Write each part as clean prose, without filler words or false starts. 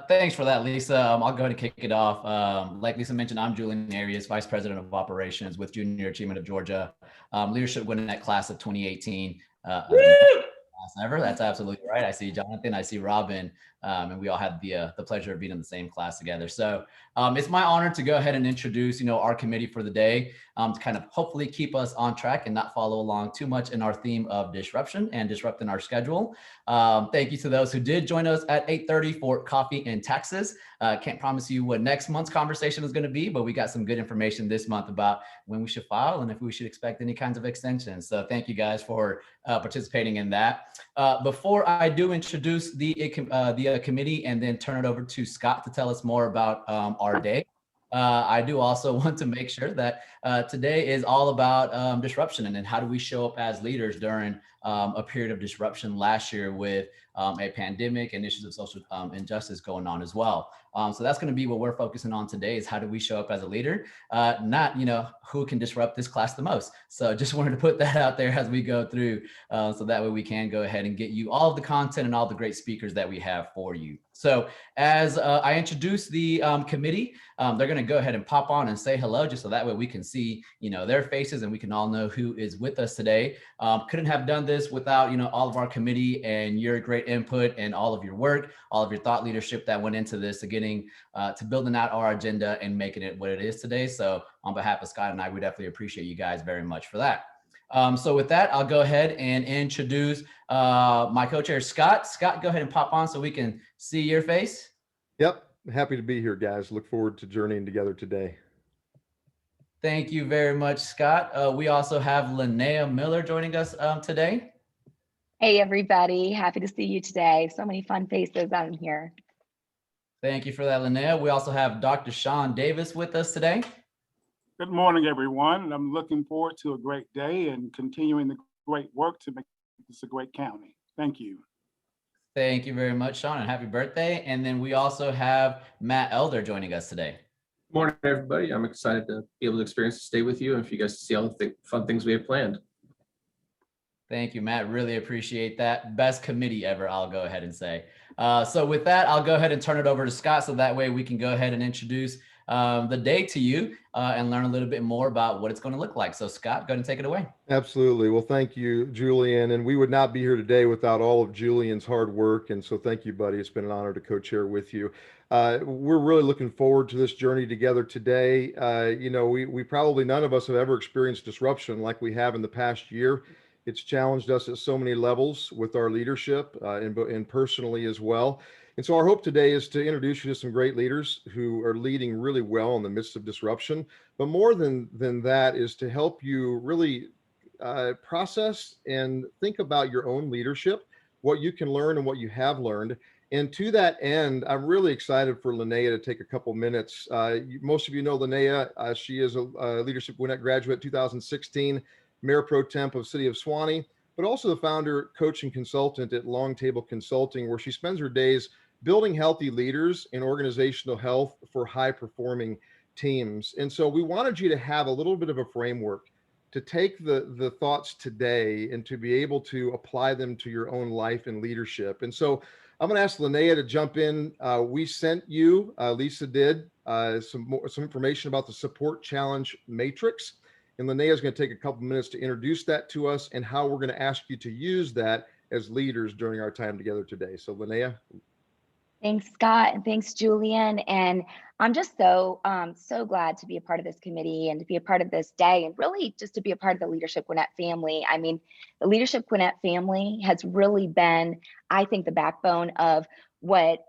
Thanks for that, Lisa. I'll go ahead and kick it off. Like Lisa mentioned, I'm Julian Arias, Vice President of Operations with Junior Achievement of Georgia. Leadership winning that class of 2018. Ever. That's absolutely right. I see Jonathan, I see Robin, and we all had the pleasure of being in the same class together. So it's my honor to go ahead and introduce, our committee for the day to kind of hopefully keep us on track and not follow along too much in our theme of disruption and disrupting our schedule. Thank you to those who did join us at 8:30 for coffee and taxes. Can't promise you what next month's conversation is going to be, but we got some good information this month about when we should file and if we should expect any kinds of extensions. So thank you guys for participating in that. Before I do introduce the committee and then turn it over to Scott to tell us more about our day, I do also want to make sure that today is all about disruption and then how do we show up as leaders during a period of disruption last year with a pandemic and issues of social injustice going on as well. So that's going to be what we're focusing on today is how do we show up as a leader, not, who can disrupt this class the most. So just wanted to put that out there as we go through so that way we can go ahead and get you all of the content and all the great speakers that we have for you. So as I introduce the committee, they're going to go ahead and pop on and say hello just so that way we can see, their faces and we can all know who is with us today. Couldn't have done this without, all of our committee and your great input and all of your work, all of your thought leadership that went into this to getting to building out our agenda and making it what it is today. So on behalf of Scott and I, we definitely appreciate you guys very much for that. So with that, I'll go ahead and introduce my co-chair, Scott. Scott, go ahead and pop on so we can see your face. Yep. Happy to be here, guys. Look forward to journeying together today. Thank you very much, Scott. We also have Linnea Miller joining us today. Hey, everybody. Happy to see you today. So many fun faces out here. Thank you for that, Linnea. We also have Dr. Sean Davis with us today. Good morning, everyone. I'm looking forward to a great day and continuing the great work to make this a great county. Thank you. Thank you very much, Sean, and happy birthday. And then we also have Matt Elder joining us today. Good morning, everybody. I'm excited to be able to experience this day with you and for you guys to see all the fun things we have planned. Thank you, Matt. Really appreciate that. Best committee ever, I'll go ahead and say. So with that, I'll go ahead and turn it over to Scott so that way we can go ahead and introduce the day to you and learn a little bit more about what it's going to look like. So Scott, go ahead and take it away. Absolutely. Well, thank you, Julian. And we would not be here today without all of Julian's hard work. And so thank you, buddy. It's been an honor to co-chair with you. We're really looking forward to this journey together today. We probably none of us have ever experienced disruption like we have in the past year. It's challenged us at so many levels with our leadership and personally as well. And so our hope today is to introduce you to some great leaders who are leading really well in the midst of disruption. But more than that is to help you really process and think about your own leadership, what you can learn and what you have learned. And to that end, I'm really excited for Linnea to take a couple minutes. Most of you know Linnea. She is a Leadership Gwinnett graduate 2016, Mayor Pro Temp of City of Suwanee, but also the founder, coach, and consultant at Long Table Consulting, where she spends her days building healthy leaders and organizational health for high-performing teams. And so we wanted you to have a little bit of a framework to take the thoughts today and to be able to apply them to your own life and leadership. And so I'm going to ask Linnea to jump in. We sent you, Lisa did, some information about the Support Challenge Matrix. And Linnea is going to take a couple minutes to introduce that to us and how we're going to ask you to use that as leaders during our time together today. So Linnea. Thanks, Scott, and thanks, Julian. And I'm just so glad to be a part of this committee and to be a part of this day and really just to be a part of the Leadership Gwinnett family. I mean, the Leadership Gwinnett family has really been, I think, the backbone of what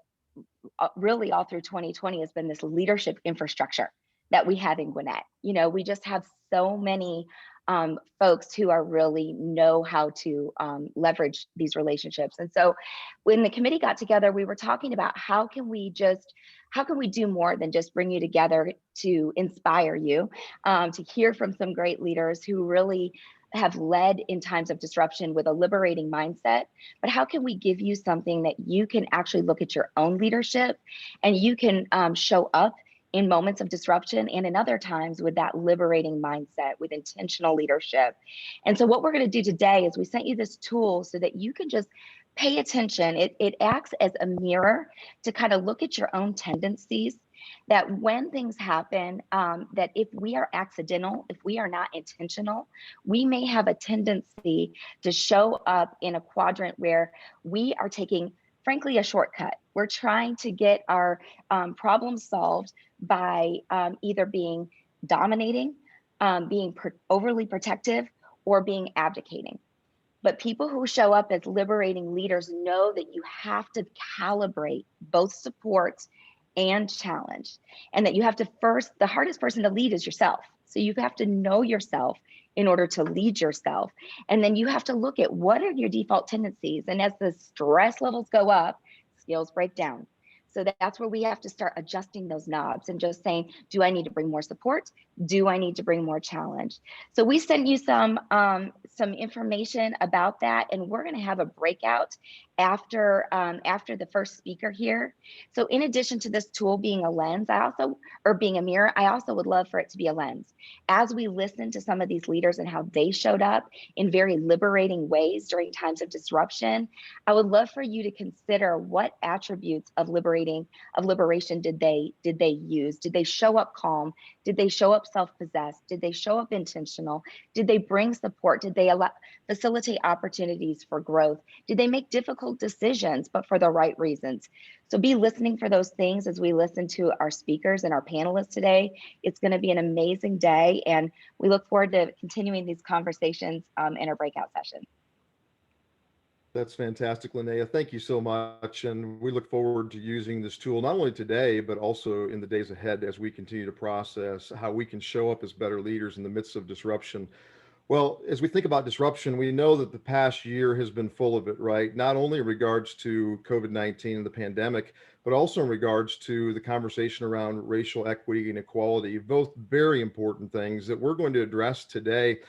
really all through 2020 has been this leadership infrastructure that we have in Gwinnett. We just have so many folks who are really know how to leverage these relationships. And so when the committee got together, we were talking about how can we do more than just bring you together to inspire you, to hear from some great leaders who really have led in times of disruption with a liberating mindset, but how can we give you something that you can actually look at your own leadership and you can show up in moments of disruption and in other times with that liberating mindset, with intentional leadership. And so what we're going to do today is we sent you this tool so that you can just pay attention. It acts as a mirror to kind of look at your own tendencies, that when things happen, that if we are accidental, if we are not intentional, we may have a tendency to show up in a quadrant where we are taking, frankly, a shortcut. We're trying to get our problems solved by either being dominating, being overly protective, or being abdicating. But people who show up as liberating leaders know that you have to calibrate both support and challenge, and that you have to first, the hardest person to lead is yourself. So you have to know yourself in order to lead yourself. And then you have to look at what are your default tendencies. And as the stress levels go up, skills break down. So that's where we have to start adjusting those knobs and just saying, do I need to bring more support? Do I need to bring more challenge? So we sent you some information about that, and we're going to have a breakout after the first speaker here. So in addition to this tool being a lens, or being a mirror, I also would love for it to be a lens. As we listen to some of these leaders and how they showed up in very liberating ways during times of disruption, I would love for you to consider what attributes of liberation did they use? Did they show up calm? Did they show up self-possessed? Did they show up intentional? Did they bring support? Did they facilitate opportunities for growth? Did they make difficult decisions, but for the right reasons? So be listening for those things as we listen to our speakers and our panelists today. It's going to be an amazing day, and we look forward to continuing these conversations in our breakout session. That's fantastic, Linnea. Thank you so much. And we look forward to using this tool, not only today, but also in the days ahead as we continue to process how we can show up as better leaders in the midst of disruption. Well, as we think about disruption, we know that the past year has been full of it, right? Not only in regards to COVID-19 and the pandemic, but also in regards to the conversation around racial equity and equality, both very important things that we're going to address today.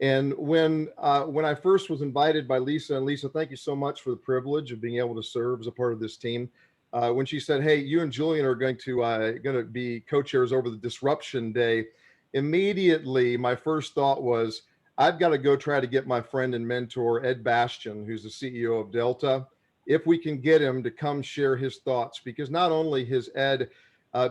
And when I first was invited by Lisa, and Lisa, thank you so much for the privilege of being able to serve as a part of this team. When she said, "Hey, you and Julian are going to be co-chairs over the Disruption Day," immediately my first thought was, I've got to go try to get my friend and mentor Ed Bastian, who's the CEO of Delta, if we can get him to come share his thoughts, because not only has Ed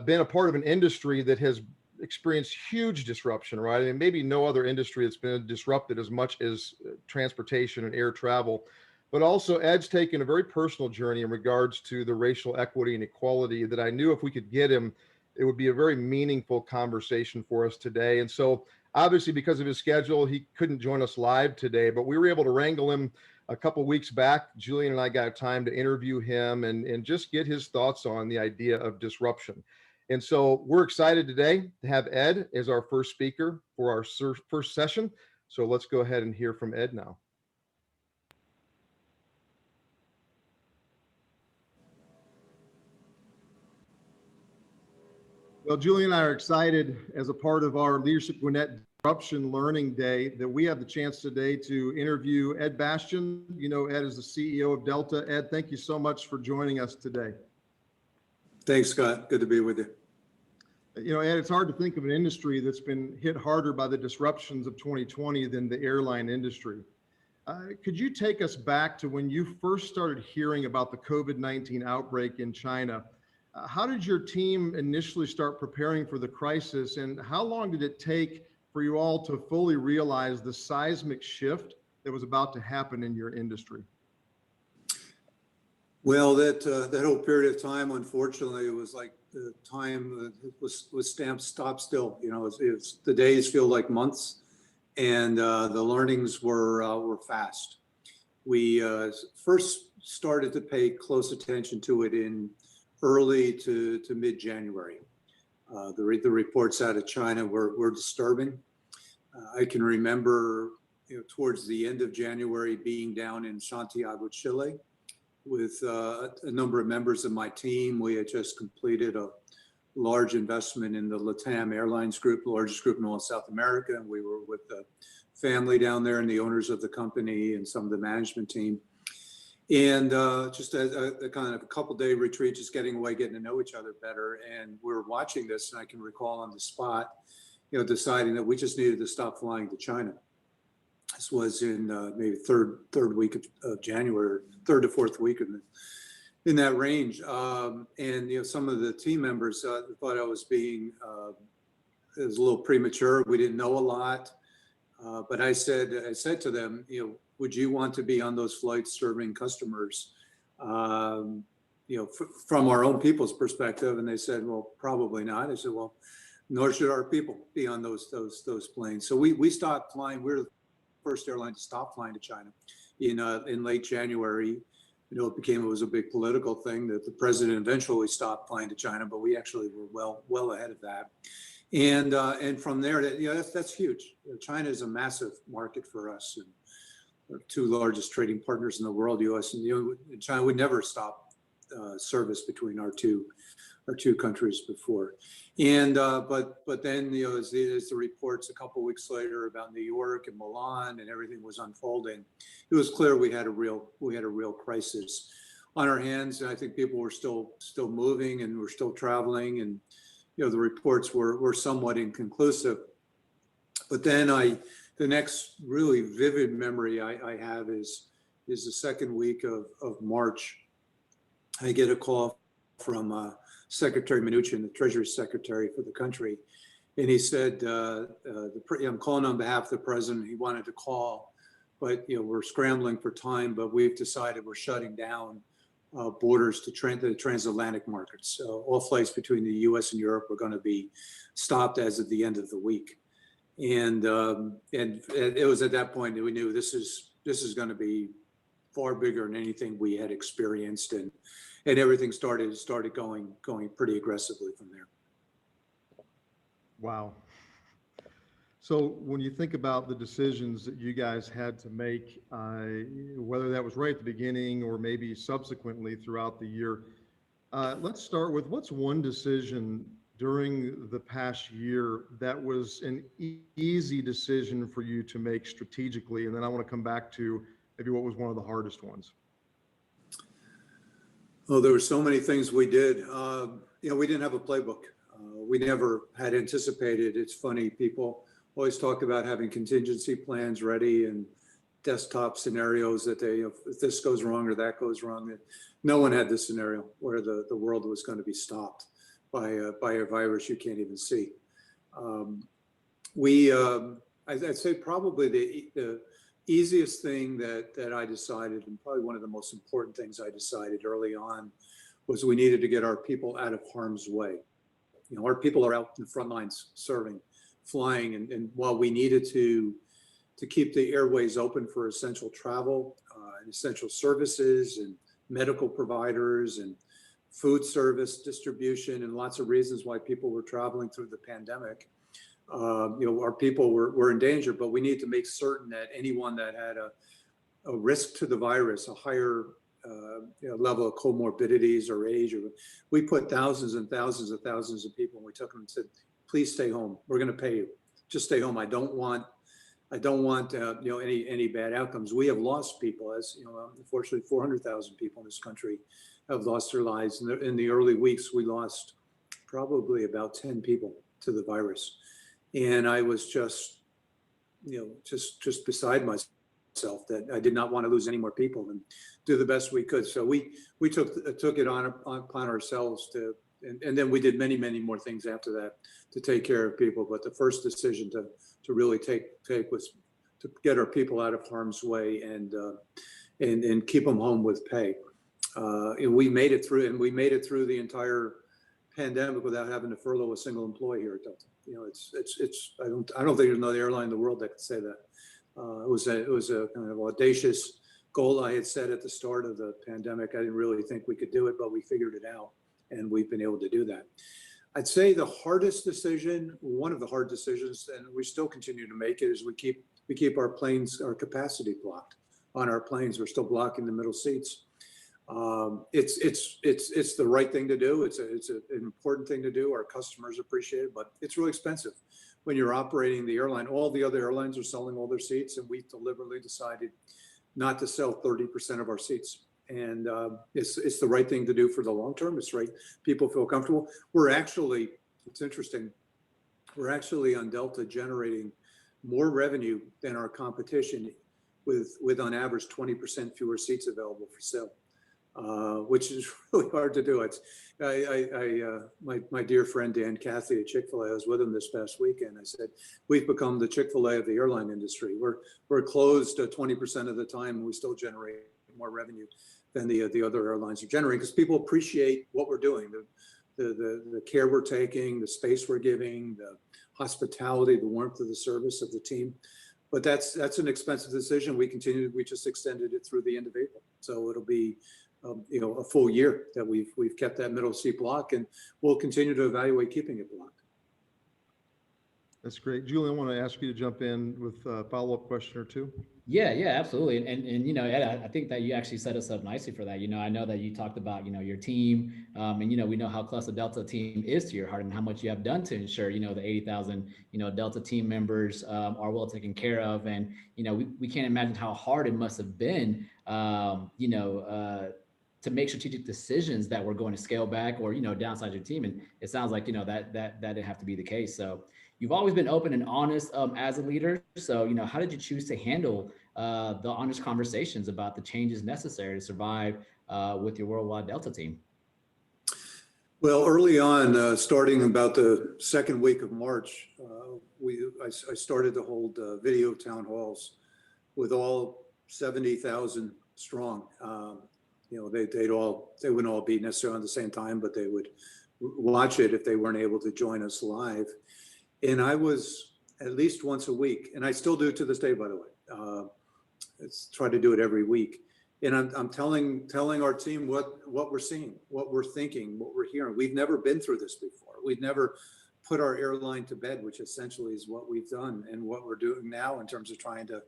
been a part of an industry that has experienced huge disruption, right? And maybe no other industry that's been disrupted as much as transportation and air travel. But also Ed's taken a very personal journey in regards to the racial equity and equality that I knew if we could get him, it would be a very meaningful conversation for us today. And so obviously because of his schedule, he couldn't join us live today, but we were able to wrangle him a couple of weeks back. Julian and I got time to interview him and just get his thoughts on the idea of disruption. And so we're excited today to have Ed as our first speaker for our first session. So let's go ahead and hear from Ed now. Well, Julian and I are excited as a part of our Leadership Gwinnett Disruption Learning Day that we have the chance today to interview Ed Bastian. You know, Ed is the CEO of Delta. Ed, thank you so much for joining us today. Thanks, Scott. Good to be with you. You know, Ed, it's hard to think of an industry that's been hit harder by the disruptions of 2020 than the airline industry. Could you take us back to when you first started hearing about the COVID-19 outbreak in China? How did your team initially start preparing for the crisis, and how long did it take for you all to fully realize the seismic shift that was about to happen in your industry? Well, that whole period of time, unfortunately, it was like the time was stamped stop still. You know, the days feel like months, and the learnings were fast. We first started to pay close attention to it in early to mid-January. The reports out of China were disturbing. I can remember, towards the end of January, being down in Santiago, Chile, with a number of members of my team. We had just completed a large investment in the LITM Airlines group, the largest group in all of South America. And we were with the family down there and the owners of the company and some of the management team. And just a kind of a couple-day retreat, just getting away, getting to know each other better. And we were watching this, and I can recall on the spot, deciding that we just needed to stop flying to China. This was in maybe third week of January, third to fourth week in that range. And some of the team members thought I was being it was a little premature. We didn't know a lot, but I said to them, would you want to be on those flights serving customers? From our own people's perspective, and they said, well, probably not. I said, well, nor should our people be on those planes. So we stopped flying. We were the first airline to stop flying to China in late January. It was a big political thing that the president eventually stopped flying to China, but we actually were well ahead of that. And from there, that's huge. China is a massive market for us, and our two largest trading partners in the world, U.S. and China, would never stop service between our two countries before. And but then as the reports a couple of weeks later about New York and Milan and everything was unfolding, it was clear we had a real crisis on our hands. And I think people were still moving and were still traveling, and the reports were somewhat inconclusive. But then the next really vivid memory I have is the second week of March. I get a call from Secretary Mnuchin, the Treasury Secretary for the country, and he said, I'm calling on behalf of the president. He wanted to call, but we're scrambling for time, but we've decided we're shutting down borders to the transatlantic markets. So all flights between the U.S. and Europe are going to be stopped as of the end of the week. And it was at that point that we knew this is going to be far bigger than anything we had experienced, and everything started going pretty aggressively from there. Wow. So when you think about the decisions that you guys had to make, whether that was right at the beginning or maybe subsequently throughout the year, let's start with what's one decision during the past year that was an easy decision for you to make strategically? And then I want to come back to maybe what was one of the hardest ones. Oh, there were so many things we did. We didn't have a playbook. We never had anticipated. It's funny, people always talk about having contingency plans ready and desktop scenarios that if this goes wrong or that goes wrong. No one had this scenario where the world was going to be stopped by a virus you can't even see. I'd say probably the easiest thing that I decided, and probably one of the most important things I decided early on, was we needed to get our people out of harm's way. Our people are out in the front lines serving, flying, and while we needed to keep the airways open for essential travel and essential services and medical providers and food service distribution and lots of reasons why people were traveling through the pandemic, our people were in danger, but we need to make certain that anyone that had a risk to the virus, a higher level of comorbidities or age, we put thousands and thousands of people, and we took them and said, please stay home. We're going to pay you. Just stay home. I don't want any bad outcomes. We have lost people, as unfortunately 400,000 people in this country have lost their lives. In the early weeks, we lost probably about 10 people to the virus. And I was just beside myself that I did not want to lose any more people and do the best we could. So we took it upon ourselves to, and then we did many more things after that to take care of people. But the first decision to really take was to get our people out of harm's way and keep them home with pay. And we made it through the entire pandemic without having to furlough a single employee here at Delta. I don't think there's another airline in the world that could say that. It was a kind of audacious goal I had set at the start of the pandemic. I didn't really think we could do it, but we figured it out, and we've been able to do that. I'd say the hardest decision, one of the hard decisions, and we still continue to make it, is we keep our planes, our capacity blocked on our planes. We're still blocking the middle seats. It's the right thing to do. It's an important thing to do. Our customers appreciate it, but it's really expensive when you're operating the airline. All the other airlines are selling all their seats, and we deliberately decided not to sell 30% of our seats. And it's the right thing to do for the long term. It's right. People feel comfortable. It's interesting. We're actually on Delta generating more revenue than our competition with on average 20% fewer seats available for sale, which is really hard to do. It's my dear friend Dan Cathy at Chick-fil-A, I was with him this past weekend. I said, we've become the Chick-fil-A of the airline industry. We're closed 20% of the time, and we still generate more revenue than the other airlines are generating, because people appreciate what we're doing, the care we're taking, the space we're giving, the hospitality, the warmth of the service of the team. But that's an expensive decision. We just extended it through the end of April, so it'll be a full year that we've kept that middle seat block, and we'll continue to evaluate keeping it blocked. That's great. Julian, I want to ask you to jump in with a follow-up question or two. Yeah, absolutely. And Ed, I think that you actually set us up nicely for that. I know that you talked about, your team, and, we know how close the Delta team is to your heart and how much you have done to ensure, the 80,000, Delta team members are well taken care of. And, we can't imagine how hard it must have been, to make strategic decisions that were going to scale back or, downsize your team. And it sounds like, that didn't have to be the case. So you've always been open and honest as a leader. So, how did you choose to handle the honest conversations about the changes necessary to survive with your worldwide Delta team? Well, early on, starting about the second week of March, I started to hold video town halls with all 70,000 strong. They wouldn't all be necessarily on the same time, but they would watch it if they weren't able to join us live. And I was at least once a week, and I still do to this day, by the way. It's try to do it every week. And I'm telling our team what we're seeing, what we're thinking, what we're hearing. We've never been through this before. We've never put our airline to bed, which essentially is what we've done and what we're doing now in terms of trying to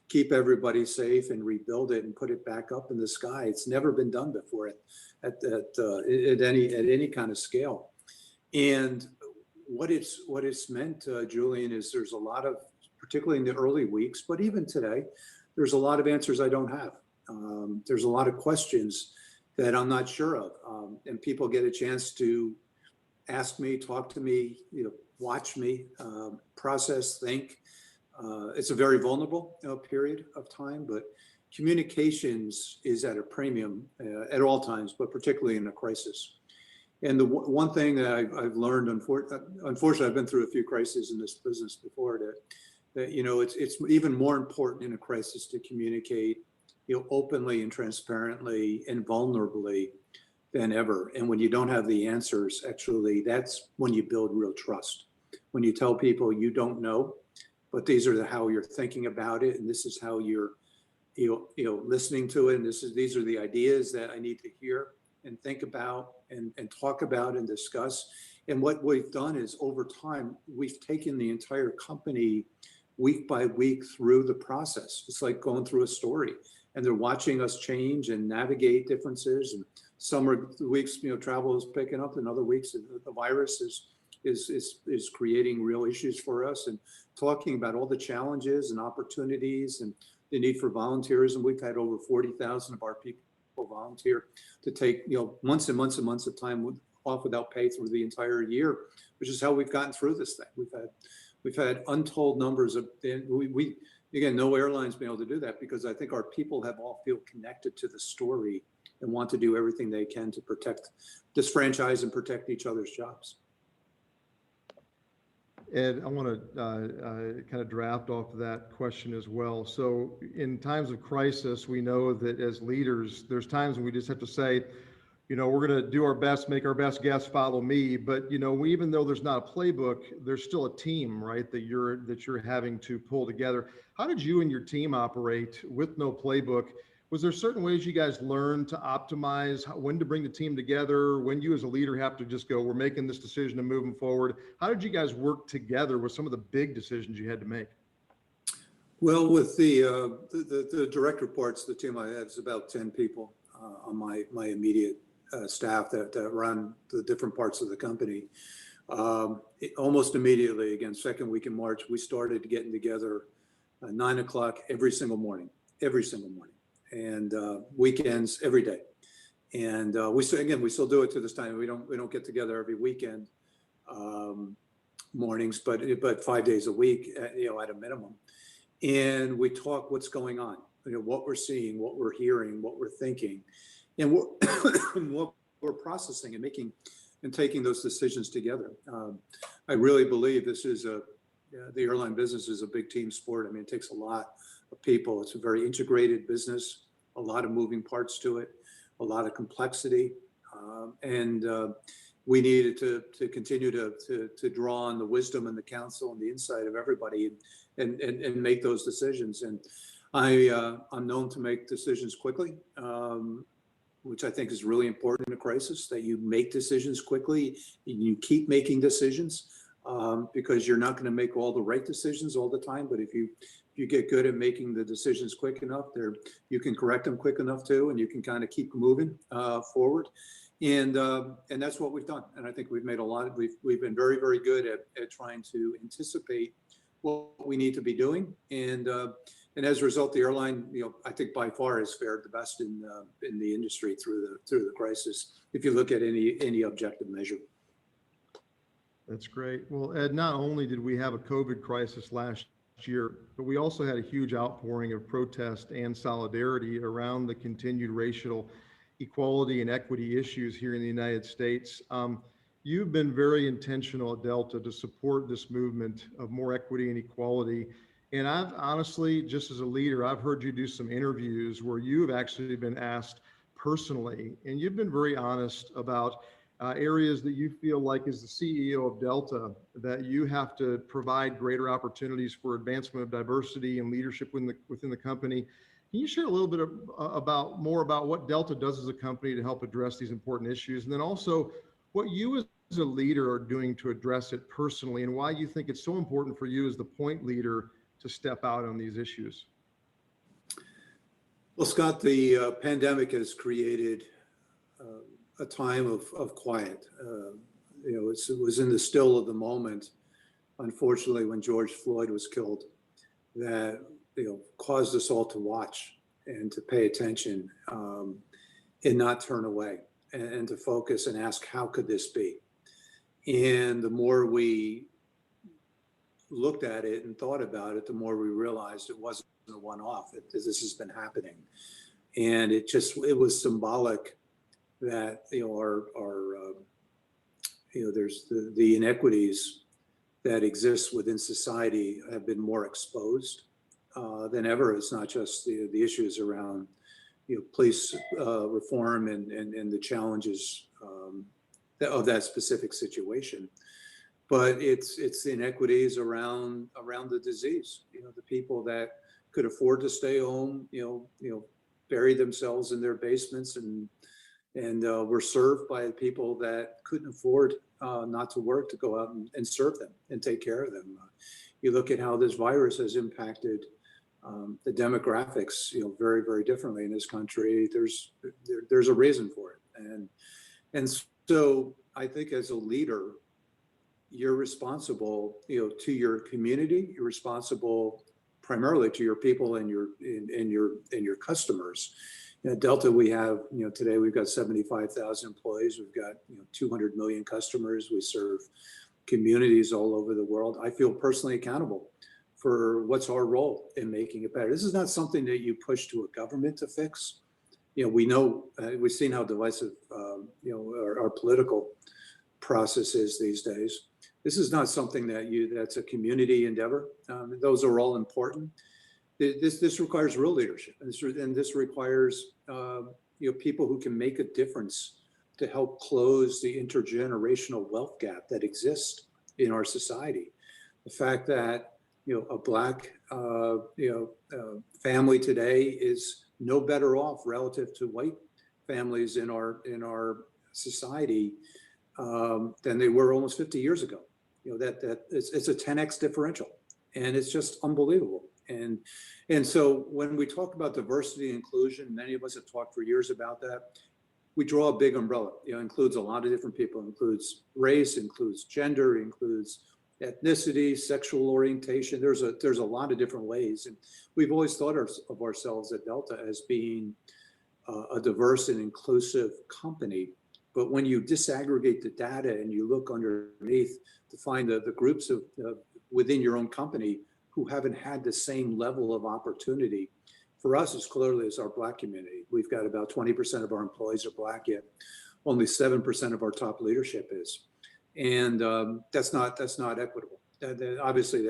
keep everybody safe and rebuild it and put it back up in the sky. It's never been done before at any kind of scale. And what it's meant, Julian, is there's a lot of, particularly in the early weeks, but even today, there's a lot of answers I don't have. There's a lot of questions that I'm not sure of, and people get a chance to ask me, talk to me, watch me, process, think. It's a very vulnerable period of time, but communications is at a premium at all times, but particularly in a crisis. And the one thing that I've learned, unfortunately, I've been through a few crises in this business before, that it's even more important in a crisis to communicate, openly and transparently and vulnerably than ever. And when you don't have the answers, actually, that's when you build real trust. When you tell people you don't know, but these are how you're thinking about it, and this is how you're, listening to it, and these are the ideas that I need to hear and think about and talk about and discuss. And what we've done is, over time, we've taken the entire company week by week through the process. It's like going through a story, and they're watching us change and navigate differences. And some weeks, travel is picking up, and other weeks the virus is creating real issues for us, and talking about all the challenges and opportunities and the need for volunteerism. We've had over 40,000 of our people volunteer to take months and months and months of time off without pay through the entire year, which is how we've gotten through this thing. We've had untold numbers of, we again, no airline's been able to do that, because I think our people have all feel connected to the story and want to do everything they can to protect this franchise and protect each other's jobs. Ed, I want to kind of draft off of that question as well. So in times of crisis, we know that as leaders, there's times when we just have to say, we're going to do our best, make our best guess, follow me. But, even though there's not a playbook, there's still a team, right, that you're having to pull together. How did you and your team operate with no playbook? Was there certain ways you guys learned to optimize when to bring the team together, when you as a leader have to just go, we're making this decision and moving forward? How did you guys work together with some of the big decisions you had to make? Well, with the direct reports, the team I have is about 10 people on my immediate staff that run the different parts of the company. Almost immediately, again, second week in March, we started getting together 9 o'clock every single morning, and weekends every day. And we still do it to this time. We don't get together every weekend, mornings, but 5 days a week, at a minimum. And we talk what's going on, what we're seeing, what we're hearing, what we're thinking, and what we're processing and making and taking those decisions together. I really believe this is the airline business is a big team sport. I mean, it takes a lot of people. It's a very integrated business, a lot of moving parts to it, a lot of complexity. And we needed to continue to draw on the wisdom and the counsel and the insight of everybody and make those decisions. And I'm known to make decisions quickly, which I think is really important in a crisis, that you make decisions quickly and you keep making decisions, because you're not going to make all the right decisions all the time. But if you get good at making the decisions quick enough, you can correct them quick enough too, and you can kind of keep moving forward. And that's what we've done. And I think we've made we've been very, very good at trying to anticipate what we need to be doing. And as a result, the airline, I think by far has fared the best in the industry through the crisis, if you look at any objective measure. That's great. Well, Ed, not only did we have a COVID crisis last year, but we also had a huge outpouring of protest and solidarity around the continued racial equality and equity issues here in the United States. You've been very intentional at Delta to support this movement of more equity and equality. And I've honestly, just as a leader, I've heard you do some interviews where you have actually been asked personally, and you've been very honest about areas that you feel like, as the CEO of Delta, that you have to provide greater opportunities for advancement of diversity and leadership within the company. Can you share a little bit more about what Delta does as a company to help address these important issues? And then also what you as a leader are doing to address it personally, and why you think it's so important for you as the point leader to step out on these issues? Well, Scott, the pandemic has created a time of quiet. It was in the still of the moment, unfortunately, when George Floyd was killed, that caused us all to watch and to pay attention, and not turn away, and to focus and ask, how could this be? And the more we looked at it and thought about it, the more we realized it wasn't a one-off. This has been happening, and it was symbolic that there's the inequities that exist within society have been more exposed than ever. It's not just the issues around police reform and the challenges of that specific situation, but it's the inequities around the disease. The people that could afford to stay home, bury themselves in their basements and were served by people that couldn't afford not to work, to go out and serve them and take care of them. You look at how this virus has impacted the demographics, very, very differently in this country. There's a reason for it, and so I think as a leader, you're responsible, to your community. You're responsible primarily to your people and your customers. At Delta, we have, today we've got 75,000 employees. We've got 200 million customers. We serve communities all over the world. I feel personally accountable for what's our role in making it better. This is not something that you push to a government to fix. We know, we've seen how divisive, our political process is these days. This is not something that's a community endeavor. Those are all important. This requires real leadership, and this requires people who can make a difference to help close the intergenerational wealth gap that exists in our society. The fact that a Black family today is no better off relative to white families in our society than they were almost 50 years ago. It's a 10x differential, and it's just unbelievable. And so when we talk about diversity and inclusion, many of us have talked for years about that. We draw a big umbrella. Includes a lot of different people. Includes race, includes gender, includes ethnicity, sexual orientation. There's a lot of different ways, and we've always thought of ourselves at Delta as being a diverse and inclusive company. But when you disaggregate the data and you look underneath to find the groups of within your own company who haven't had the same level of opportunity, for us as clearly as our Black community, we've got about 20% of our employees are Black, yet only 7% of our top leadership is. And that's not equitable. Obviously,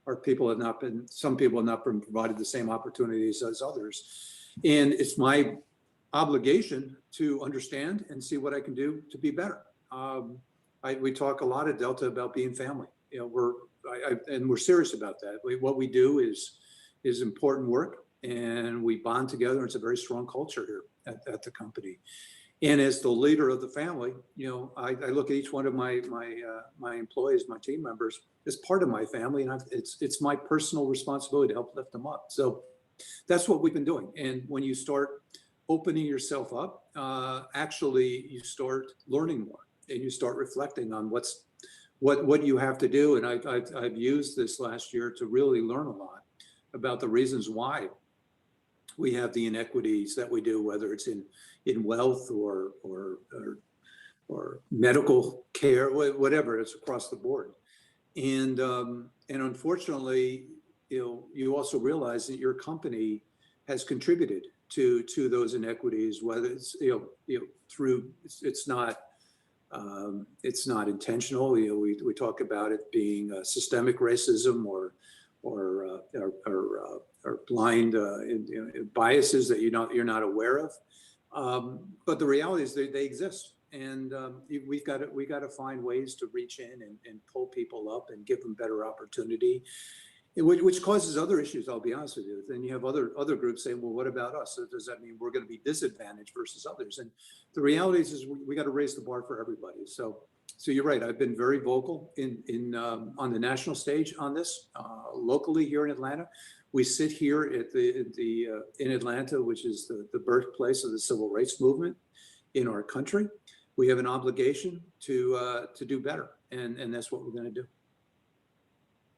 our people have not been, some people have not been provided the same opportunities as others. And it's my obligation to understand and see what I can do to be better. We talk a lot at Delta about being family. You know, we're serious about that. What we do is important work, and we bond together. It's a very strong culture here at the company. And as the leader of the family, you know, I look at each one of my employees, my team members, as part of my family, and it's my personal responsibility to help lift them up. So that's what we've been doing. And when you start opening yourself up, actually you start learning more, and you start reflecting on what you have to do. And I've used this last year to really learn a lot about the reasons why we have the inequities that we do, whether it's in wealth or medical care, whatever, it's across the board. And unfortunately, you also realize that your company has contributed to those inequities, whether it's through it's not intentional. We talk about it being systemic racism or blind biases that you're not aware of. But the reality is they exist, and we've got to find ways to reach in and pull people up and give them better opportunity, which causes other issues. I'll be honest with you. Then you have other groups saying, well, what about us? So does that mean we're going to be disadvantaged versus others? And the reality is we got to raise the bar for everybody. So you're right. I've been very vocal on the national stage on this. Locally here in Atlanta, we sit here in Atlanta, which is the birthplace of the civil rights movement in our country. We have an obligation to do better, and that's what we're going to do.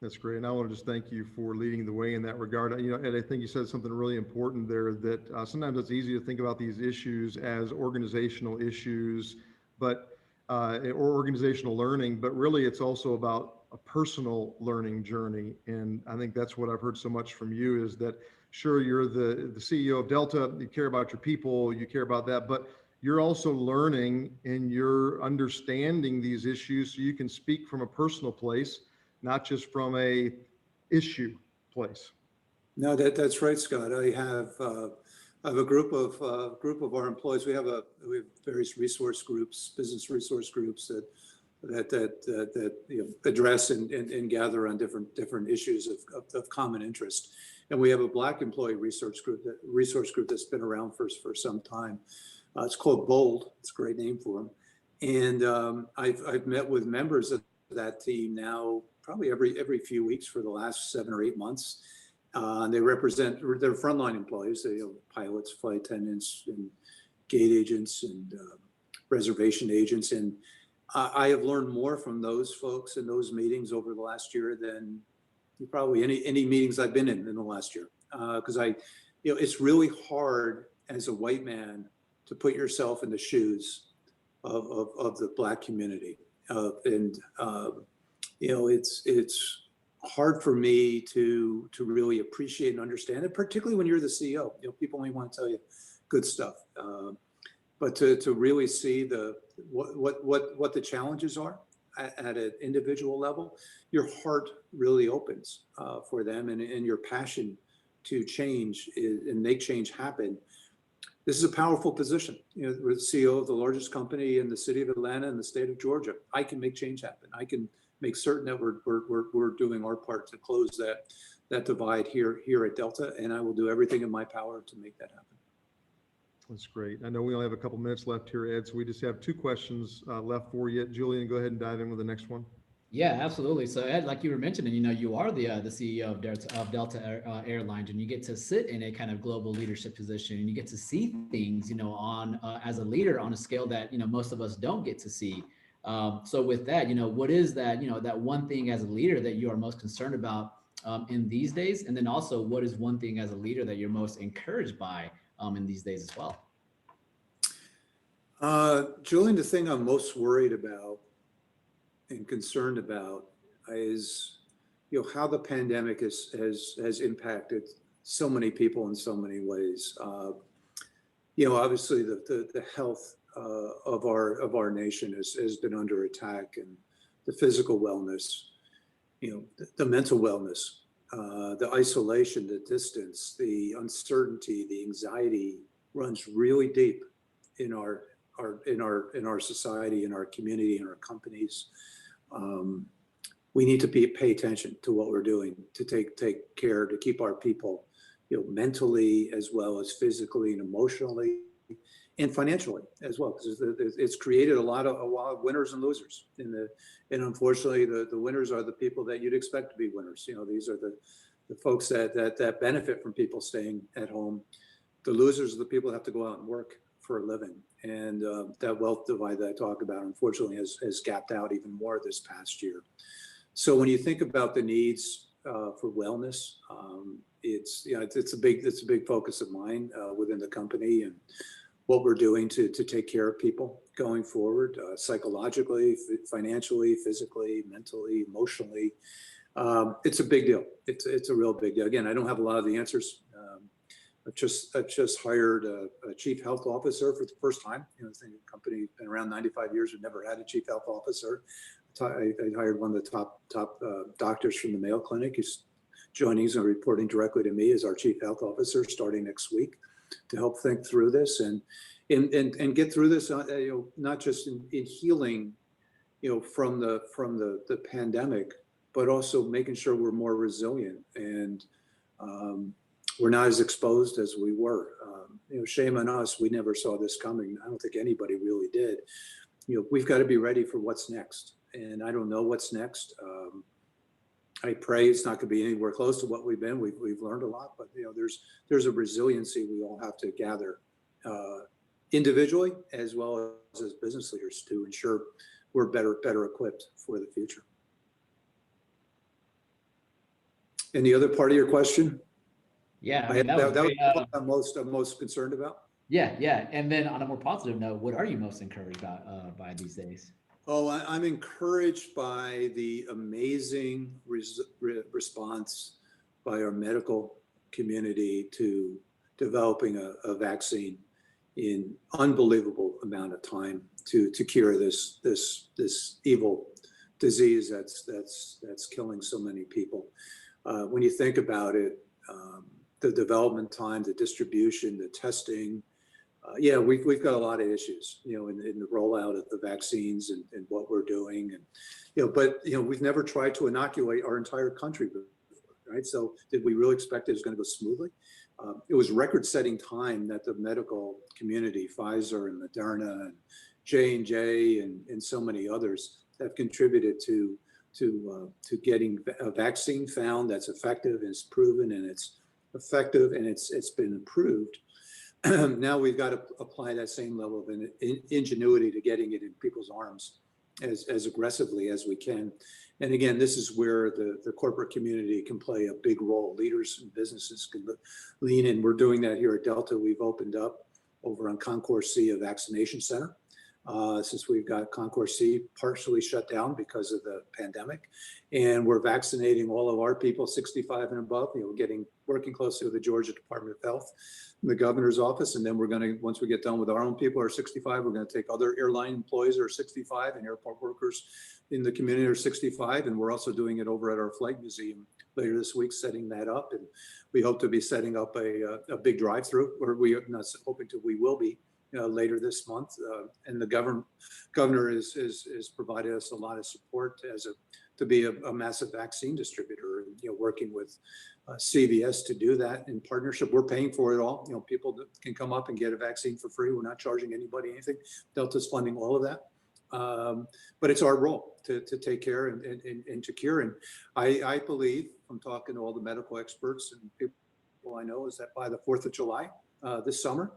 That's great. And I want to just thank you for leading the way in that regard. And I think you said something really important there, that sometimes it's easy to think about these issues as organizational issues, or organizational learning, but really it's also about a personal learning journey. And I think that's what I've heard so much from you, is that sure, you're the CEO of Delta, you care about your people, you care about that, but you're also learning and you're understanding these issues so you can speak from a personal place, not just from a issue place. No, that's right, Scott. I have a group of our employees. We have various resource groups, business resource groups that address and gather on different issues of common interest. And we have a Black employee resource group that's been around for some time. It's called BOLD. It's a great name for them. And I've met with members of that team now probably every few weeks for the last 7 or 8 months. They represent their frontline employees, pilots, flight attendants, and gate agents, and reservation agents. And I have learned more from those folks in those meetings over the last year than probably any meetings I've been in the last year. Because it's really hard as a white man to put yourself in the shoes of the Black community, it's hard for me to really appreciate and understand it, particularly when you're the CEO. People only want to tell you good stuff, but to really see what the challenges are at an individual level, your heart really opens for them, and your passion to change and make change happen. This is a powerful position. We're the CEO of the largest company in the city of Atlanta and the state of Georgia. I can make change happen. I can make certain that we're doing our part to close that divide here at Delta, and I will do everything in my power to make that happen. That's great. I know we only have a couple minutes left here, Ed, so we just have 2 questions left for you. Julian, go ahead and dive in with the next one. Yeah, absolutely. So Ed, like you were mentioning, you are the CEO of Delta Airlines, and you get to sit in a kind of global leadership position, and you get to see things, on as a leader on a scale that most of us don't get to see. So with that, what is that that one thing as a leader that you are most concerned about in these days, and then also what is one thing as a leader that you're most encouraged by in these days as well? Julian, the thing I'm most worried about and concerned about is, how the pandemic has impacted so many people in so many ways. Obviously the health of our nation has been under attack, and the physical wellness, the mental wellness, the isolation, the distance, the uncertainty, the anxiety runs really deep in our society, in our community, in our companies. We need to pay attention to what we're doing to take care to keep our people, mentally as well as physically and emotionally and financially as well, because it's created a lot of winners and losers. And unfortunately, the winners are the people that you'd expect to be winners. These are the folks that benefit from people staying at home. The losers are the people that have to go out and work for a living. And that wealth divide that I talk about, unfortunately, has gapped out even more this past year. So when you think about the needs for wellness, it's a big focus of mine within the company, and what we're doing to take care of people going forward, psychologically, financially, physically, mentally, emotionally. It's a big deal. It's a real big deal. Again, I don't have a lot of the answers. I've just hired a chief health officer for the first time. The company's been around 95 years. We've never had a chief health officer. I hired one of the top doctors from the Mayo Clinic. He's joining and reporting directly to me as our chief health officer starting next week to help think through this and get through this. Not just in healing, from the pandemic, but also making sure we're more resilient and we're not as exposed as we were. Shame on us. We never saw this coming. I don't think anybody really did. We've got to be ready for what's next. And I don't know what's next. I pray it's not going to be anywhere close to what we've been. We've learned a lot, but there's a resiliency we all have to gather individually as well as business leaders to ensure we're better equipped for the future. And the other part of your question? Yeah, that was what I'm most concerned about. Yeah. And then on a more positive note, what are you most encouraged by these days? Oh, I'm encouraged by the amazing response by our medical community to developing a vaccine in unbelievable amount of time to cure this evil disease that's killing so many people. When you think about it, the development time, the distribution, the testing, we've got a lot of issues, in the rollout of the vaccines and what we're doing, and but we've never tried to inoculate our entire country before, right? So did we really expect it was going to go smoothly? It was record-setting time that the medical community, Pfizer and Moderna and J&J and so many others have contributed to getting a vaccine found that's effective and it's proven and it's effective and it's been approved. Now we've got to apply that same level of ingenuity to getting it in people's arms as aggressively as we can. And again, this is where the corporate community can play a big role. Leaders and businesses can lean in. We're doing that here at Delta. We've opened up over on Concourse C a vaccination center. Since we've got Concourse C partially shut down because of the pandemic, and we're vaccinating all of our people 65 and above. Working closely with the Georgia Department of Health, and the governor's office, and then we're going to, once we get done with our own people who are 65, we're going to take other airline employees who are 65 and airport workers in the community who are 65, and we're also doing it over at our flight museum later this week, setting that up, and we hope to be setting up a big drive-through, or we are not hoping to, we will be. Later this month, and the governor is provided us a lot of support to be a massive vaccine distributor, and working with CVS to do that in partnership. We're paying for it all. People can come up and get a vaccine for free. We're not charging anybody anything. Delta's funding all of that, but it's our role to take care and to cure. And I believe, from talking to all the medical experts and people I know, is that by the 4th of July this summer,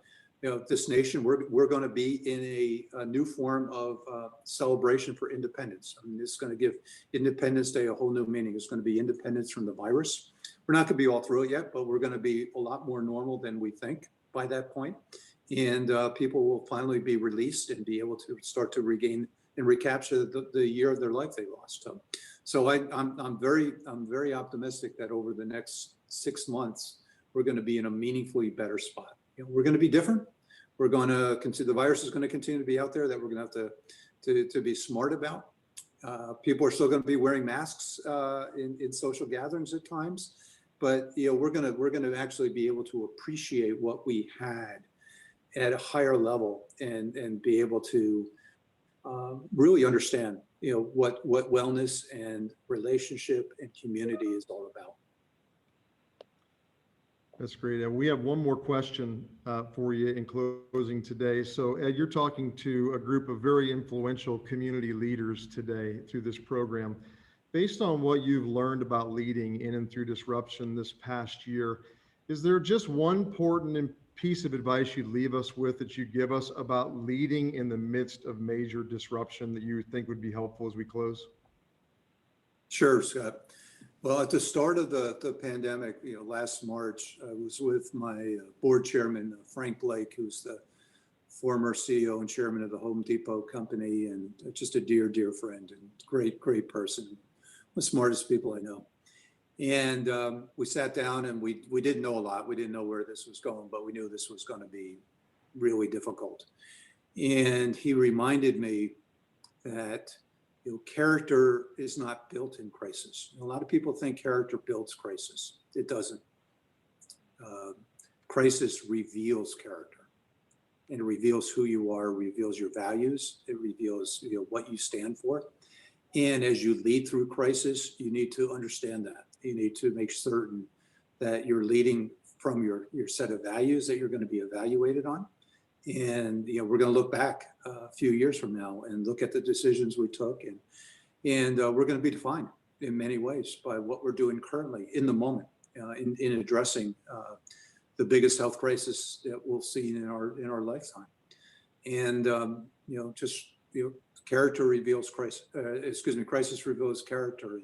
this nation, we're going to be in a new form of celebration for independence. I mean, it's going to give Independence Day a whole new meaning. It's going to be independence from the virus. We're not going to be all through it yet, but we're going to be a lot more normal than we think by that point. and people will finally be released and be able to start to regain and recapture the year of their life they lost. So I'm very optimistic that over the next 6 months, we're going to be in a meaningfully better spot. You know, we're going to be different. We're going to continue, the virus is going to continue to be out there that we're going to have to be smart about. People are still going to be wearing masks in social gatherings at times, but you know, we're going to actually be able to appreciate what we had at a higher level and be able to really understand, you know, what wellness and relationship and community is all about. That's great. And we have one more question for you in closing today. So Ed, you're talking to a group of very influential community leaders today through this program. Based on what you've learned about leading in and through disruption this past year, is there just one important piece of advice you'd leave us with that you give us about leading in the midst of major disruption that you think would be helpful as we close? Sure, Scott. Well, at the start of the pandemic, you know, last March, I was with my board chairman, Frank Blake, who's the former CEO and chairman of the Home Depot company, and just a dear, dear friend and great, great person, one of the smartest people I know. And we sat down and we didn't know a lot. We didn't know where this was going, but we knew this was going to be really difficult. And he reminded me that, you know, character is not built in crisis. A lot of people think character builds crisis. It doesn't. Crisis reveals character, and it reveals who you are, reveals your values, it reveals, you know, what you stand for. And as you lead through crisis, you need to understand that. You need to make certain that you're leading from your set of values that you're going to be evaluated on. And you know, we're going to look back a few years from now and look at the decisions we took, and we're going to be defined in many ways by what we're doing currently in the moment in addressing the biggest health crisis that we'll see in our lifetime. And you know, just, you know, character reveals crisis. Crisis reveals character,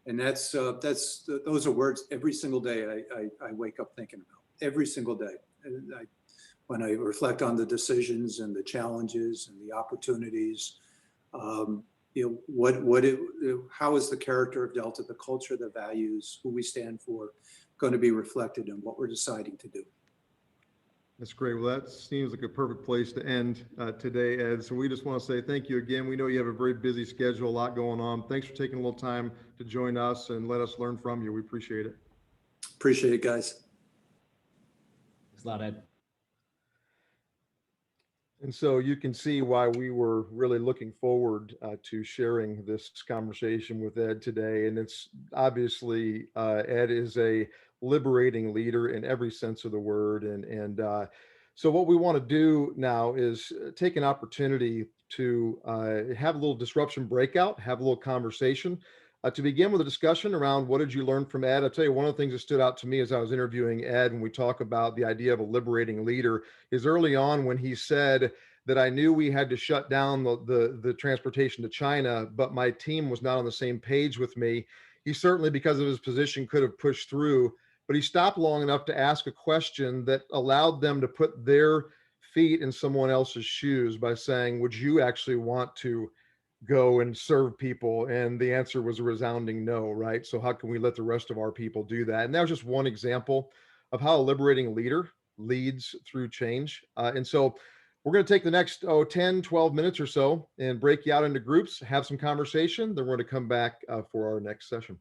and that's those are words every single day I wake up thinking about every single day. And when I reflect on the decisions and the challenges and the opportunities, you know, how is the character of Delta, the culture, the values, who we stand for, going to be reflected in what we're deciding to do? That's great. Well, that seems like a perfect place to end today, Ed. So we just want to say thank you again. We know you have a very busy schedule, a lot going on. Thanks for taking a little time to join us and let us learn from you. We appreciate it. Appreciate it, guys. Thanks a lot, Ed. And so you can see why we were really looking forward to sharing this conversation with Ed today. And it's obviously Ed is a liberating leader in every sense of the word. And so what we want to do now is take an opportunity to have a little disruption breakout, have a little conversation. To begin with a discussion around what did you learn from Ed? I'll tell you, one of the things that stood out to me as I was interviewing Ed, when we talk about the idea of a liberating leader, is early on when he said that I knew we had to shut down the transportation to China, but my team was not on the same page with me. He certainly, because of his position, could have pushed through, but he stopped long enough to ask a question that allowed them to put their feet in someone else's shoes by saying, would you actually want to go and serve people? And the answer was a resounding no, right? So how can we let the rest of our people do that? And that was just one example of how a liberating leader leads through change. And so we're going to take the next 10, 12 minutes or so and break you out into groups, have some conversation. Then we're going to come back for our next session.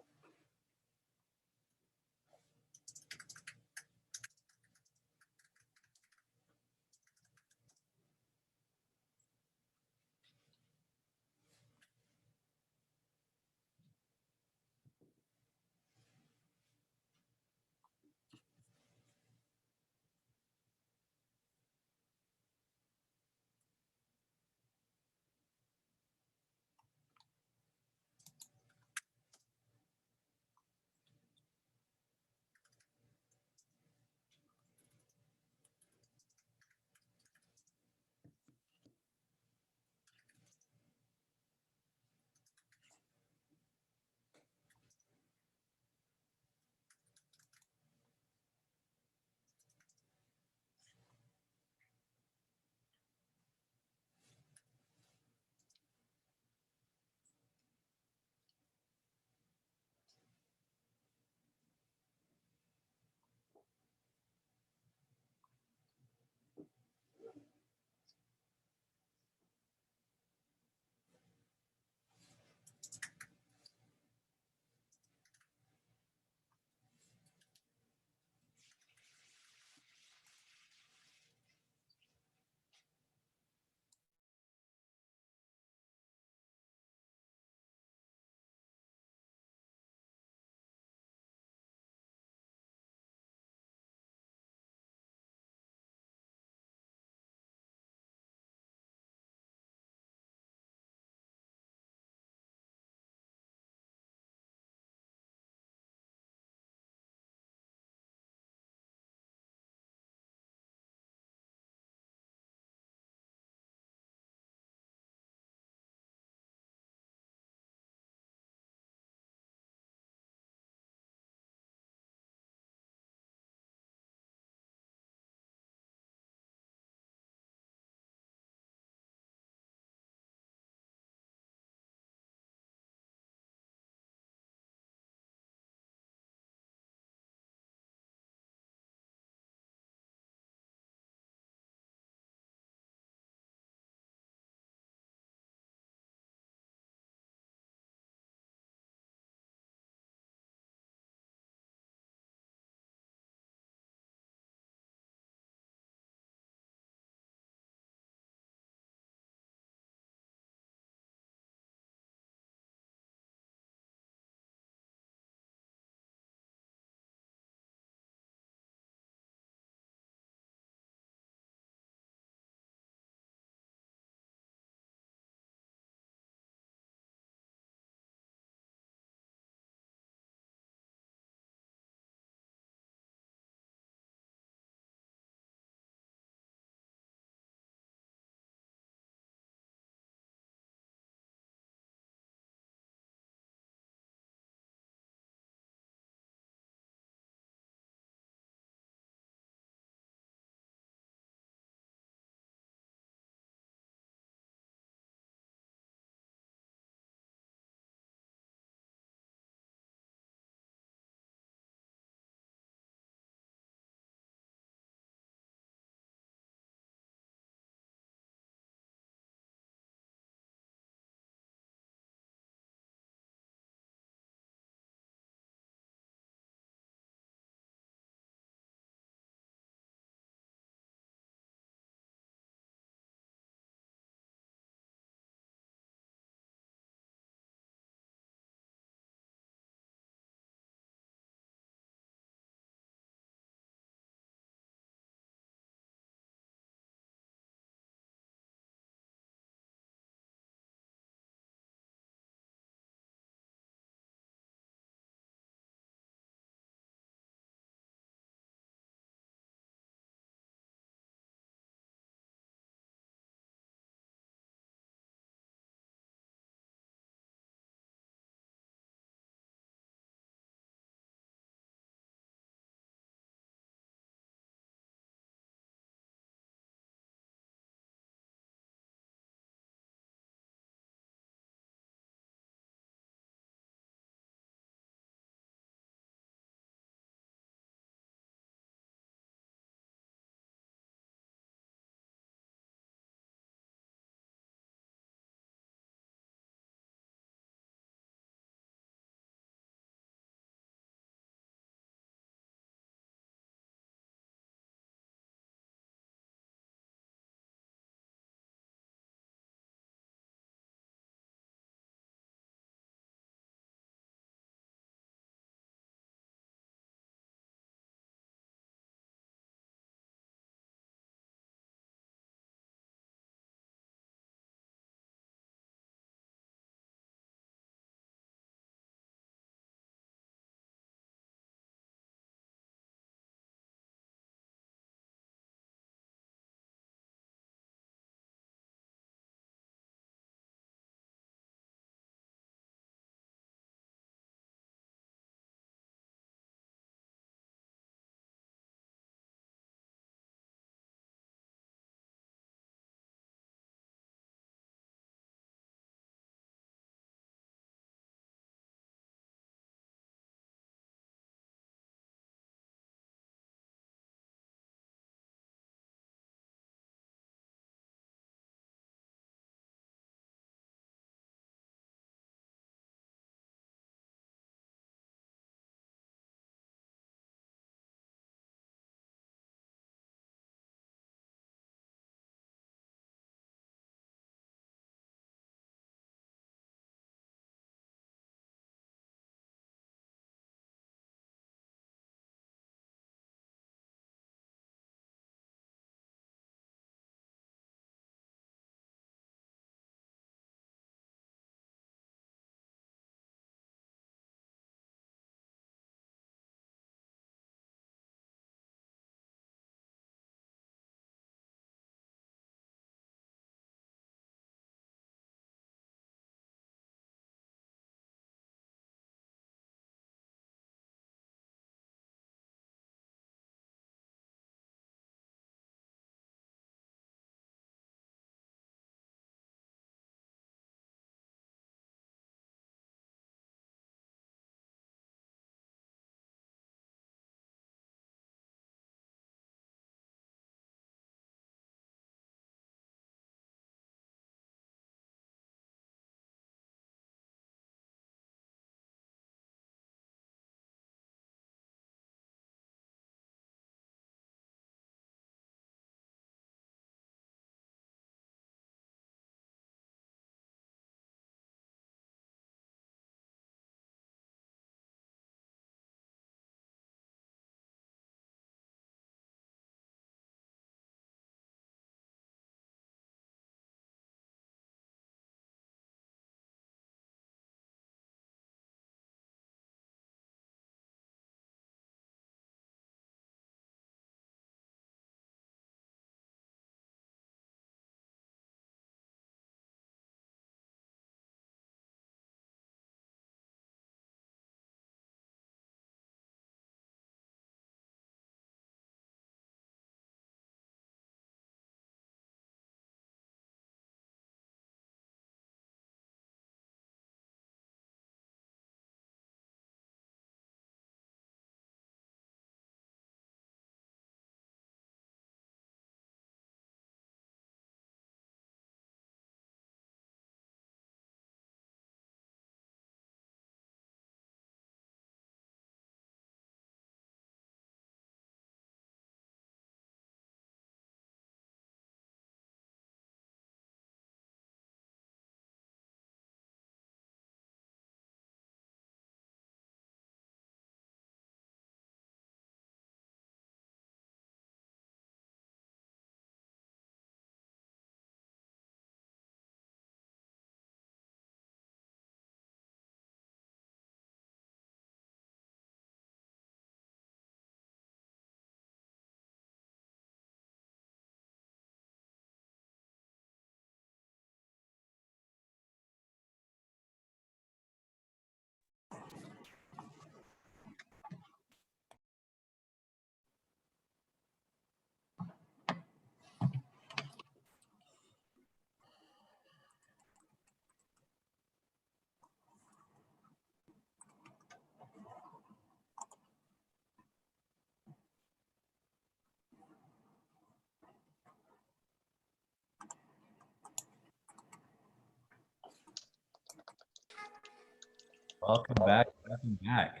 Welcome back. Welcome back.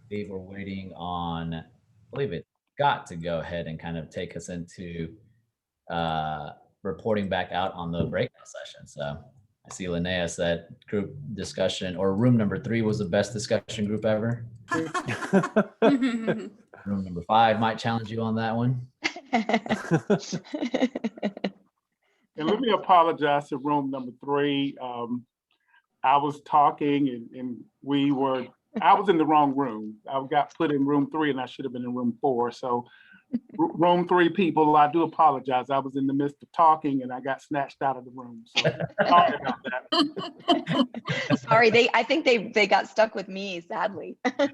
Steve, we're waiting on, I believe it's Scott to go ahead and kind of take us into reporting back out on the breakout session. So I see Linnea said group discussion or room number 3 was the best discussion group ever. Room number 5 might challenge you on that one. And let me apologize to room number 3. I was talking and I was in the wrong room. I got put in room 3 and I should have been in room 4. So room 3 people, I do apologize. I was in the midst of talking and I got snatched out of the room. So sorry about that. Sorry, I think they got stuck with me, sadly. Hey,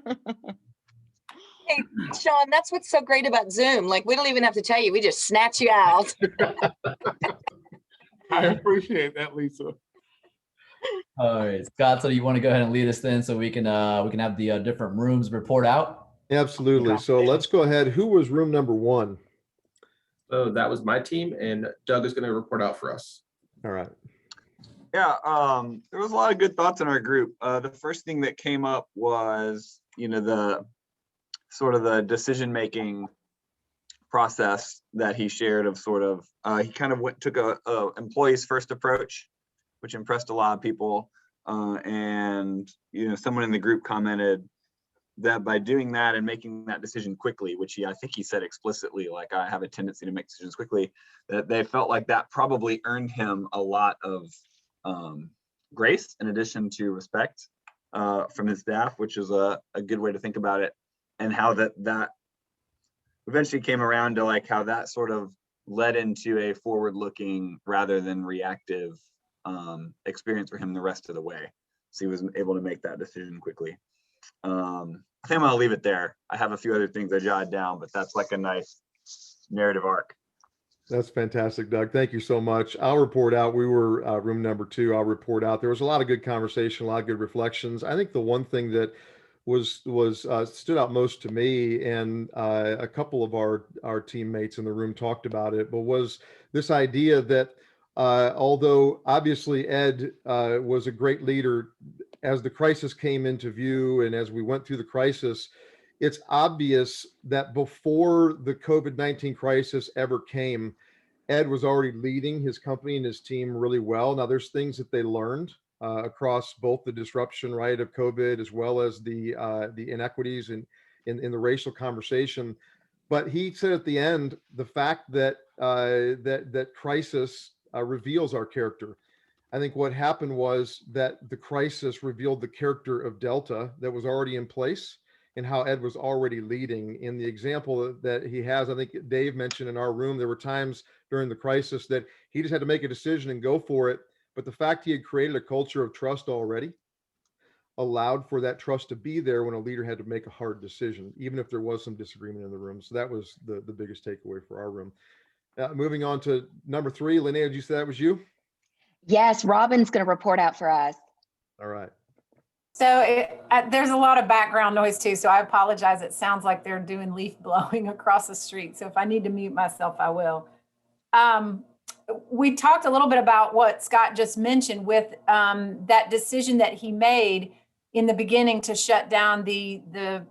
Sean, that's what's so great about Zoom. Like, we don't even have to tell you, we just snatch you out. I appreciate that, Lisa. All right, Scott, so you want to go ahead and lead us then so we can have the different rooms report out? Absolutely. So let's go ahead. Who was room number 1? So that was my team, and Doug is going to report out for us. All right. Yeah, there was a lot of good thoughts in our group. The first thing that came up was, the sort of the decision-making process that he shared of he kind of took a employees first approach, which impressed a lot of people. And, someone in the group commented that by doing that and making that decision quickly, which I think he said explicitly, like, I have a tendency to make decisions quickly, that they felt like that probably earned him a lot of grace in addition to respect from his staff, which is a good way to think about it. And how that eventually came around to like how that sort of led into a forward-looking rather than reactive experience for him the rest of the way. So he was able to make that decision quickly. I think I'm gonna leave it there. I have a few other things I jotted down, but that's like a nice narrative arc. That's fantastic, Doug. Thank you so much. I'll report out. We were room number 2. I'll report out. There was a lot of good conversation, a lot of good reflections. I think the one thing that was stood out most to me, and a couple of our teammates in the room talked about it, but was this idea that although obviously Ed was a great leader, as the crisis came into view and as we went through the crisis, it's obvious that before the COVID-19 crisis ever came, Ed was already leading his company and his team really well. Now, there's things that they learned across both the disruption, right, of COVID, as well as the inequities in the racial conversation. But he said at the end, the fact that that crisis reveals our character. I think what happened was that the crisis revealed the character of Delta that was already in place and how Ed was already leading. In the example that he has, I think Dave mentioned in our room, there were times during the crisis that he just had to make a decision and go for it. But the fact he had created a culture of trust already allowed for that trust to be there when a leader had to make a hard decision, even if there was some disagreement in the room. So that was the biggest takeaway for our room. Moving on to number 3, Linnea, did you say that was you? Yes, Robin's going to report out for us. All right. So there's a lot of background noise too, so I apologize. It sounds like they're doing leaf blowing across the street. So if I need to mute myself, I will. We talked a little bit about what Scott just mentioned with that decision that he made in the beginning to shut down the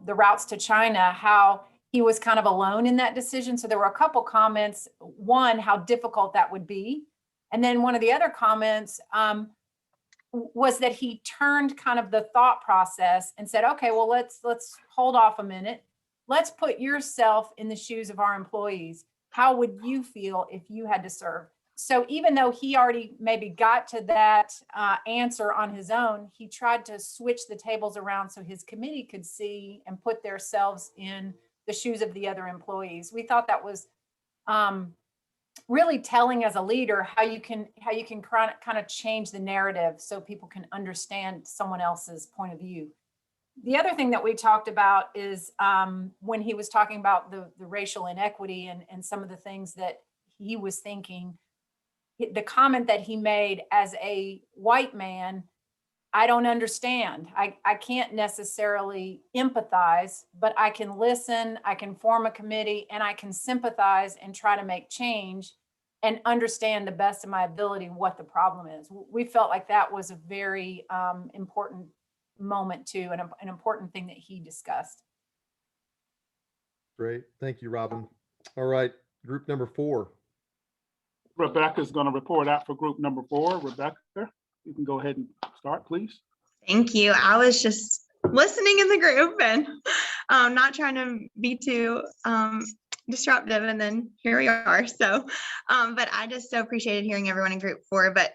routes to China, how he was kind of alone in that decision. So there were a couple comments. One, how difficult that would be. And then one of the other comments was that he turned kind of the thought process and said, okay, well, let's hold off a minute. Let's put yourself in the shoes of our employees. How would you feel if you had to serve? So even though he already maybe got to that answer on his own, he tried to switch the tables around so his committee could see and put themselves in the shoes of the other employees. We thought that was really telling as a leader how you can kind of change the narrative so people can understand someone else's point of view. The other thing that we talked about is when he was talking about the racial inequity and some of the things that he was thinking, the comment that he made as a white man, I don't understand. I can't necessarily empathize, but I can listen, I can form a committee, and I can sympathize and try to make change. and understand the best of my ability what the problem is. We felt like that was a very important moment too, and an important thing that he discussed. Great. Thank you, Robin. All right, group number 4. Rebecca's going to report out for group number 4. Rebecca, you can go ahead and start, please. Thank you. I was just listening in the group and not trying to be too disruptive, and then here we are. So, but I just so appreciated hearing everyone in group 4. But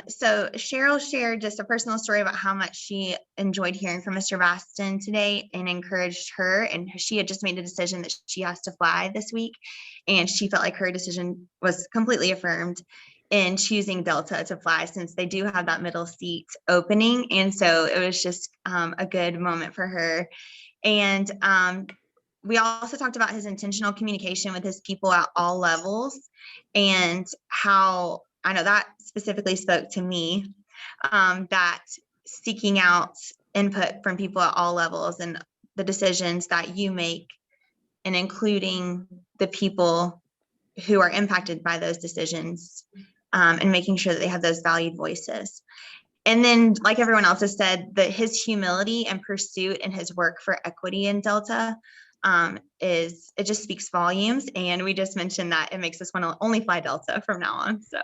so Cheryl shared just a personal story about how much she enjoyed hearing from Mr. Baston today and encouraged her. And she had just made a decision that she has to fly this week. And she felt like her decision was completely affirmed in choosing Delta to fly, since they do have that middle seat opening. And so it was just a good moment for her. And we also talked about his intentional communication with his people at all levels, and how I know that specifically spoke to me, that seeking out input from people at all levels and the decisions that you make, and including the people who are impacted by those decisions, and making sure that they have those valued voices. And then, like everyone else has said, that his humility and pursuit and his work for equity in Delta it just speaks volumes. And we just mentioned that it makes us want to only fly Delta from now on. So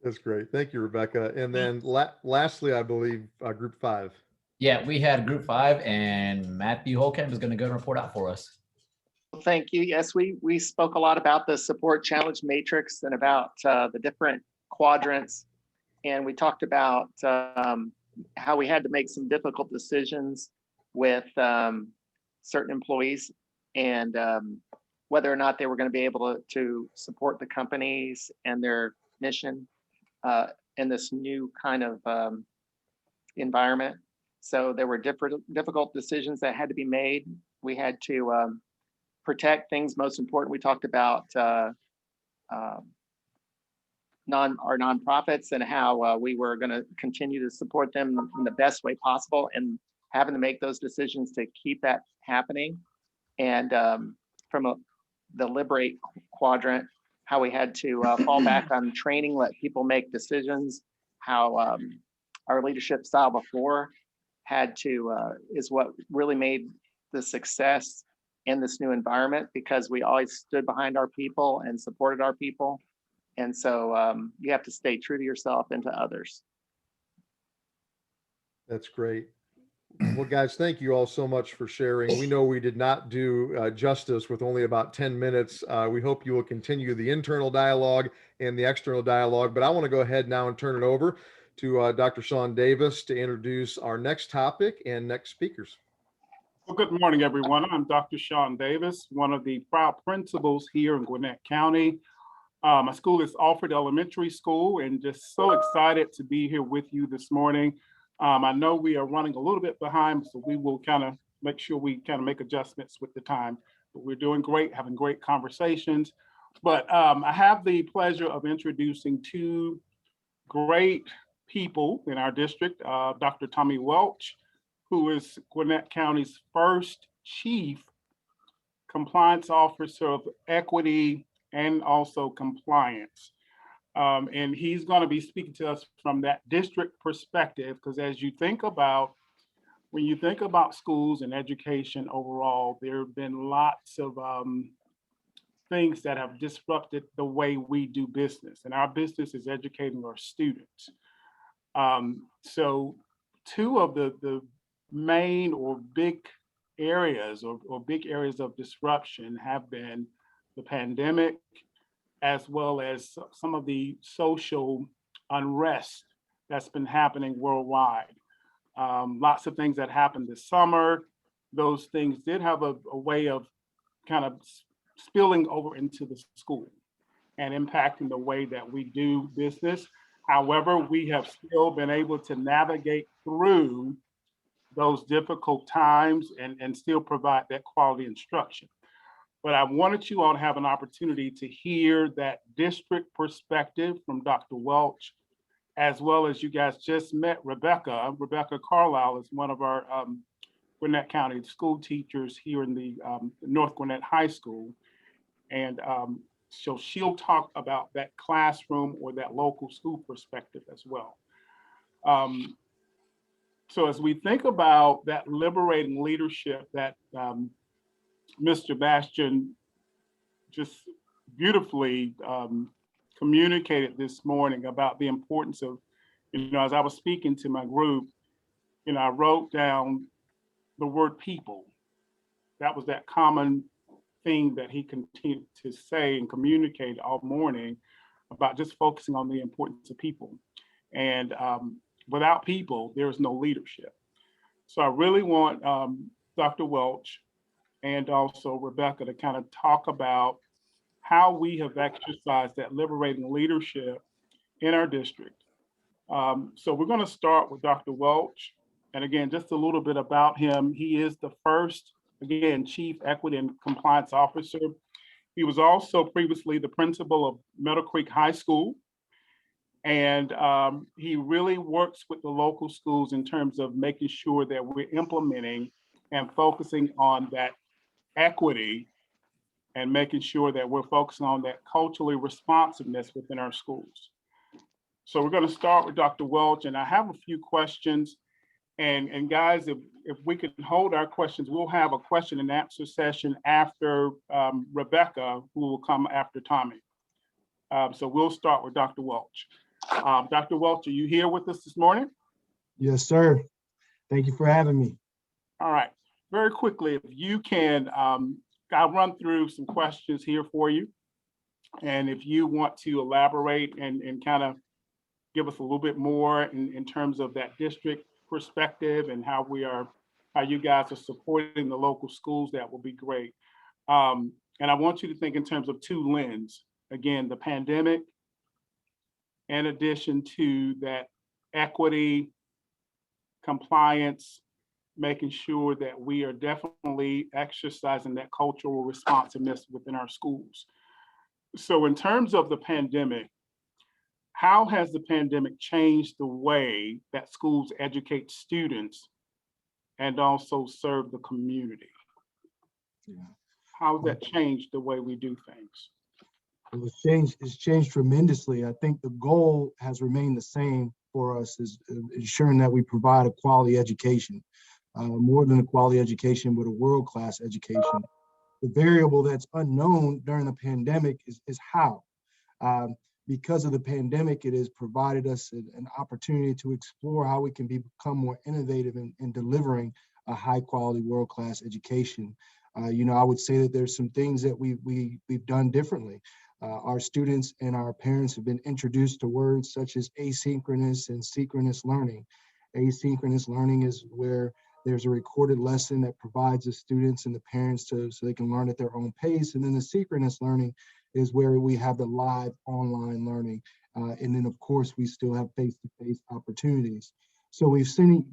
That's great. Thank you, Rebecca. And then lastly, I believe group 5. Yeah, we had group 5, and Matthew Holcamp is going to go and report out for us. Thank you. Yes, we spoke a lot about the support challenge matrix and about the different quadrants. And we talked about how we had to make some difficult decisions with certain employees, and whether or not they were going to be able to support the companies and their mission in this new kind of environment. So there were difficult decisions that had to be made. We had to protect things most important. We talked about our nonprofits and how we were going to continue to support them in the best way possible, and having to make those decisions to keep that happening. And from the liberate quadrant, how we had to fall back on training, let people make decisions, how our leadership style before had to, is what really made the success in this new environment, because we always stood behind our people and supported our people. And so you have to stay true to yourself and to others. That's great. Well, guys, thank you all so much for sharing. We know we did not do justice with only about 10 minutes. We hope you will continue the internal dialogue and the external dialogue, but I want to go ahead now and turn it over to Dr. Sean Davis to introduce our next topic and next speakers. Well, good morning, everyone. I'm Dr. Sean Davis, one of the proud principals here in Gwinnett County. My school is Alfred Elementary School, and just so excited to be here with you this morning. I know we are running a little bit behind, so we will kind of make sure we kind of make adjustments with the time. But we're doing great, having great conversations. But I have the pleasure of introducing 2 great people in our district, Dr. Tommy Welch, who is Gwinnett County's first Chief Compliance Officer of Equity and also Compliance. And he's going to be speaking to us from that district perspective, because as you think about, when you think about schools and education overall, there have been lots of things that have disrupted the way we do business, and our business is educating our students. So 2 of the main or big areas or big areas of disruption have been the pandemic, as well as some of the social unrest that's been happening worldwide. Lots of things that happened this summer. Those things did have a way of kind of spilling over into the school and impacting the way that we do business. However, we have still been able to navigate through those difficult times and still provide that quality instruction. But I wanted you all to have an opportunity to hear that district perspective from Dr. Welch, as well as you guys just met Rebecca. Rebecca Carlisle is one of our Gwinnett County school teachers here in the North Gwinnett High School. And So she'll talk about that classroom or that local school perspective as well. So as we think about that liberating leadership that Mr. Bastian just beautifully communicated this morning about the importance of, as I was speaking to my group, I wrote down the word people. That was that common thing that he continued to say and communicate all morning about just focusing on the importance of people. And without people, there is no leadership. So I really want Dr. Welch and also Rebecca to kind of talk about how we have exercised that liberating leadership in our district. So we're going to start with Dr. Welch. And again, just a little bit about him. He is the first, again, Chief Equity and Compliance Officer. He was also previously the principal of Meadow Creek High School. And he really works with the local schools in terms of making sure that we're implementing and focusing on that equity and making sure that we're focusing on that culturally responsiveness within our schools. So we're going to start with Dr. Welch, and I have a few questions. And guys, if we could hold our questions, we'll have a question and answer session after Rebecca, who will come after Tommy. So we'll start with Dr. Welch. Dr. Welch, are you here with us this morning? Yes, sir. Thank you for having me. All right. Very quickly, if you can, I'll run through some questions here for you. And if you want to elaborate and kind of give us a little bit more in terms of that district perspective and how you guys are supporting the local schools, that will be great. And I want you to think in terms of two lenses. Again, the pandemic, in addition to that equity, compliance, making sure that we are definitely exercising that cultural responsiveness within our schools. So in terms of the pandemic, how has the pandemic changed the way that schools educate students and also serve the community? Yeah. How has that changed the way we do things? Well, it's changed tremendously. I think the goal has remained the same for us, is ensuring that we provide a quality education, more than a quality education, but a world-class education. The variable that's unknown during the pandemic is how. Because of the pandemic, it has provided us an opportunity to explore how we can become more innovative in delivering a high-quality, world-class education. I would say that there's some things that we've done differently. Our students and our parents have been introduced to words such as asynchronous and synchronous learning. Asynchronous learning is where there's a recorded lesson that provides the students and the parents so they can learn at their own pace. And then the synchronous learning is where we have the live online learning. And then of course, we still have face-to-face opportunities. So we've seen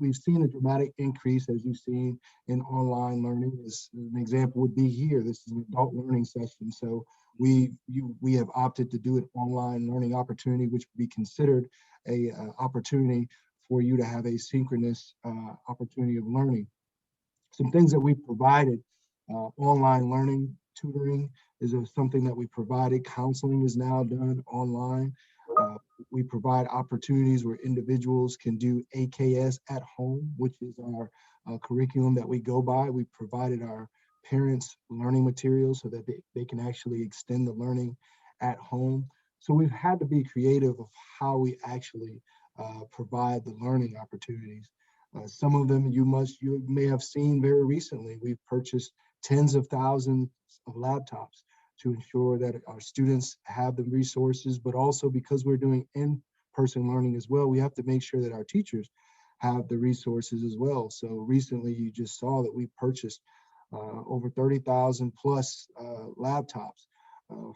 a dramatic increase, as you've seen, in online learning. As an example would be here, this is an adult learning session. So we have opted to do an online learning opportunity, which would be considered a opportunity for you to have a synchronous opportunity of learning. Some things that we provided, online learning, tutoring is something that we provided. Counseling is now done online. We provide opportunities where individuals can do AKS at home, which is our curriculum that we go by. We provided our parents learning materials so that they can actually extend the learning at home. So we've had to be creative of how we actually provide the learning opportunities. Some of them you may have seen very recently. We've purchased tens of thousands of laptops to ensure that our students have the resources, but also because we're doing in-person learning as well, we have to make sure that our teachers have the resources as well. So recently you just saw that we purchased over 30,000 plus laptops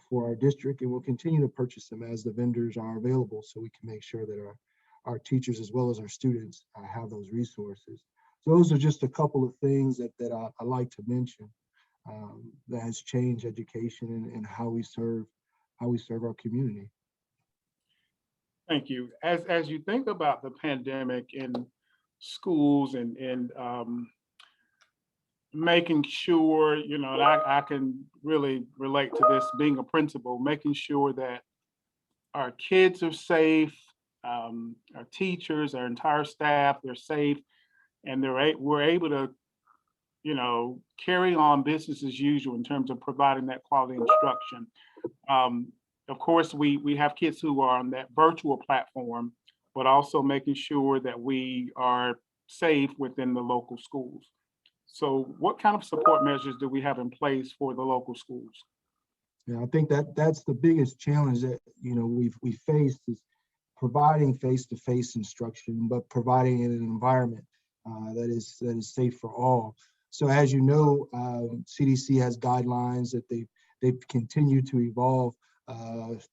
for our district, and we'll continue to purchase them as the vendors are available so we can make sure that our teachers as well as our students have those resources. So those are just a couple of things that I like to mention that has changed education and how we serve our community. Thank you. As you think about the pandemic in schools and making sure, you know, and I can really relate to this being a principal, making sure that our kids are safe, our teachers, our entire staff, they're safe, and we're able to, you know, carry on business as usual in terms of providing that quality instruction. Of course, we have kids who are on that virtual platform, but also making sure that we are safe within the local schools. So what kind of support measures do we have in place for the local schools? Yeah, I think that's the biggest challenge that we faced is providing face-to-face instruction, but providing it in an environment that is safe for all. So as you know, CDC has guidelines that they've continued to evolve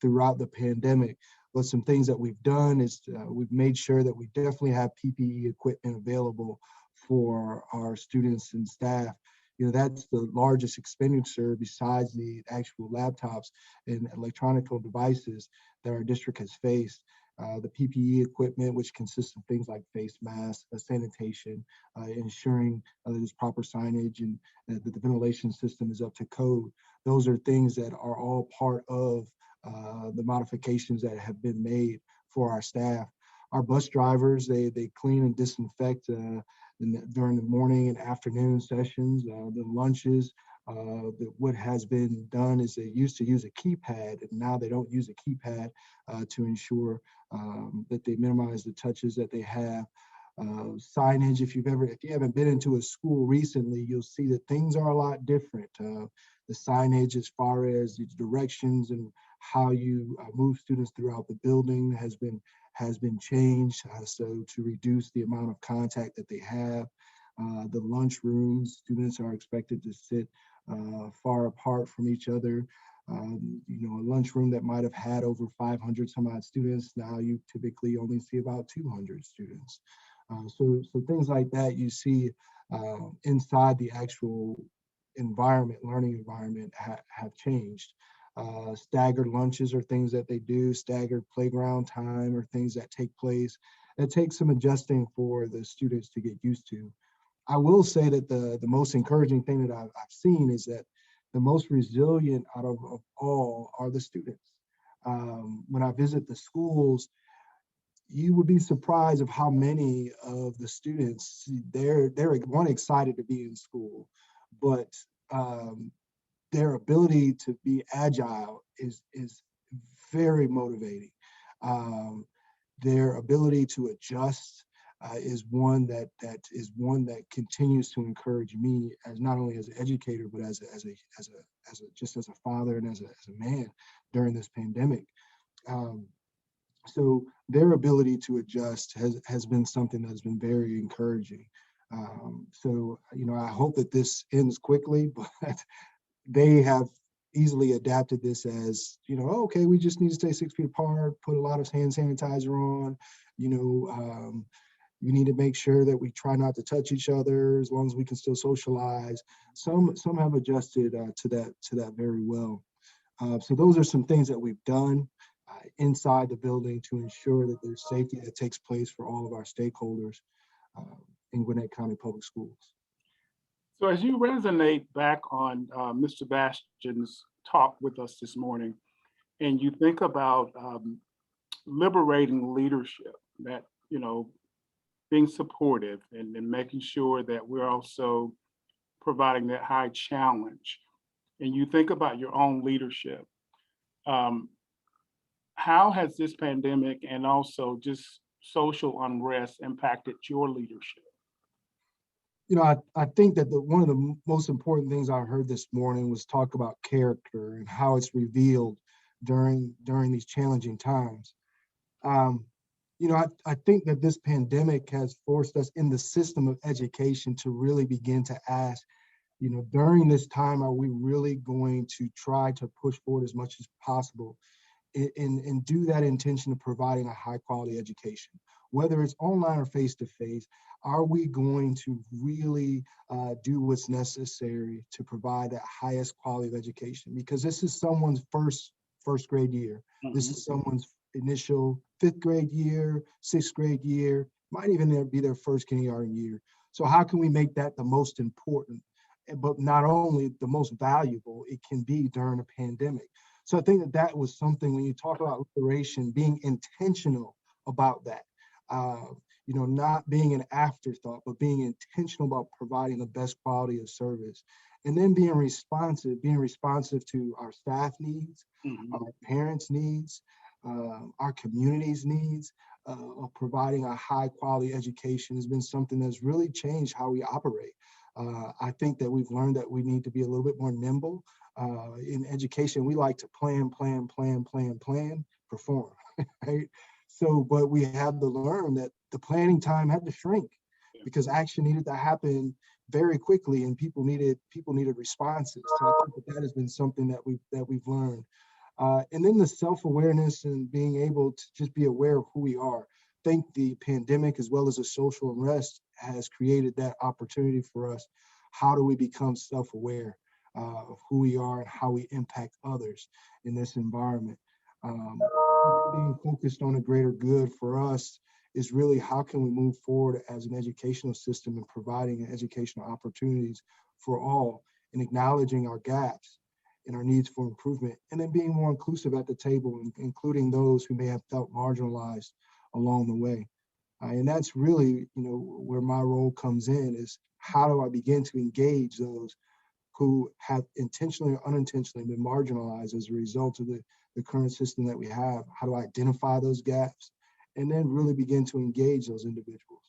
throughout the pandemic. But some things that we've done is we've made sure that we definitely have PPE equipment available for our students and staff. That's the largest expenditure besides the actual laptops and electronic devices that our district has faced. The PPE equipment, which consists of things like face masks, sanitation, ensuring there's proper signage and that the ventilation system is up to code. Those are things that are all part of the modifications that have been made for our staff. Our bus drivers, they clean and disinfect during the morning and afternoon sessions, the lunches. What has been done is they used to use a keypad, and now they don't use a keypad to ensure that they minimize the touches that they have. Signage, if you haven't been into a school recently, you'll see that things are a lot different. The signage as far as the directions and how you move students throughout the building has been changed, so to reduce the amount of contact that they have. The lunch rooms, students are expected to sit far apart from each other. A lunchroom that might have had over 500 some odd students, now you typically only see about 200 students. So things like that you see inside the actual learning environment have changed. Staggered lunches are things that they do, staggered playground time are things that take place. It takes some adjusting for the students to get used to. I will say that the most encouraging thing that I've seen is that the most resilient out of all are the students. When I visit the schools, you would be surprised of how many of the students, they're excited to be in school, but their ability to be agile is very motivating. Their ability to adjust is one that continues to encourage me, as not only as an educator, but as a father and as a man during this pandemic. So their ability to adjust has been something that's been very encouraging. So I hope that this ends quickly, but they have easily adapted this as, okay, we just need to stay 6 feet apart, put a lot of hand sanitizer on, we need to make sure that we try not to touch each other as long as we can still socialize. Some have adjusted to that very well. So those are some things that we've done inside the building to ensure that there's safety that takes place for all of our stakeholders in Gwinnett County Public Schools. So as you resonate back on Mr. Bastian's talk with us this morning, and you think about liberating leadership, that, being supportive and making sure that we're also providing that high challenge, and you think about your own leadership, how has this pandemic and also just social unrest impacted your leadership? I think that one of the most important things I heard this morning was talk about character and how it's revealed during these challenging times. I think that this pandemic has forced us in the system of education to really begin to ask, during this time, are we really going to try to push forward as much as possible and do that intention of providing a high quality education, whether it's online or face-to-face? Are we going to really do what's necessary to provide that highest quality of education? Because this is someone's first grade year. Mm-hmm. This is someone's initial 5th grade year, 6th grade year, might even be their first kindergarten year. So how can we make that the most important but not only the most valuable it can be during a pandemic. So I think that that was something, when you talk about liberation, being intentional about that, you know, not being an afterthought, but being intentional about providing the best quality of service. And then being responsive to our staff needs, our parents' needs, our community's needs, of providing a high quality education has been something that's really changed how we operate. I think that we've learned that we need to be a little bit more nimble. In education, we like to plan, perform, right? So, but we had to learn that the planning time had to shrink because action needed to happen very quickly, and people needed responses. So I think that has been something that we've learned. And then the self-awareness and being able to just be aware of who we are. I think the pandemic, as well as the social unrest, has created that opportunity for us. How do we become self-aware of who we are and how we impact others in this environment? Being focused on a greater good for us is really how can we move forward as an educational system and providing educational opportunities for all, and acknowledging our gaps and our needs for improvement, and then being more inclusive at the table, including those who may have felt marginalized along the way. And that's really, you know, where my role comes in, is how do I begin to engage those who have intentionally or unintentionally been marginalized as a result of the current system that we have? How do I identify those gaps and then really begin to engage those individuals?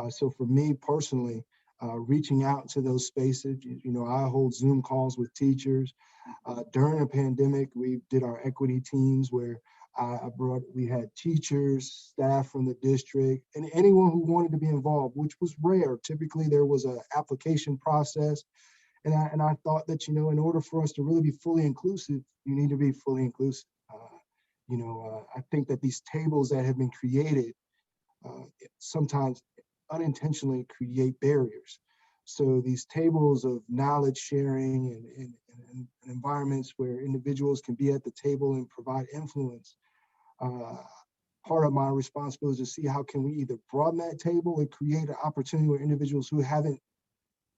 So for me personally, reaching out to those spaces, you know, I hold Zoom calls with teachers. During a pandemic, we did our equity teams where we had teachers, staff from the district, and anyone who wanted to be involved, which was rare. Typically there was an application process. And I thought that, you know, in order for us to really be fully inclusive, you need to be fully inclusive. I think that these tables that have been created sometimes unintentionally create barriers. So these tables of knowledge sharing and environments where individuals can be at the table and provide influence. Part of my responsibility is to see how can we either broaden that table or create an opportunity where individuals who haven't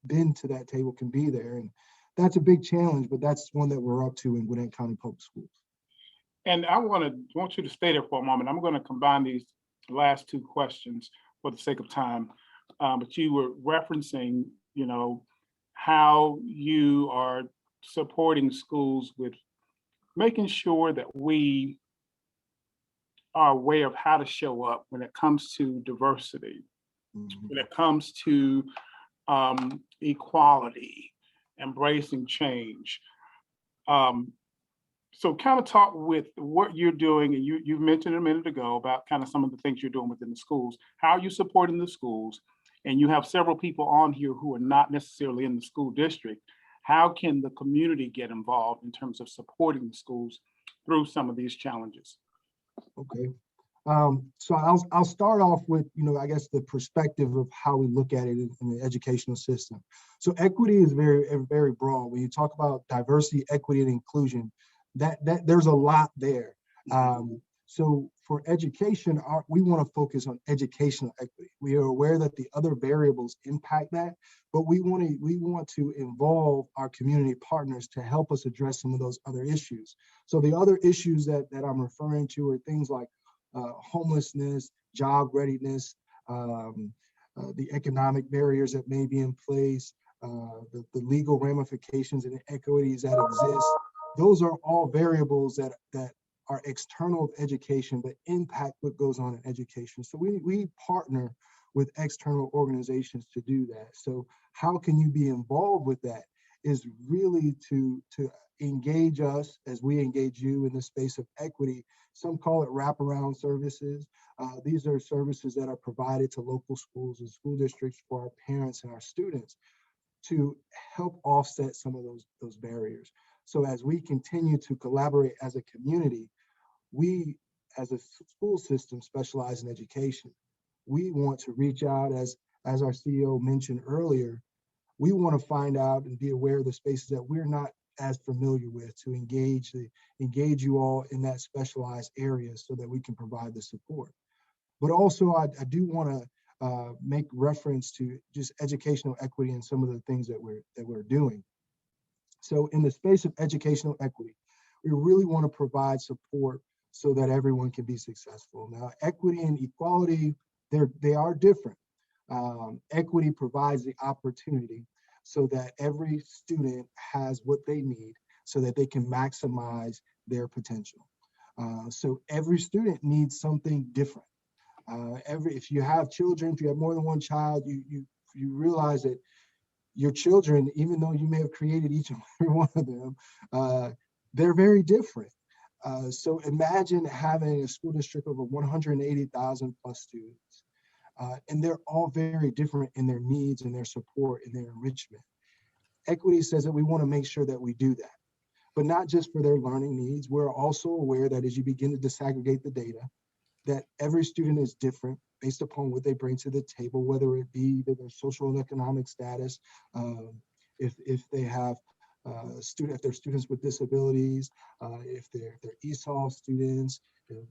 been to that table can be there. And that's a big challenge, but that's one that we're up to in Gwinnett County Public Schools. And I want you to stay there for a moment. I'm going to combine these last two questions for the sake of time. But you were referencing, you know, how you are supporting schools with making sure that we are aware of how to show up when it comes to diversity, when it comes to equality, embracing change. So kind of talk with what you're doing, and you mentioned a minute ago about kind of some of the things you're doing within the schools. How are you supporting the schools? And you have several people on here who are not necessarily in the school district. How can the community get involved in terms of supporting the schools through some of these challenges? Okay. So I'll start off with, you know, I guess the perspective of how we look at it in the educational system. So equity is very, very broad. When you talk about diversity, equity, and inclusion, that there's a lot there. So for education, we want to focus on educational equity. We are aware that the other variables impact that, but we want to involve our community partners to help us address some of those other issues. So the other issues that I'm referring to are things like homelessness, job readiness, the economic barriers that may be in place, the legal ramifications and inequities that exist. Those are all variables that are external of education, but impact what goes on in education. So we partner with external organizations to do that. So how can you be involved with that is really to engage us as we engage you in the space of equity. Some call it wraparound services. These are services that are provided to local schools and school districts for our parents and our students to help offset some of those barriers. So as we continue to collaborate as a community, we as a school system specialize in education. We want to reach out, as our CEO mentioned earlier, we want to find out and be aware of the spaces that we're not as familiar with, to engage you all in that specialized area so that we can provide the support. But also I do want to make reference to just educational equity and some of the things that we're doing. So in the space of educational equity, we really want to provide support so that everyone can be successful. Now, equity and equality, they are different. Equity provides the opportunity so that every student has what they need so that they can maximize their potential. So every student needs something different. If you have children, if you have more than one child, you realize that your children, even though you may have created each and every one of them, they're very different. So imagine having a school district of 180,000 plus students, and they're all very different in their needs and their support and their enrichment. Equity says that we want to make sure that we do that, but not just for their learning needs. We're also aware that as you begin to disaggregate the data, that every student is different based upon what they bring to the table, whether it be their social and economic status, if they have if they're students with disabilities, if they're ESOL students,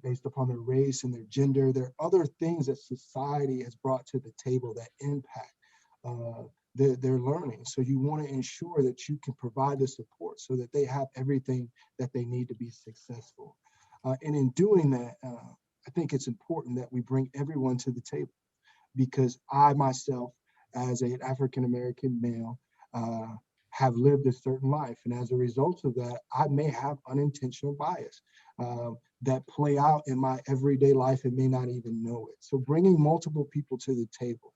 based upon their race and their gender. There are other things that society has brought to the table that impact their learning. So you want to ensure that you can provide the support so that they have everything that they need to be successful. And in doing that, I think it's important that we bring everyone to the table, because I myself, as an African-American male, have lived a certain life. And as a result of that, I may have unintentional bias that play out in my everyday life and may not even know it. So bringing multiple people to the table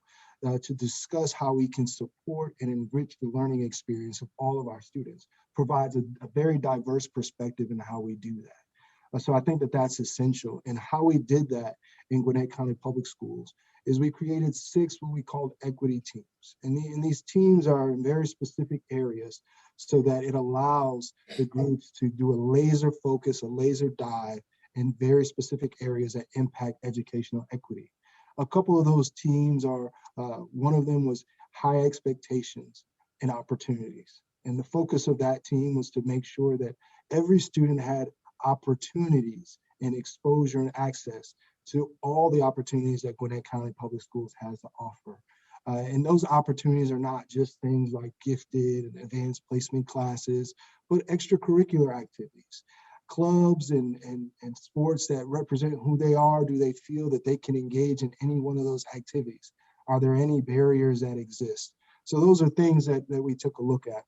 to discuss how we can support and enrich the learning experience of all of our students provides a very diverse perspective in how we do that. So I think that that's essential. And how we did that in Gwinnett County Public Schools is we created 6 what we called equity teams. And these teams are in very specific areas so that it allows the groups to do a laser focus, a laser dive in very specific areas that impact educational equity. A couple of those teams are, one of them was high expectations and opportunities. And the focus of that team was to make sure that every student had opportunities and exposure and access to all the opportunities that Gwinnett County Public Schools has to offer. And those opportunities are not just things like gifted and advanced placement classes, but extracurricular activities, clubs and sports that represent who they are. Do they feel that they can engage in any one of those activities? Are there any barriers that exist? So those are things that we took a look at.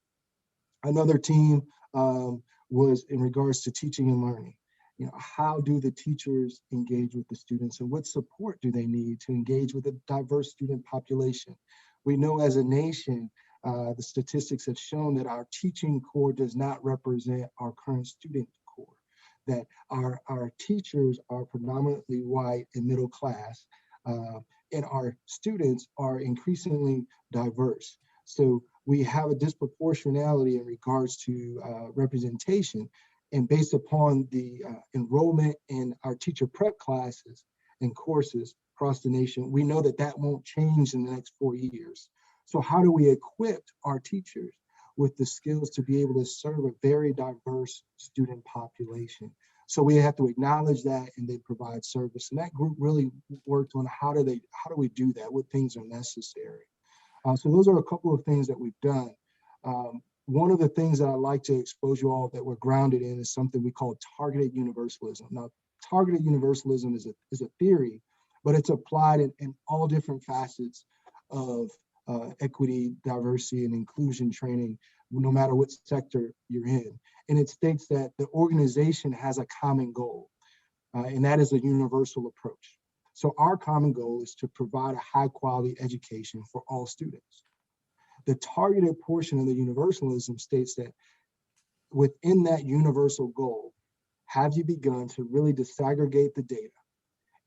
Another team was in regards to teaching and learning. You know, how do the teachers engage with the students, and what support do they need to engage with a diverse student population? We know as a nation, the statistics have shown that our teaching core does not represent our current student core, that our teachers are predominantly white and middle class, and our students are increasingly diverse. So we have a disproportionality in regards to representation. And based upon the enrollment in our teacher prep classes and courses across the nation, we know that that won't change in the next 4 years. So how do we equip our teachers with the skills to be able to serve a very diverse student population? So we have to acknowledge that and then provide service. And that group really worked on how do we do that? What things are necessary? So those are a couple of things that we've done. One of the things that I like to expose you all that we're grounded in is something we call targeted universalism. Now, targeted universalism is a theory, but it's applied in all different facets of equity, diversity, and inclusion training, no matter what sector you're in. And it states that the organization has a common goal, and that is a universal approach. So our common goal is to provide a high quality education for all students. The targeted portion of the universalism states that within that universal goal, have you begun to really disaggregate the data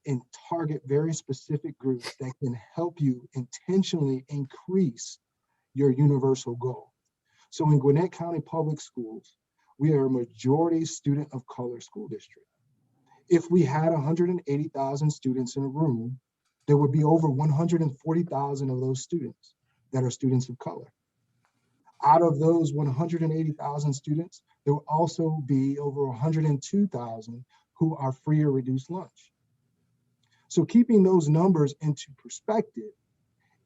and target very specific groups that can help you intentionally increase your universal goal? So in Gwinnett County Public Schools, we are a majority student of color school district. If we had 180,000 students in a room, there would be over 140,000 of those students that are students of color. Out of those 180,000 students, there will also be over 102,000 who are free or reduced lunch. So keeping those numbers into perspective,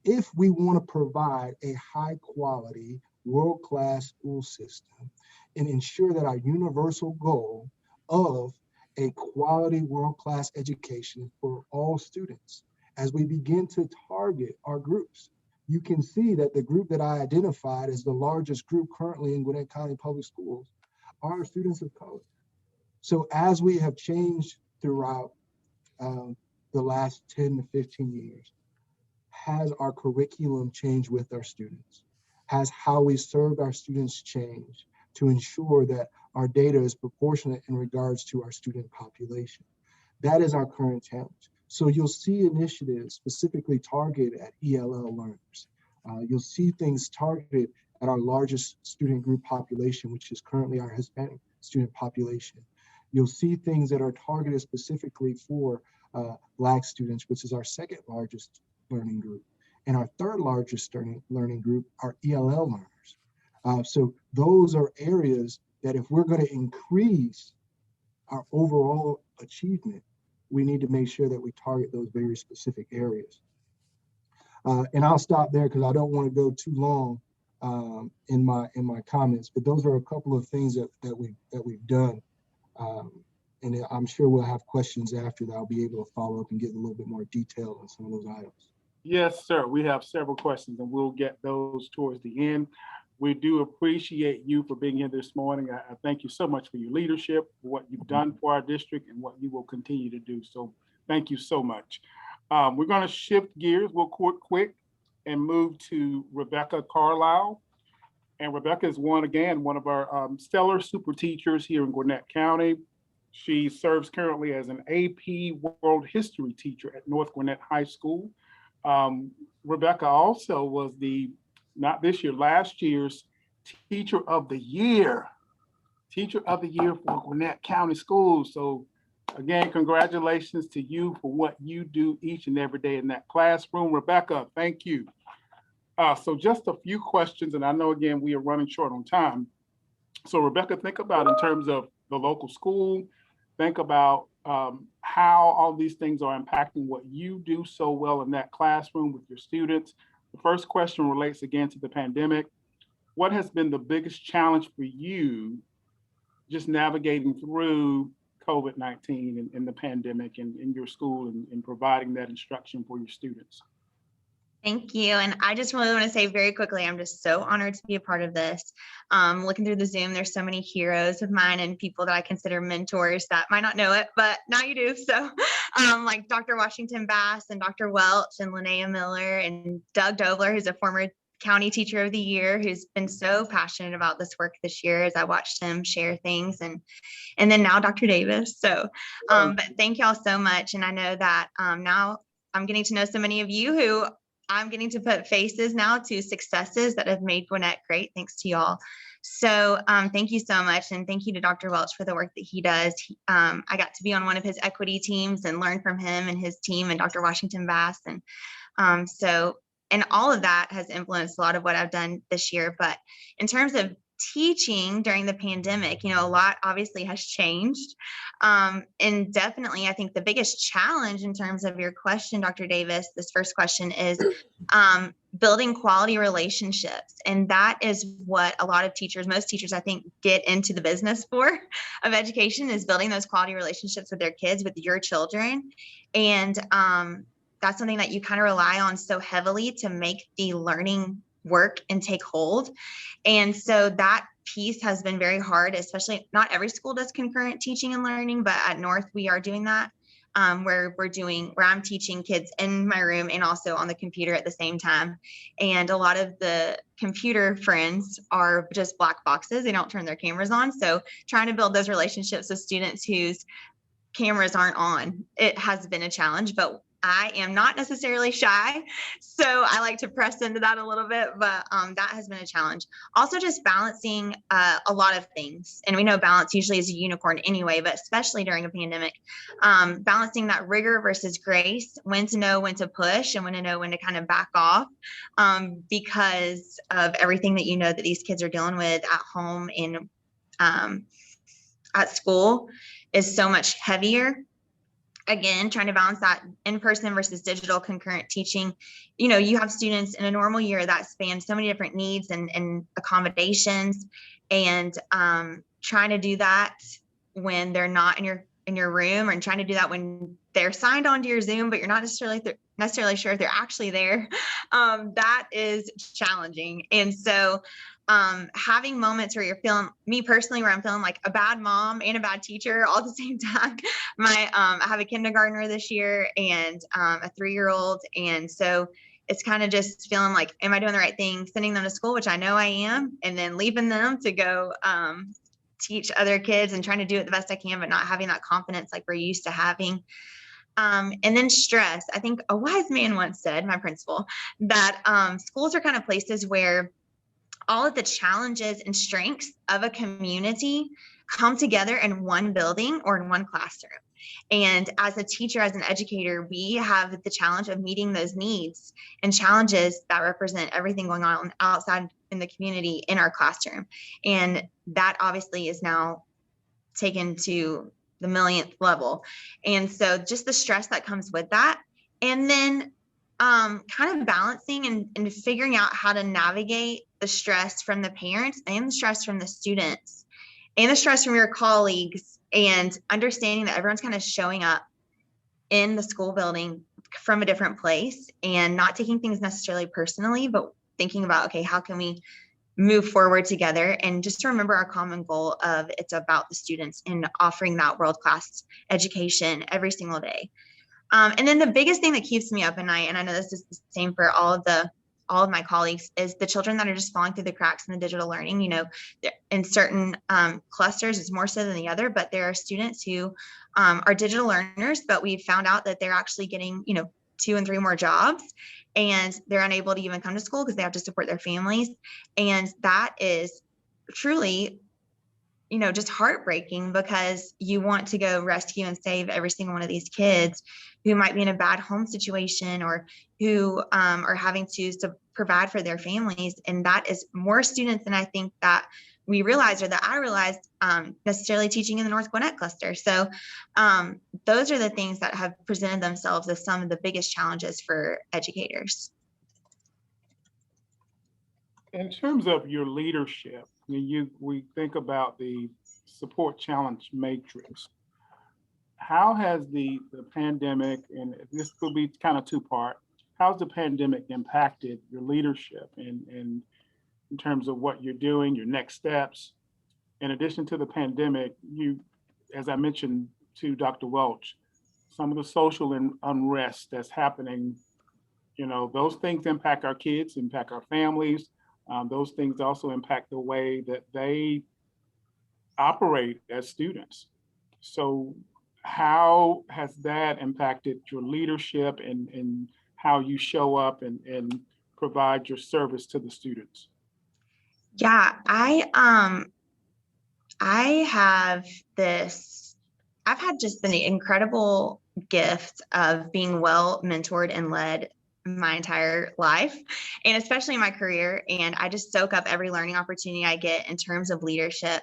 if we want to provide a high quality, world-class school system and ensure that our universal goal of a quality world-class education for all students, as we begin to target our groups, you can see that the group that I identified as the largest group currently in Gwinnett County Public Schools are students of color. So as we have changed throughout the last 10 to 15 years, has our curriculum changed with our students? Has how we serve our students changed to ensure that our data is proportionate in regards to our student population? That is our current challenge. So you'll see initiatives specifically targeted at ELL learners. You'll see things targeted at our largest student group population, which is currently our Hispanic student population. You'll see things that are targeted specifically for Black students, which is our second largest learning group. And our third largest learning group are ELL learners. So those are areas that if we're going to increase our overall achievement, we need to make sure that we target those very specific areas. And I'll stop there because I don't want to go too long in my comments, but those are a couple of things that we've done. And I'm sure we'll have questions after that. I'll be able to follow up and get a little bit more detail on some of those items. Yes, sir. We have several questions and we'll get those towards the end. We do appreciate you for being here this morning. I thank you so much for your leadership, for what you've done for our district and what you will continue to do. So thank you so much. We're going to shift gears real quick and move to Rebecca Carlisle. And Rebecca is one of our stellar super teachers here in Gwinnett County. She serves currently as an AP World History teacher at North Gwinnett High School. Rebecca also was not this year, last year's Teacher of the Year for Gwinnett County Schools. So again, congratulations to you for what you do each and every day in that classroom. Rebecca, thank you. So just a few questions, and I know again, we are running short on time. So Rebecca, think about in terms of the local school, think about how all these things are impacting what you do so well in that classroom with your students. The first question relates again to the pandemic. What has been the biggest challenge for you just navigating through COVID-19 and the pandemic in your school and providing that instruction for your students? Thank you. And I just really want to say very quickly, I'm just so honored to be a part of this. Looking through the Zoom, there's so many heroes of mine and people that I consider mentors that might not know it, but now you do. So like Dr. Washington Bass and Dr. Welch and Linnea Miller and Doug Dobler, who's a former County Teacher of the Year, who's been so passionate about this work this year as I watched him share things, and then now Dr. Davis. So, but thank y'all so much. And I know that now I'm getting to know so many of you who I'm getting to put faces now to successes that have made Gwinnett great, thanks to y'all. So thank you so much. And thank you to Dr. Welch for the work that he does. I got to be on one of his equity teams and learn from him and his team and Dr. Washington Bass. And and all of that has influenced a lot of what I've done this year. But in terms of teaching during the pandemic, a lot obviously has changed. And definitely, I think the biggest challenge in terms of your question, Dr. Davis, this first question is building quality relationships. And that is what a lot of teachers, most teachers, I think, get into the business for of education, is building those quality relationships with their kids, with your children. And that's something that you kind of rely on so heavily to make the learning work and take hold. And so that piece has been very hard, especially not every school does concurrent teaching and learning, but at North we are doing that, where I'm teaching kids in my room and also on the computer at the same time. And a lot of the computer friends are just black boxes. They don't turn their cameras on. So trying to build those relationships with students whose cameras aren't on, it has been a challenge, but I am not necessarily shy, so I like to press into that a little bit, but that has been a challenge. Also just balancing a lot of things, and we know balance usually is a unicorn anyway, but especially during a pandemic, balancing that rigor versus grace, when to know when to push and when to know when to kind of back off, because of everything that that these kids are dealing with at home and at school is so much heavier. again, trying to balance that in-person versus digital concurrent teaching. You know, you have students in a normal year that span so many different needs and accommodations, and trying to do that when they're not in your room, and trying to do that when they're signed onto your Zoom, but you're not necessarily sure if they're actually there. That is challenging. And so having moments where you're feeling, me personally, where I'm feeling like a bad mom and a bad teacher all at the same time. I have a kindergartner this year and a 3-year-old. And so it's kind of just feeling like, am I doing the right thing? Sending them to school, which I know I am, and then leaving them to go teach other kids and trying to do it the best I can, but not having that confidence like we're used to having. And then stress. I think a wise man once said, my principal, that schools are kind of places where all of the challenges and strengths of a community come together in one building or in one classroom. And as a teacher, as an educator, we have the challenge of meeting those needs and challenges that represent everything going on outside in the community in our classroom. And that obviously is now taken to the millionth level. And so just the stress that comes with that. And then kind of balancing and figuring out how to navigate the stress from the parents and the stress from the students and the stress from your colleagues, and understanding that everyone's kind of showing up in the school building from a different place and not taking things necessarily personally, but thinking about, okay, how can we move forward together, and just to remember our common goal of it's about the students and offering that world-class education every single day. And then the biggest thing that keeps me up at night, and I know this is the same for all of my colleagues, is the children that are just falling through the cracks in the digital learning. You know, in certain clusters, it's more so than the other, but there are students who are digital learners, but we've found out that they're actually getting, 2 and 3 more jobs, and they're unable to even come to school because they have to support their families. And that is truly, just heartbreaking, because you want to go rescue and save every single one of these kids who might be in a bad home situation, or who are having to provide for their families. And that is more students than I think that we realized, or that I realized, necessarily teaching in the North Gwinnett cluster. So those are the things that have presented themselves as some of the biggest challenges for educators. In terms of your leadership, we think about the support challenge matrix. How has the pandemic, and this could be kind of 2-part, how's the pandemic impacted your leadership in terms of what you're doing, your next steps? In addition to the pandemic, as I mentioned to Dr. Welch, some of the social unrest that's happening, those things impact our kids, impact our families. Those things also impact the way that they operate as students. So how has that impacted your leadership and how you show up and provide your service to the students? Yeah, I've had just the incredible gift of being well mentored and led my entire life, and especially in my career. And I just soak up every learning opportunity I get in terms of leadership.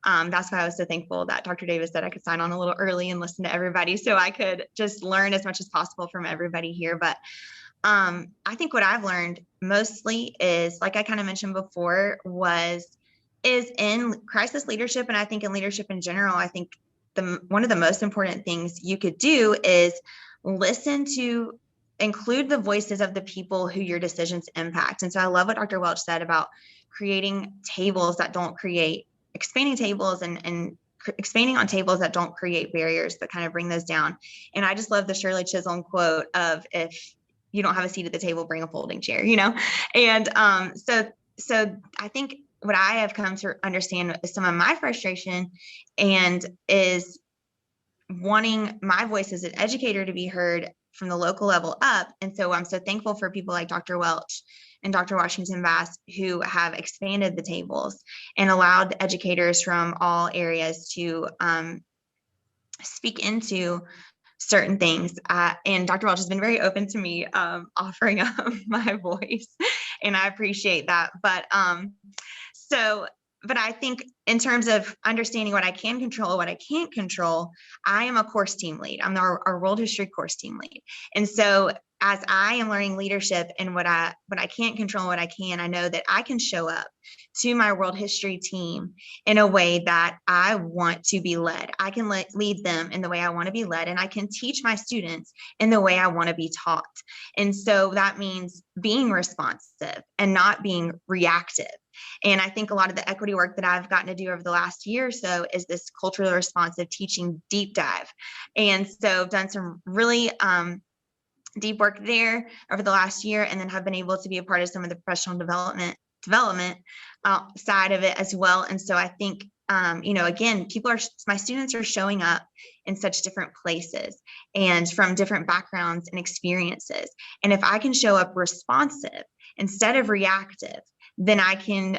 That's why I was so thankful that Dr. Davis said I could sign on a little early and listen to everybody, so I could just learn as much as possible from everybody here. But I think what I've learned mostly is, like I kind of mentioned before, is in crisis leadership. And I think in leadership in general, I think one of the most important things you could do is listen to, include the voices of the people who your decisions impact. And so I love what Dr. Welch said about creating tables that don't create, expanding tables and expanding on tables that don't create barriers, but kind of bring those down. And I just love the Shirley Chisholm quote of, if you don't have a seat at the table, bring a folding chair, And so I think what I have come to understand is some of my frustration, and is wanting my voice as an educator to be heard from the local level up. And so I'm so thankful for people like Dr. Welch and Dr. Washington Bass, who have expanded the tables and allowed educators from all areas to speak into certain things. And Dr. Welch has been very open to me offering up my voice, and I appreciate that. But so but I think in terms of understanding what I can control, what I can't control, I am a course team lead. I'm our world history course team lead. And so as I am learning leadership and what I can't control and what I can, I know that I can show up to my world history team in a way that I want to be led. I can lead them in the way I want to be led, and I can teach my students in the way I want to be taught. And so that means being responsive and not being reactive. And I think a lot of the equity work that I've gotten to do over the last year or so is this culturally responsive teaching deep dive. And so I've done some really deep work there over the last year, and then have been able to be a part of some of the professional development side of it as well. And so I think, again, my students are showing up in such different places and from different backgrounds and experiences. And if I can show up responsive instead of reactive, then I can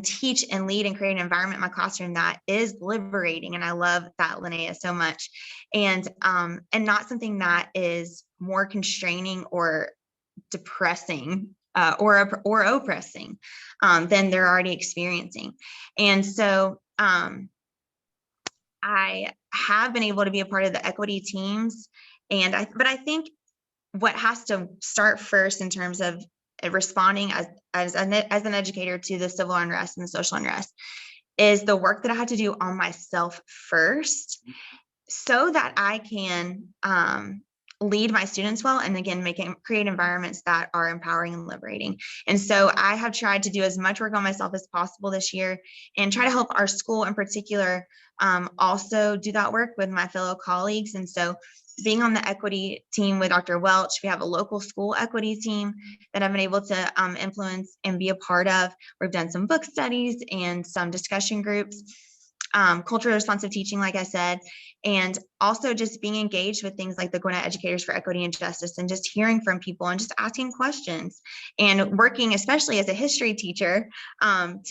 teach and lead and create an environment in my classroom that is liberating. And I love that, Linnea, so much. And not something that is more constraining or depressing or oppressing than they're already experiencing. And so I have been able to be a part of the equity teams. But I think what has to start first in terms of responding as an educator to the civil unrest and the social unrest is the work that I had to do on myself first, so that I can lead my students well, and again, create environments that are empowering and liberating. And so I have tried to do as much work on myself as possible this year, and try to help our school in particular also do that work with my fellow colleagues. And so being on the equity team with Dr. Welch, we have a local school equity team that I've been able to influence and be a part of. We've done some book studies and some discussion groups, culturally responsive teaching, like I said, and also just being engaged with things like the Gwinnett Educators for Equity and Justice, and just hearing from people and just asking questions, and working, especially as a history teacher, and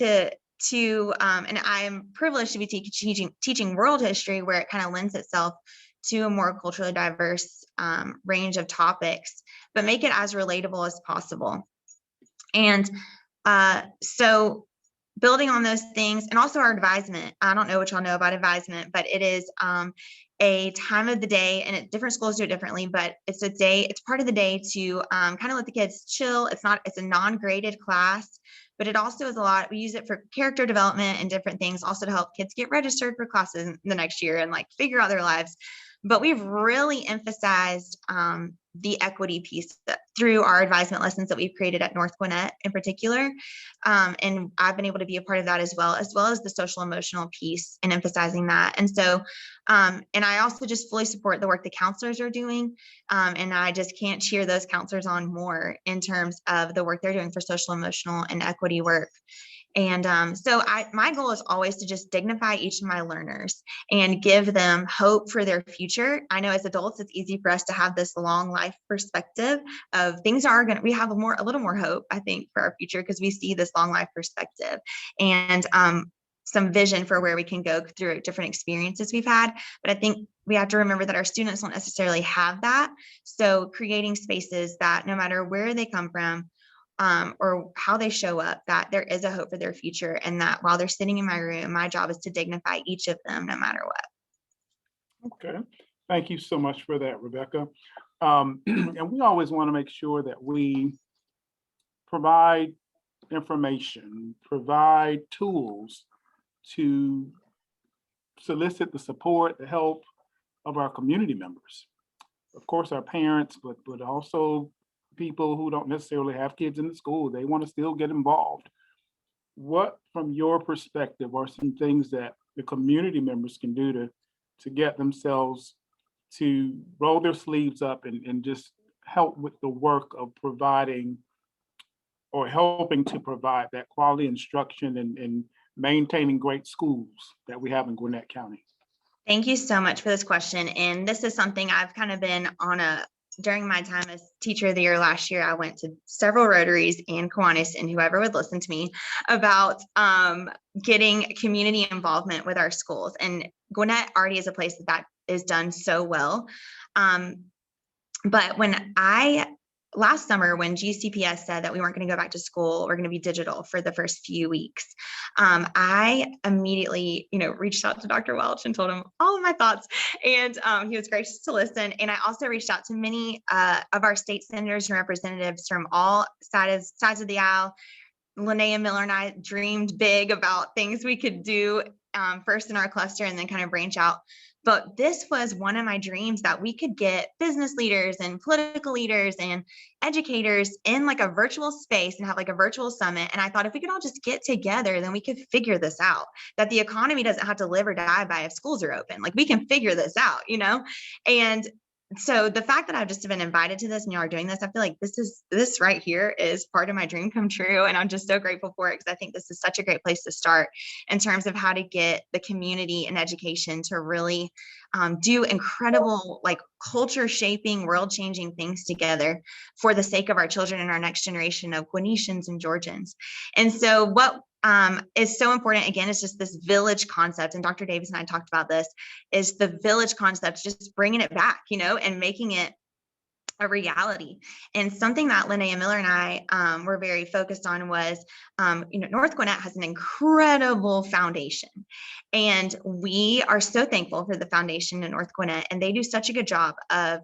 I'm privileged to be teaching world history, where it kind of lends itself to a more culturally diverse range of topics, but make it as relatable as possible. And so building on those things, and also our advisement. I don't know what y'all know about advisement, but it is a time of the day, and different schools do it differently, but it's part of the day to kind of let the kids chill. It's a non-graded class, but it also is we use it for character development and different things, also to help kids get registered for classes in the next year and figure out their lives. But we've really emphasized the equity piece through our advisement lessons that we've created at North Gwinnett in particular. And I've been able to be a part of that as well as the social emotional piece and emphasizing that. And so, and I also just fully support the work the counselors are doing. And I just can't cheer those counselors on more in terms of the work they're doing for social emotional and equity work. And so my goal is always to just dignify each of my learners and give them hope for their future. I know as adults, it's easy for us to have this long life perspective of things we have a little more hope, I think, for our future, because we see this long life perspective and some vision for where we can go through different experiences we've had. But I think we have to remember that our students don't necessarily have that. So creating spaces that no matter where they come from, or how they show up, that there is a hope for their future, and that while they're sitting in my room, my job is to dignify each of them no matter what. Okay, thank you so much for that, Rebecca. And we always want to make sure that we provide information, provide tools to solicit the support, the help of our community members. Of course, our parents, but also people who don't necessarily have kids in the school. They want to still get involved. What, from your perspective, are some things that the community members can do to get themselves to roll their sleeves up and just help with the work of providing or helping to provide that quality instruction and maintaining great schools that we have in Gwinnett County? Thank you so much for this question. And this is something I've kind of been during my time as teacher of the year last year. I went to several Rotaries and Kiwanis and whoever would listen to me about getting community involvement with our schools. And Gwinnett already is a place that is done so well. But when I last summer when GCPS said that we weren't going to go back to school, we're going to be digital for the first few weeks, I immediately, reached out to Dr. Welch and told him all of my thoughts, and he was gracious to listen. And I also reached out to many of our state senators and representatives from all sides of the aisle. Linnea Miller and I dreamed big about things we could do first in our cluster and then kind of branch out. But this was one of my dreams, that we could get business leaders and political leaders and educators in like a virtual space and have like a virtual summit. And I thought if we could all just get together, then we could figure this out, that the economy doesn't have to live or die by if schools are open. Like, we can figure this out, And so the fact that I've just been invited to this and y'all are doing this, I feel like this right here is part of my dream come true. And I'm just so grateful for it, because I think this is such a great place to start in terms of how to get the community and education to really do incredible, like, culture shaping, world changing things together for the sake of our children and our next generation of Guanetians and Georgians. And so what is so important, again, is just this village concept. And Dr. Davis and I talked about this, is the village concept, just bringing it back, and making it a reality. And something that Linnea Miller and I were very focused on was, North Gwinnett has an incredible foundation, and we are so thankful for the foundation in North Gwinnett, and they do such a good job of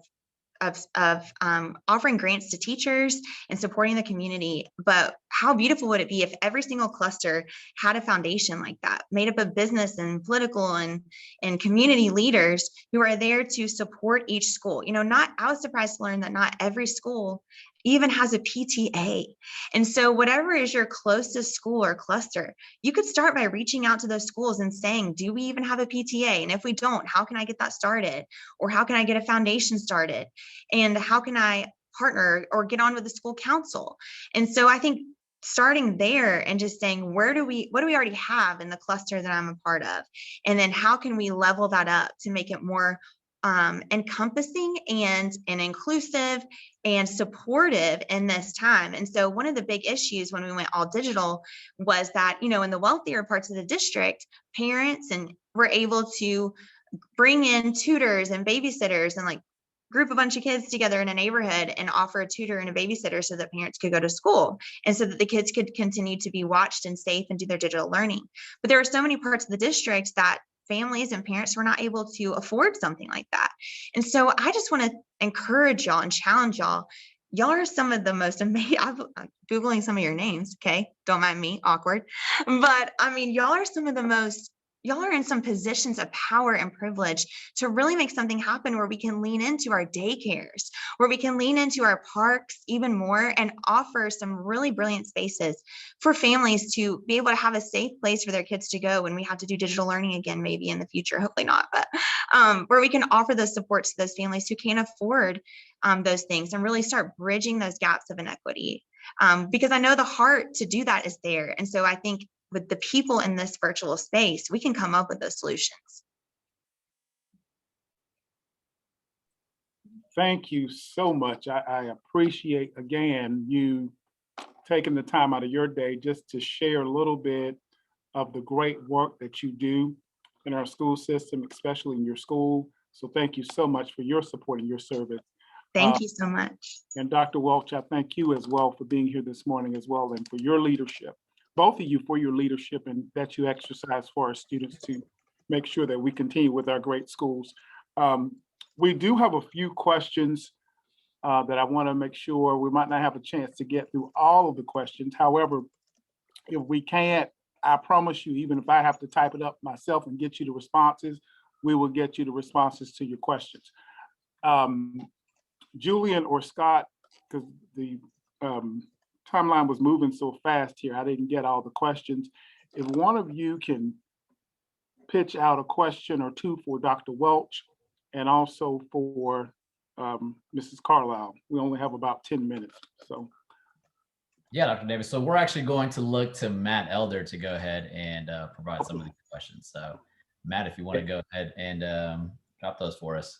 offering grants to teachers and supporting the community. But how beautiful would it be if every single cluster had a foundation like that, made up of business and political and community leaders who are there to support each school? I was surprised to learn that not every school even has a PTA. And so whatever is your closest school or cluster, you could start by reaching out to those schools and saying, do we even have a PTA? And if we don't, how can I get that started? Or how can I get a foundation started? And how can I partner or get on with the school council? And so I think starting there and just saying, what do we already have in the cluster that I'm a part of? And then how can we level that up to make it more encompassing and inclusive and supportive in this time? And so one of the big issues when we went all digital was that, in the wealthier parts of the district, parents were able to bring in tutors and babysitters and group a bunch of kids together in a neighborhood and offer a tutor and a babysitter so that parents could go to school and so that the kids could continue to be watched and safe and do their digital learning. But there are so many parts of the district that families and parents were not able to afford something like that. And so I just want to encourage y'all and challenge y'all. Y'all are some of the most amazing. I'm Googling some of your names. Okay. Don't mind me, awkward. But I mean, y'all are in some positions of power and privilege to really make something happen where we can lean into our daycares, where we can lean into our parks even more and offer some really brilliant spaces for families to be able to have a safe place for their kids to go when we have to do digital learning again, maybe in the future, hopefully not, but where we can offer those supports to those families who can't afford those things and really start bridging those gaps of inequity. Because I know the heart to do that is there. And so I think with the people in this virtual space, we can come up with those solutions. Thank you so much. I appreciate, again, you taking the time out of your day just to share a little bit of the great work that you do in our school system, especially in your school. So thank you so much for your support and your service. Thank you so much. And Dr. Welch, I thank you as well for being here this morning as well, and for your leadership. Both of you for your leadership and that you exercise for our students to make sure that we continue with our great schools. We do have a few questions that I want to make sure. We might not have a chance to get through all of the questions. However, if we can't, I promise you, even if I have to type it up myself and get you the responses, we will get you the responses to your questions. Julian or Scott, because the timeline was moving so fast here, I didn't get all the questions. If one of you can pitch out a question or two for Dr. Welch and also for Mrs. Carlisle. We only have about 10 minutes, so. Yeah, Dr. Davis. So we're actually going to look to Matt Elder to go ahead and provide some of the questions. So Matt, if you want to go ahead and drop those for us.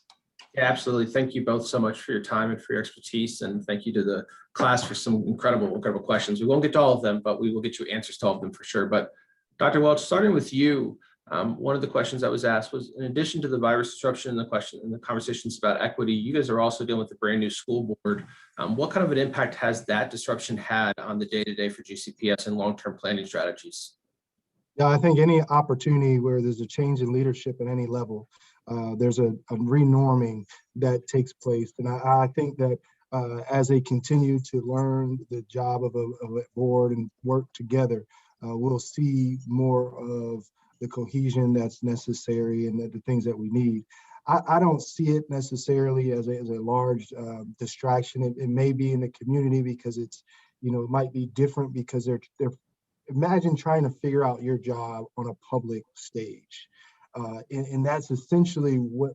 Yeah, absolutely. Thank you both so much for your time and for your expertise. And thank you to the class for some incredible questions. We won't get to all of them, but we will get you answers to all of them for sure. But Dr. Welch, starting with you, One of the questions that was asked was, in addition to the virus disruption and the conversations about equity, you guys are also dealing with a brand new school board. What kind of an impact has that disruption had on the day-to-day for GCPS and long-term planning strategies? Yeah, I think any opportunity where there's a change in leadership at any level, there's a renorming that takes place. And I think that as they continue to learn the job of a board and work together, we'll see more of the cohesion that's necessary and the things that we need. I don't see it necessarily as a large distraction. It may be in the community because it's, it might be different because they're imagine trying to figure out your job on a public stage. And that's essentially what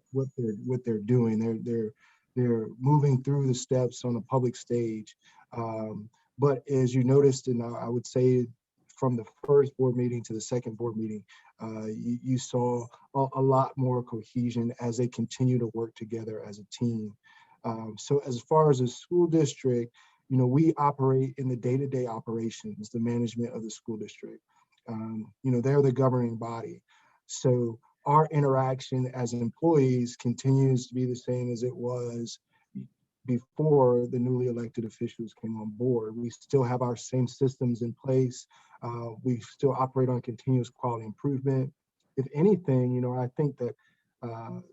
they're doing. They're moving through the steps on a public stage. But as you noticed, and I would say from the first board meeting to the second board meeting, you saw a lot more cohesion as they continue to work together as a team. So as far as a school district, we operate in the day-to-day operations, the management of the school district. They're the governing body. So our interaction as employees continues to be the same as it was before the newly elected officials came on board. We still have our same systems in place. We still operate on continuous quality improvement. If anything, I think that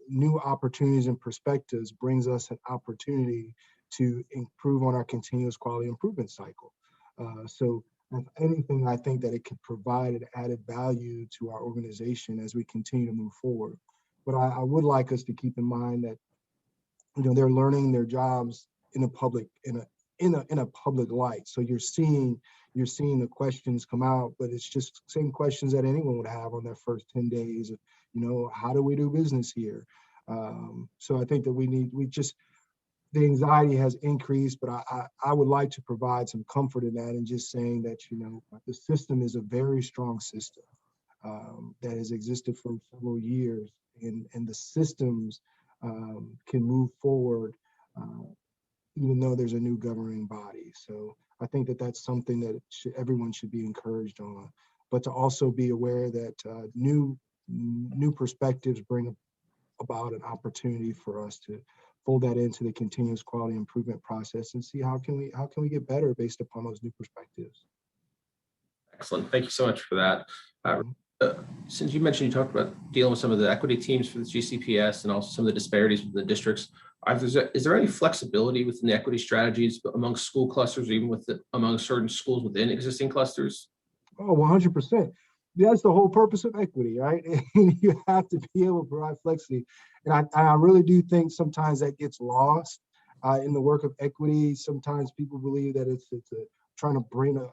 new opportunities and perspectives brings us an opportunity to improve on our continuous quality improvement cycle. So if anything, I think that it could provide an added value to our organization as we continue to move forward. But I would like us to keep in mind that they're learning their jobs in a public public light. So you're seeing the questions come out, but it's just the same questions that anyone would have on their first 10 days of, how do we do business here? So I think that the anxiety has increased, but I would like to provide some comfort in that and just saying that, the system is a very strong system that has existed for several years, and the systems can move forward even though there's a new governing body. So I think that that's something that everyone should be encouraged on, but to also be aware that new perspectives bring about an opportunity for us to fold that into the continuous quality improvement process and see how can we get better based upon those new perspectives. Excellent. Thank you so much for that. Since you mentioned, you talked about dealing with some of the equity teams for the GCPS and also some of the disparities with the districts. Is there any flexibility within the equity strategies among school clusters, or even among certain schools within existing clusters? Oh, 100%. That's the whole purpose of equity, right? And you have to be able to provide flexibility. And I really do think sometimes that gets lost in the work of equity. Sometimes people believe that it's trying to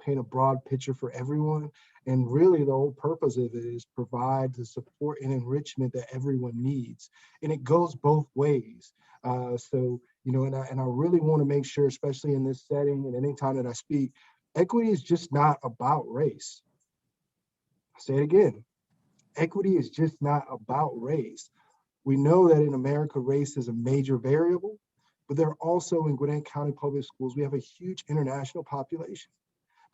paint a broad picture for everyone. And really the whole purpose of it is provide the support and enrichment that everyone needs. And it goes both ways. So, and I really want to make sure, especially in this setting and anytime that I speak, equity is just not about race. I'll say it again. Equity is just not about race. We know that in America, race is a major variable, but there are also in Gwinnett County Public Schools, we have a huge international population.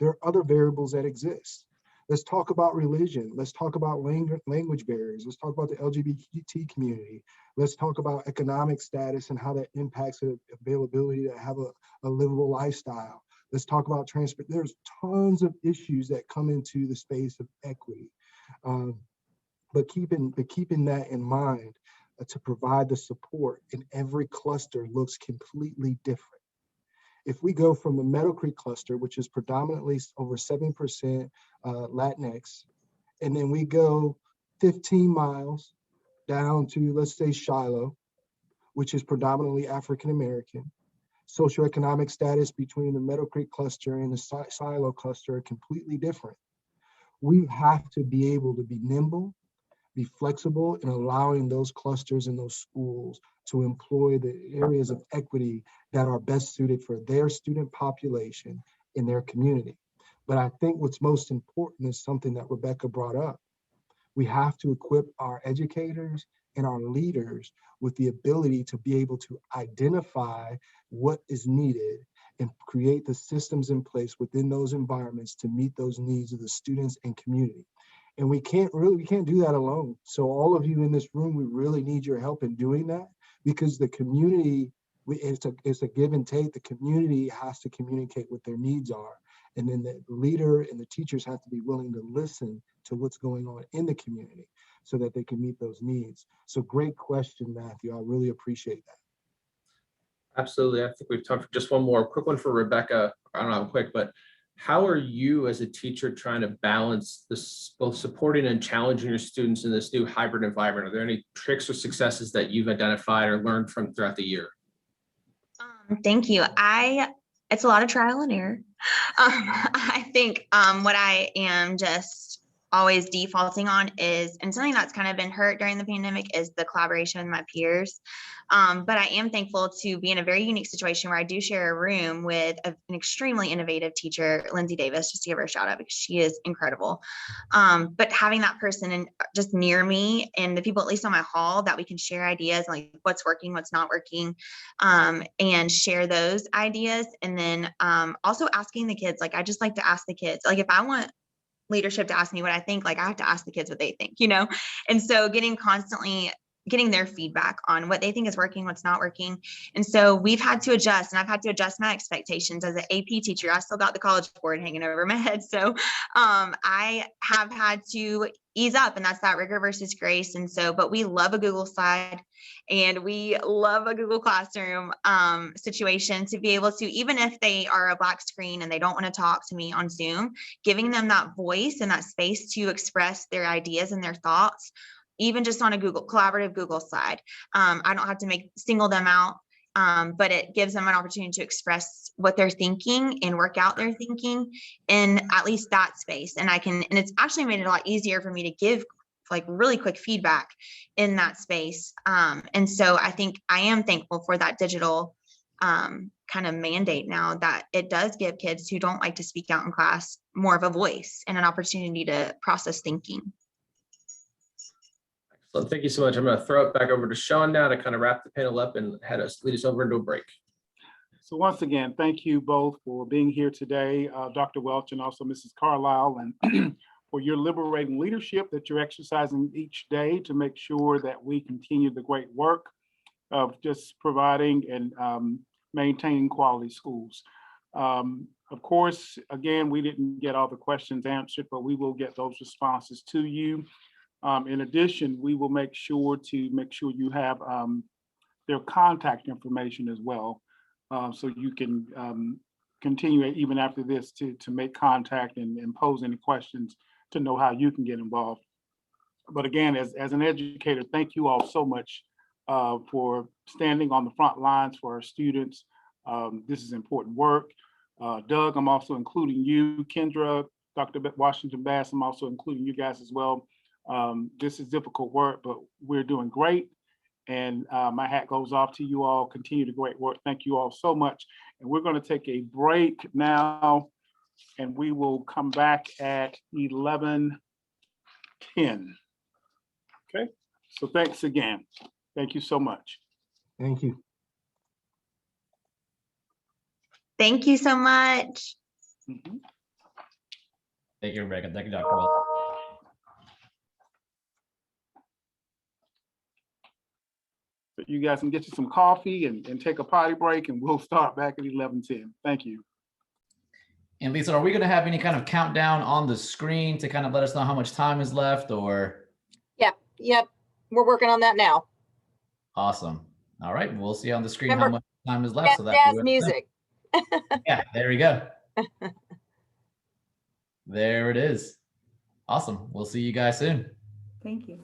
There are other variables that exist. Let's talk about religion. Let's talk about language barriers. Let's talk about the LGBT community. Let's talk about economic status and how that impacts the availability to have a livable lifestyle. Let's talk about transport. There's tons of issues that come into the space of equity. But keeping that in mind, to provide the support in every cluster looks completely different. If we go from the Meadow Creek cluster, which is predominantly over 7% Latinx, and then we go 15 miles down to, let's say, Shiloh, which is predominantly African-American, socioeconomic status between the Meadow Creek cluster and the Shiloh cluster are completely different. We have to be able to be nimble, be flexible in allowing those clusters and those schools to employ the areas of equity that are best suited for their student population in their community. But I think what's most important is something that Rebecca brought up. We have to equip our educators and our leaders with the ability to be able to identify what is needed and create the systems in place within those environments to meet those needs of the students and community. And we can't do that alone. So all of you in this room, we really need your help in doing that, because the community, it's a give and take. The community has to communicate what their needs are. And then the leader and the teachers have to be willing to listen to what's going on in the community so that they can meet those needs. So great question, Matthew. I really appreciate that. Absolutely. I think we've talked for just one more quick one for Rebecca. I don't know how quick, but how are you as a teacher trying to balance this, both supporting and challenging your students in this new hybrid environment? Are there any tricks or successes that you've identified or learned from throughout the year? Thank you. It's a lot of trial and error. I think what I am just always defaulting on is, and something that's kind of been hurt during the pandemic, is the collaboration with my peers. But I am thankful to be in a very unique situation where I do share a room with an extremely innovative teacher, Lindsay Davis, just to give her a shout out because she is incredible. But having that person just near me, and the people at least on my hall, that we can share ideas, like what's working, what's not working, and share those ideas. And then also asking the kids, like I just like to ask the kids, like if I want leadership to ask me what I think, like I have to ask the kids what they think, and so constantly getting their feedback on what they think is working, what's not working. And so we've had to adjust, and I've had to adjust my expectations as an AP teacher. I still got the College Board hanging over my head. So I have had to ease up, and that's that rigor versus grace. And so, but we love a Google slide and we love a Google Classroom situation to be able to, even if they are a black screen and they don't want to talk to me on Zoom, giving them that voice and that space to express their ideas and their thoughts, even just on a collaborative Google slide. I don't have to single them out, but it gives them an opportunity to express what they're thinking and work out their thinking in at least that space. And it's actually made it a lot easier for me to give like really quick feedback in that space. And so I think I am thankful for that digital kind of mandate now, that it does give kids who don't like to speak out in class more of a voice and an opportunity to process thinking. So thank you so much. I'm going to throw it back over to Sean now to kind of wrap the panel up and lead us over into a break. So once again, thank you both for being here today, Dr. Welch and also Mrs. Carlisle, and for your liberating leadership that you're exercising each day to make sure that we continue the great work of just providing and maintaining quality schools. Of course, again, we didn't get all the questions answered, but we will get those responses to you. In addition, we will make sure you have their contact information as well, so you can continue even after this to make contact and pose any questions to know how you can get involved. But again, as an educator, thank you all so much for standing on the front lines for our students. This is important work. Doug, I'm also including you. Kendra, Dr. Washington Bass, I'm also including you guys as well. This is difficult work, but we're doing great. And my hat goes off to you all. Continue the great work. Thank you all so much. And we're going to take a break now, and we will come back at 11:10. Okay, so thanks again. Thank you so much. Thank you. Thank you so much. Mm-hmm. Thank you, Rebecca. Thank you, Dr. Welch. So you guys can get you some coffee and take a potty break, and we'll start back at 11:10. Thank you. And Lisa, are we going to have any kind of countdown on the screen to kind of let us know how much time is left, or? Yep. We're working on that now. Awesome. All right. We'll see on the screen Remember, how much time is left. So that jazz music. Yeah, there we go. There it is. Awesome. We'll see you guys soon. Thank you.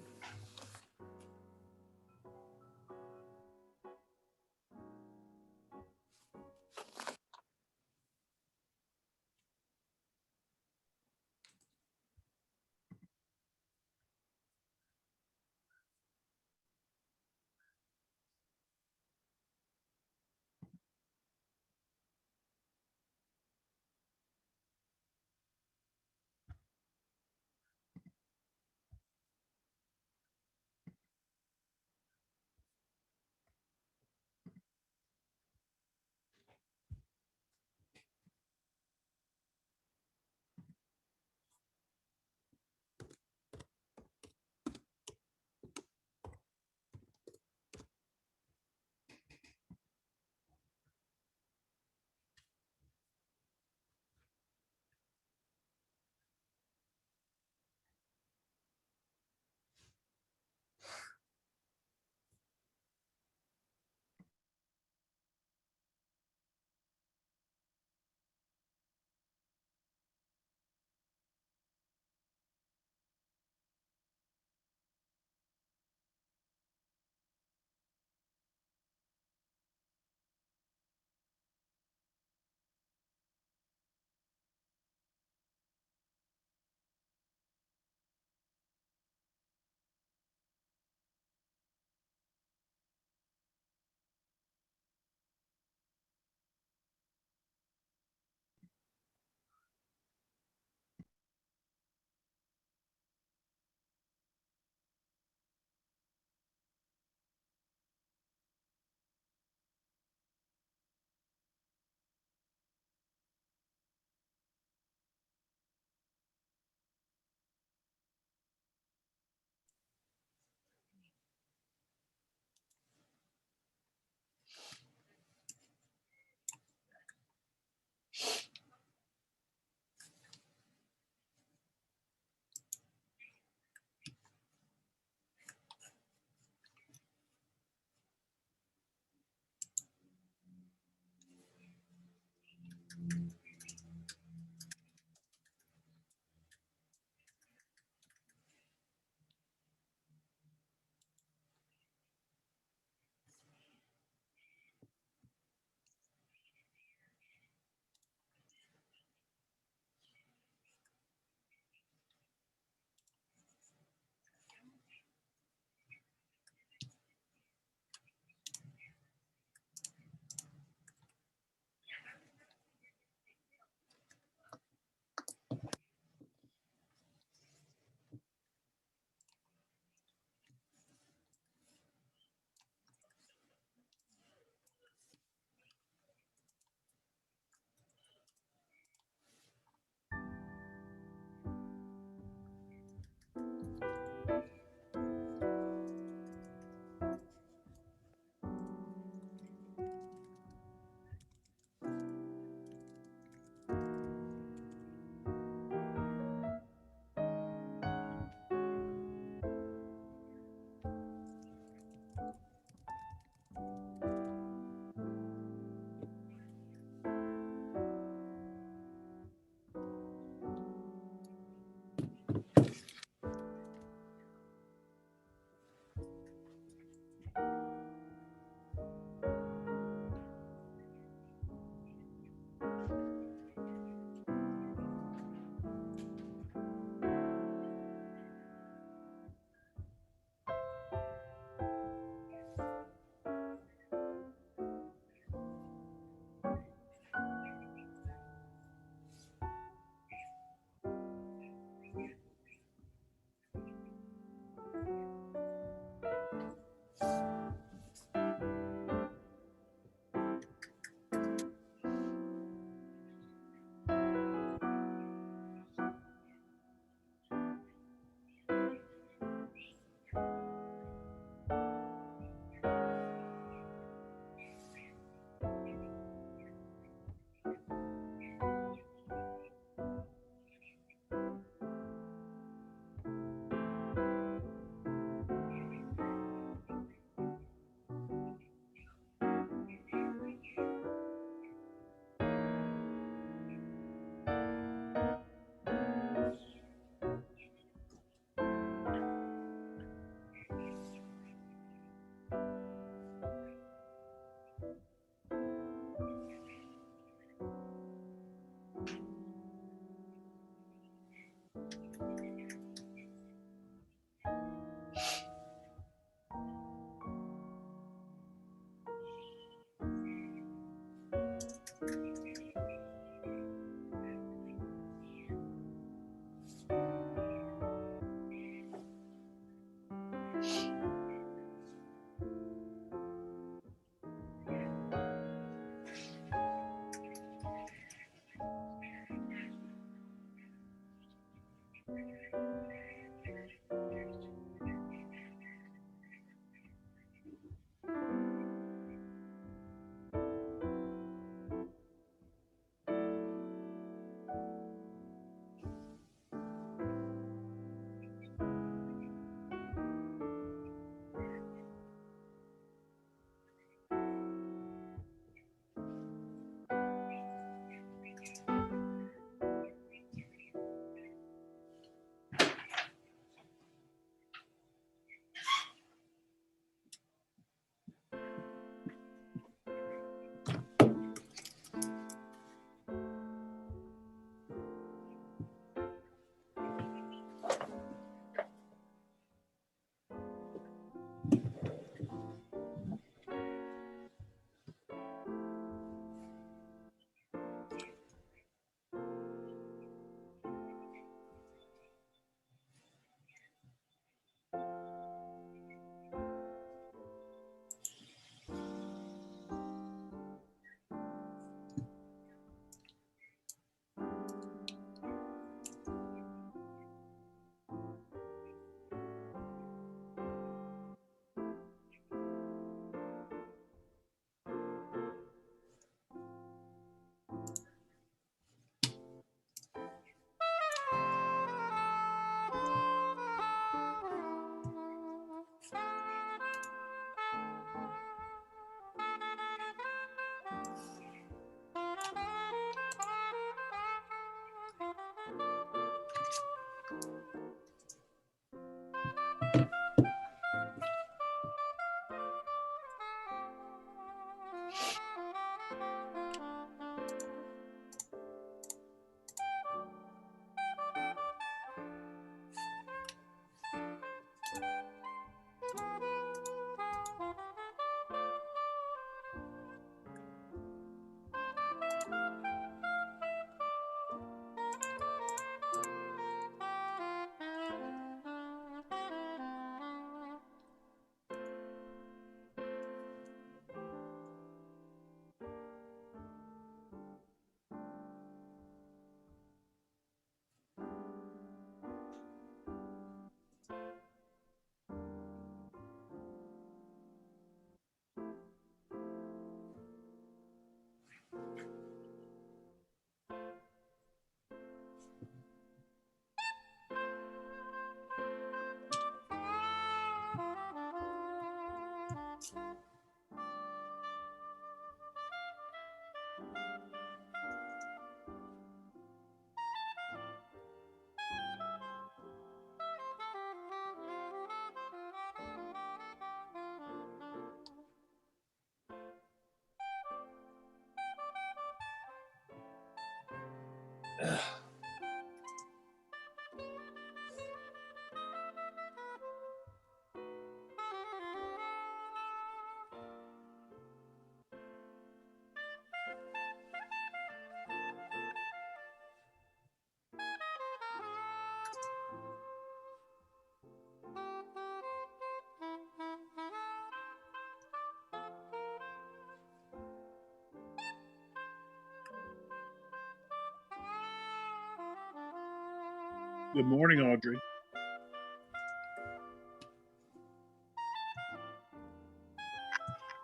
Good morning, Audrey.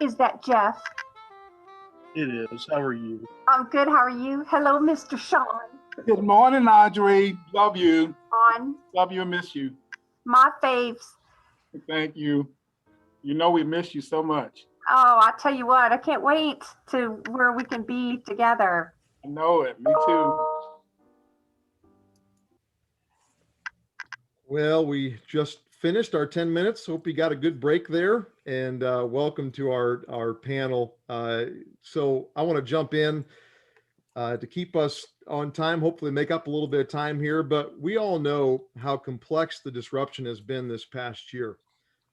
Is that Jeff? It is. How are you? I'm good. How are you? Hello, Mr. Sean. Good morning, Audrey. Love you. On Love you and miss you. my faves. Thank you. You know we miss you so much. Oh, I tell you what, I can't wait to where we can be together. I know it. Me too. Well, we just finished our 10 minutes. Hope you got a good break there, and welcome to our panel. So I want to jump in to keep us on time, hopefully make up a little bit of time here, but we all know how complex the disruption has been this past year.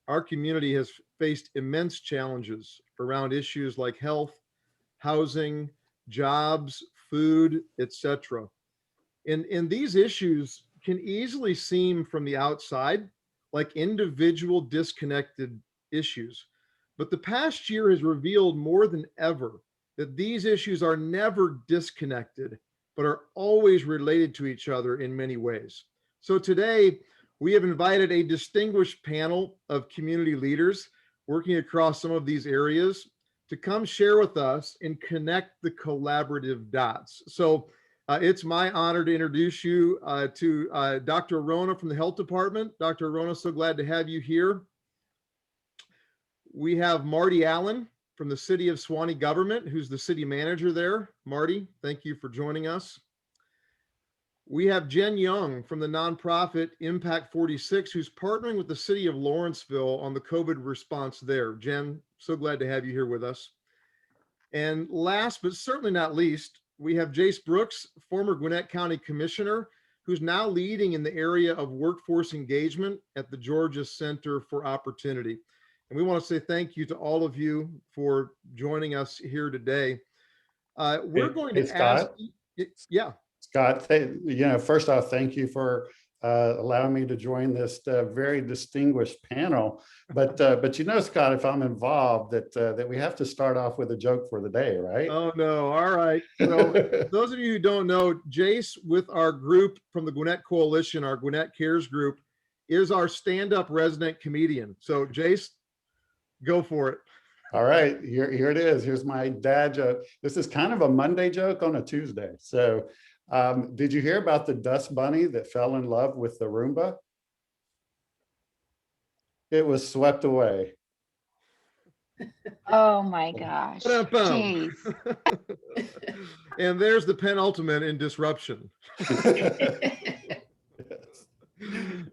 Our community has faced immense challenges around issues like health, housing, jobs, food, etc. And these issues can easily seem from the outside like individual disconnected issues. But the past year has revealed more than ever that these issues are never disconnected, but are always related to each other in many ways. So today, we have invited a distinguished panel of community leaders working across some of these areas to come share with us and connect the collaborative dots. So it's my honor to introduce you to Dr. Arona from the Health Department. Dr. Arona, so glad to have you here. We have Marty Allen from the City of Suwanee government, who's the city manager there. Marty, thank you for joining us. We have Jen Young from the nonprofit Impact 46, who's partnering with the city of Lawrenceville on the COVID response there. Jen, so glad to have you here with us. And last, but certainly not least, we have Jace Brooks, former Gwinnett County Commissioner, who's now leading in the area of workforce engagement at the Georgia Center for Opportunity. And we want to say thank you to all of you for joining us here today. We're going to ask, yeah. Scott, first off, thank you for allowing me to join this very distinguished panel. But Scott, if I'm involved, that we have to start off with a joke for the day, right? Oh no! All right. So those of you who don't know, Jace with our group from the Gwinnett Coalition, our Gwinnett Cares group, is our stand-up resident comedian. So Jace, go for it. All right, here it is. Here's my dad joke. This is kind of a Monday joke on a Tuesday. So. Did you hear about the dust bunny that fell in love with the Roomba? It was swept away. Oh my gosh. Jeez. And there's the penultimate in disruption.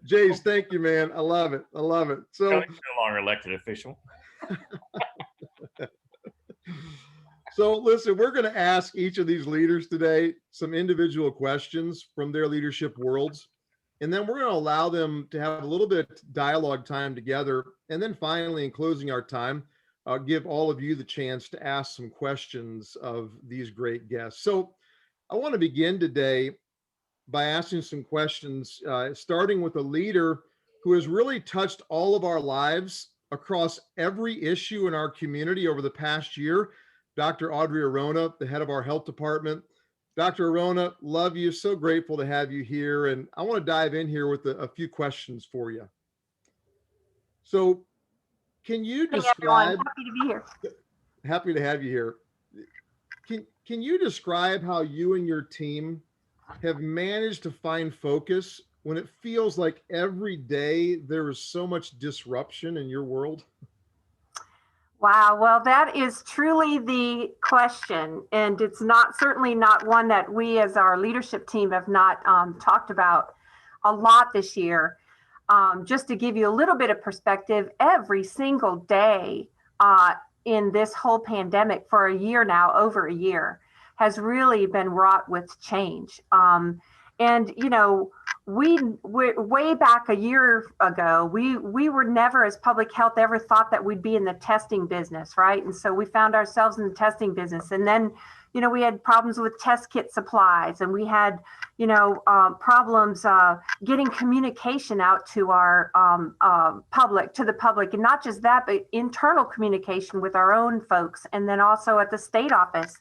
Jace, thank you, man. I love it. I love it. So no longer elected official. So listen, we're going to ask each of these leaders today some individual questions from their leadership worlds. And then we're going to allow them to have a little bit of dialogue time together. And then finally, in closing our time, I'll give all of you the chance to ask some questions of these great guests. So I want to begin today by asking some questions, starting with a leader who has really touched all of our lives across every issue in our community over the past year. Dr. Audrey Arona, the head of our health department. Dr. Arona, love you. So grateful to have you here. And I want to dive in here with a few questions for you. So can you describe— Happy to be here. Happy to have you here. Can you describe how you and your team have managed to find focus when it feels like every day there is so much disruption in your world? Wow, well, that is truly the question. And it's certainly not one that we as our leadership team have not talked about a lot this year. Just to give you a little bit of perspective, every single day in this whole pandemic for a year now, over a year, has really been wrought with change. And, you know, we way back a year ago, we were never, as public health, ever thought that we'd be in the testing business, right? And so we found ourselves in the testing business. And then, you know, we had problems with test kit supplies, and we had, you know, problems getting communication out to our to the public, and not just that, but internal communication with our own folks, and then also at the state office.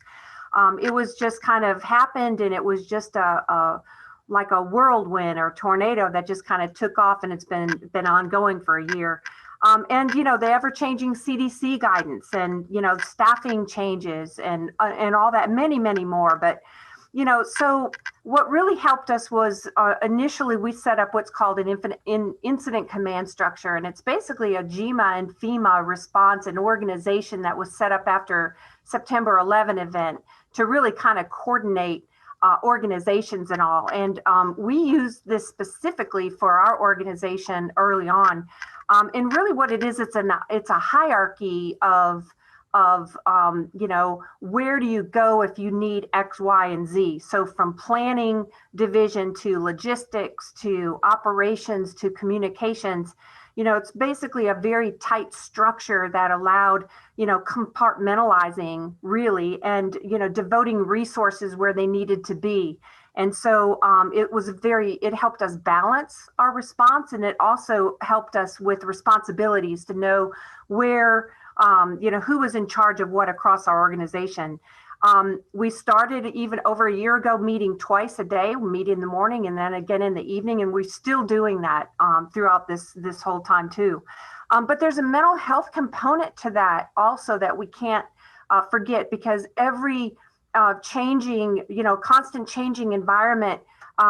It was just kind of happened, and it was just like a whirlwind or tornado that just kind of took off, and it's been ongoing for a year. And, you know, the ever-changing CDC guidance, and, you know, staffing changes, and all that, many, many more. But, you know, so what really helped us was initially we set up what's called an incident command structure. And it's basically a GMA and FEMA response and organization that was set up after September 11 event to really kind of coordinate organizations and all. And we used this specifically for our organization early on. And really what it is, it's a hierarchy of you know, where do you go if you need X, Y, and Z? So from planning division to logistics to operations to communications, you know, it's basically a very tight structure that allowed, you know, compartmentalizing really, and, you know, devoting resources where they needed to be. And so it helped us balance our response, and it also helped us with responsibilities to know where, you know, who was in charge of what across our organization. We started even over a year ago meeting twice a day. We meet in the morning and then again in the evening, and we're still doing that throughout this whole time too. But there's a mental health component to that also that we can't forget, because every changing, you know, constant changing environment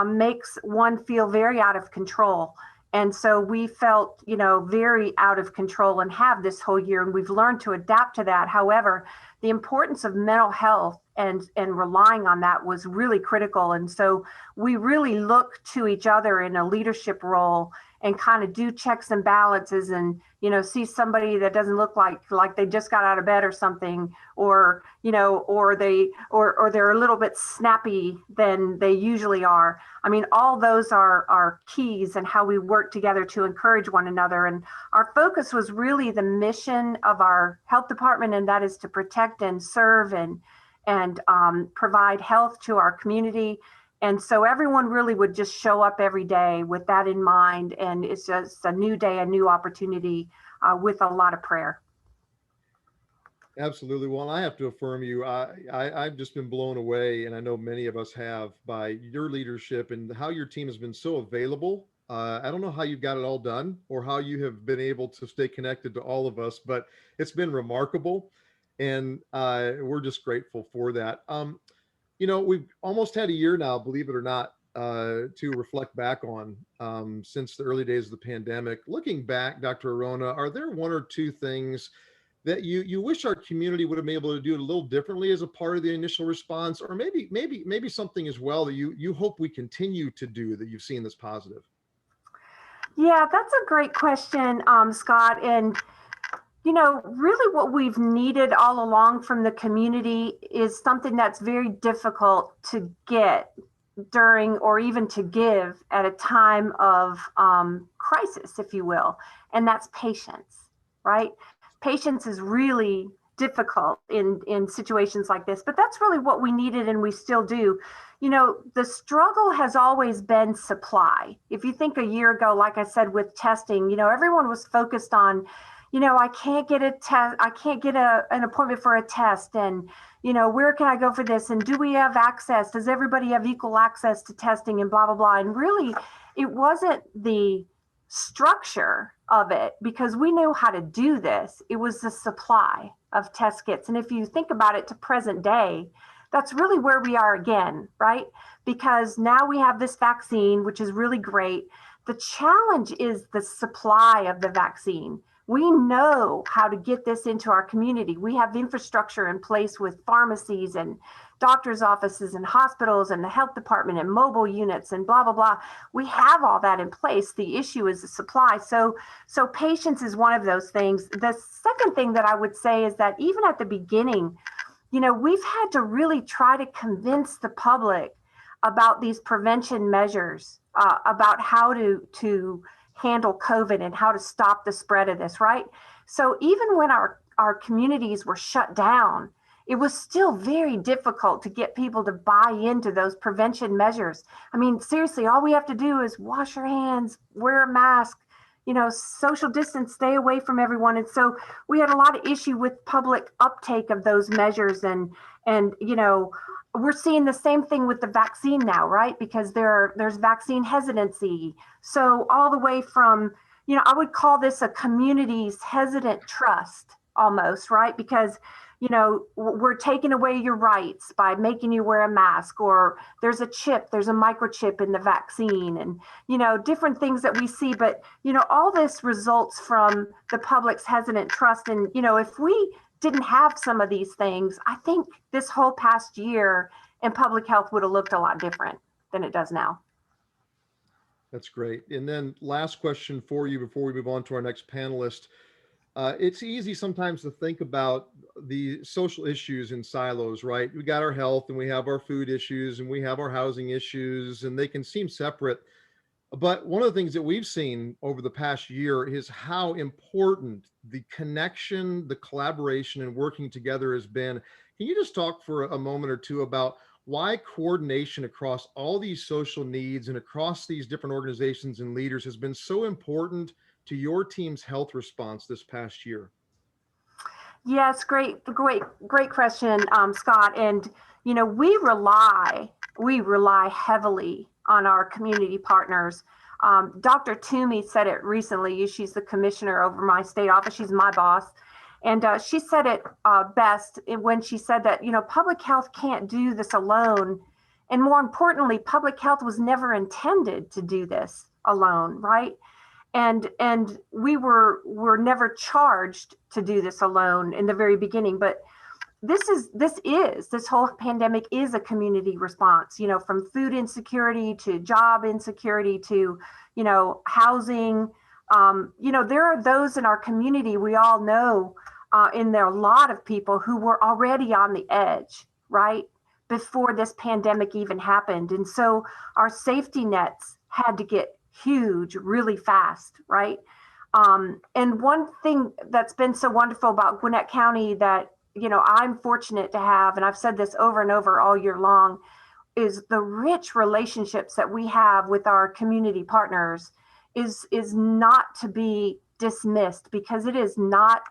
makes one feel very out of control. And so we felt, you know, very out of control and have this whole year, and we've learned to adapt to that. However, the importance of mental health and relying on that was really critical. And so we really look to each other in a leadership role and kind of do checks and balances, and, you know, see somebody that doesn't look like they just got out of bed or something, or, you know, or they're a little bit snappy than they usually are. I mean, all those are keys in how we work together to encourage one another. And our focus was really the mission of our health department, and that is to protect and serve and provide health to our community. And so everyone really would just show up every day with that in mind. And it's just a new day, a new opportunity with a lot of prayer. Absolutely. Well, I have to affirm you. I've just been blown away, and I know many of us have, by your leadership and how your team has been so available. I don't know how you've got it all done or how you have been able to stay connected to all of us, but it's been remarkable. And we're just grateful for that. You know, we've almost had a year now, believe it or not, to reflect back on since the early days of the pandemic. Looking back, Dr. Arona, are there one or two things that you wish our community would have been able to do it a little differently as a part of the initial response, or maybe something as well that you hope we continue to do that you've seen that's positive? Yeah, that's a great question, Scott. And you know, really what we've needed all along from the community is something that's very difficult to get during or even to give at a time of crisis, if you will, and that's patience, right? Patience is really difficult in situations like this, but that's really what we needed, and we still do. You know, the struggle has always been supply. If you think a year ago, like I said, with testing, you know, everyone was focused on, you know, I can't get a test, I can't get an appointment for a test, and, you know, where can I go for this, and do we have access, does everybody have equal access to testing, and blah, blah, blah. And really, it wasn't the structure of it, because we knew how to do this. It was the supply of test kits. And if you think about it to present day, that's really where we are again, right? Because now we have this vaccine, which is really great. The challenge is the supply of the vaccine. We know how to get this into our community. We have infrastructure in place with pharmacies and doctors' offices and hospitals and the health department and mobile units and blah, blah, blah. We have all that in place. The issue is the supply. So patience is one of those things. The second thing that I would say is that even at the beginning, we've had to really try to convince the public about these prevention measures, about how to handle COVID and how to stop the spread of this, right? So even when our communities were shut down, it was still very difficult to get people to buy into those prevention measures. I mean, seriously, all we have to do is wash our hands, wear a mask, social distance, stay away from everyone. And so we had a lot of issue with public uptake of those measures. And we're seeing the same thing with the vaccine now, right? Because there's vaccine hesitancy. So all the way from, I would call this a community's hesitant trust almost, right? Because we're taking away your rights by making you wear a mask, or there's a microchip in the vaccine, and, different things that we see. But, all this results from the public's hesitant trust. And, if we didn't have some of these things, I think this whole past year in public health would have looked a lot different than it does now. That's great. And then last question for you before we move on to our next panelist. It's easy sometimes to think about the social issues in silos, right? We got our health and we have our food issues and we have our housing issues, and they can seem separate. But one of the things that we've seen over the past year is how important the connection, the collaboration, and working together has been. Can you just talk for a moment or two about why coordination across all these social needs and across these different organizations and leaders has been so important to your team's health response this past year? Yes, great question, Scott. And, we rely heavily on our community partners. Dr. Toomey said it recently. She's the commissioner over my state office. She's my boss. And she said it best when she said that, public health can't do this alone. And more importantly, public health was never intended to do this alone, right? And we were never charged to do this alone in the very beginning. But this whole pandemic is a community response, from food insecurity to job insecurity to, housing. There are those in our community, we all know, and there are a lot of people who were already on the edge, right, before this pandemic even happened. And so our safety nets had to get huge really fast, right? And one thing that's been so wonderful about Gwinnett County that, I'm fortunate to have, and I've said this over and over all year long, is the rich relationships that we have with our community partners is not to be dismissed, because it is not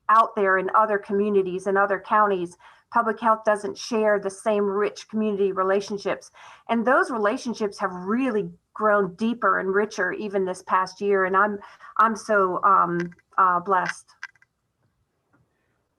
out there in other communities and other counties. Public health doesn't share the same rich community relationships. And those relationships have really grown deeper and richer even this past year. And I'm so blessed.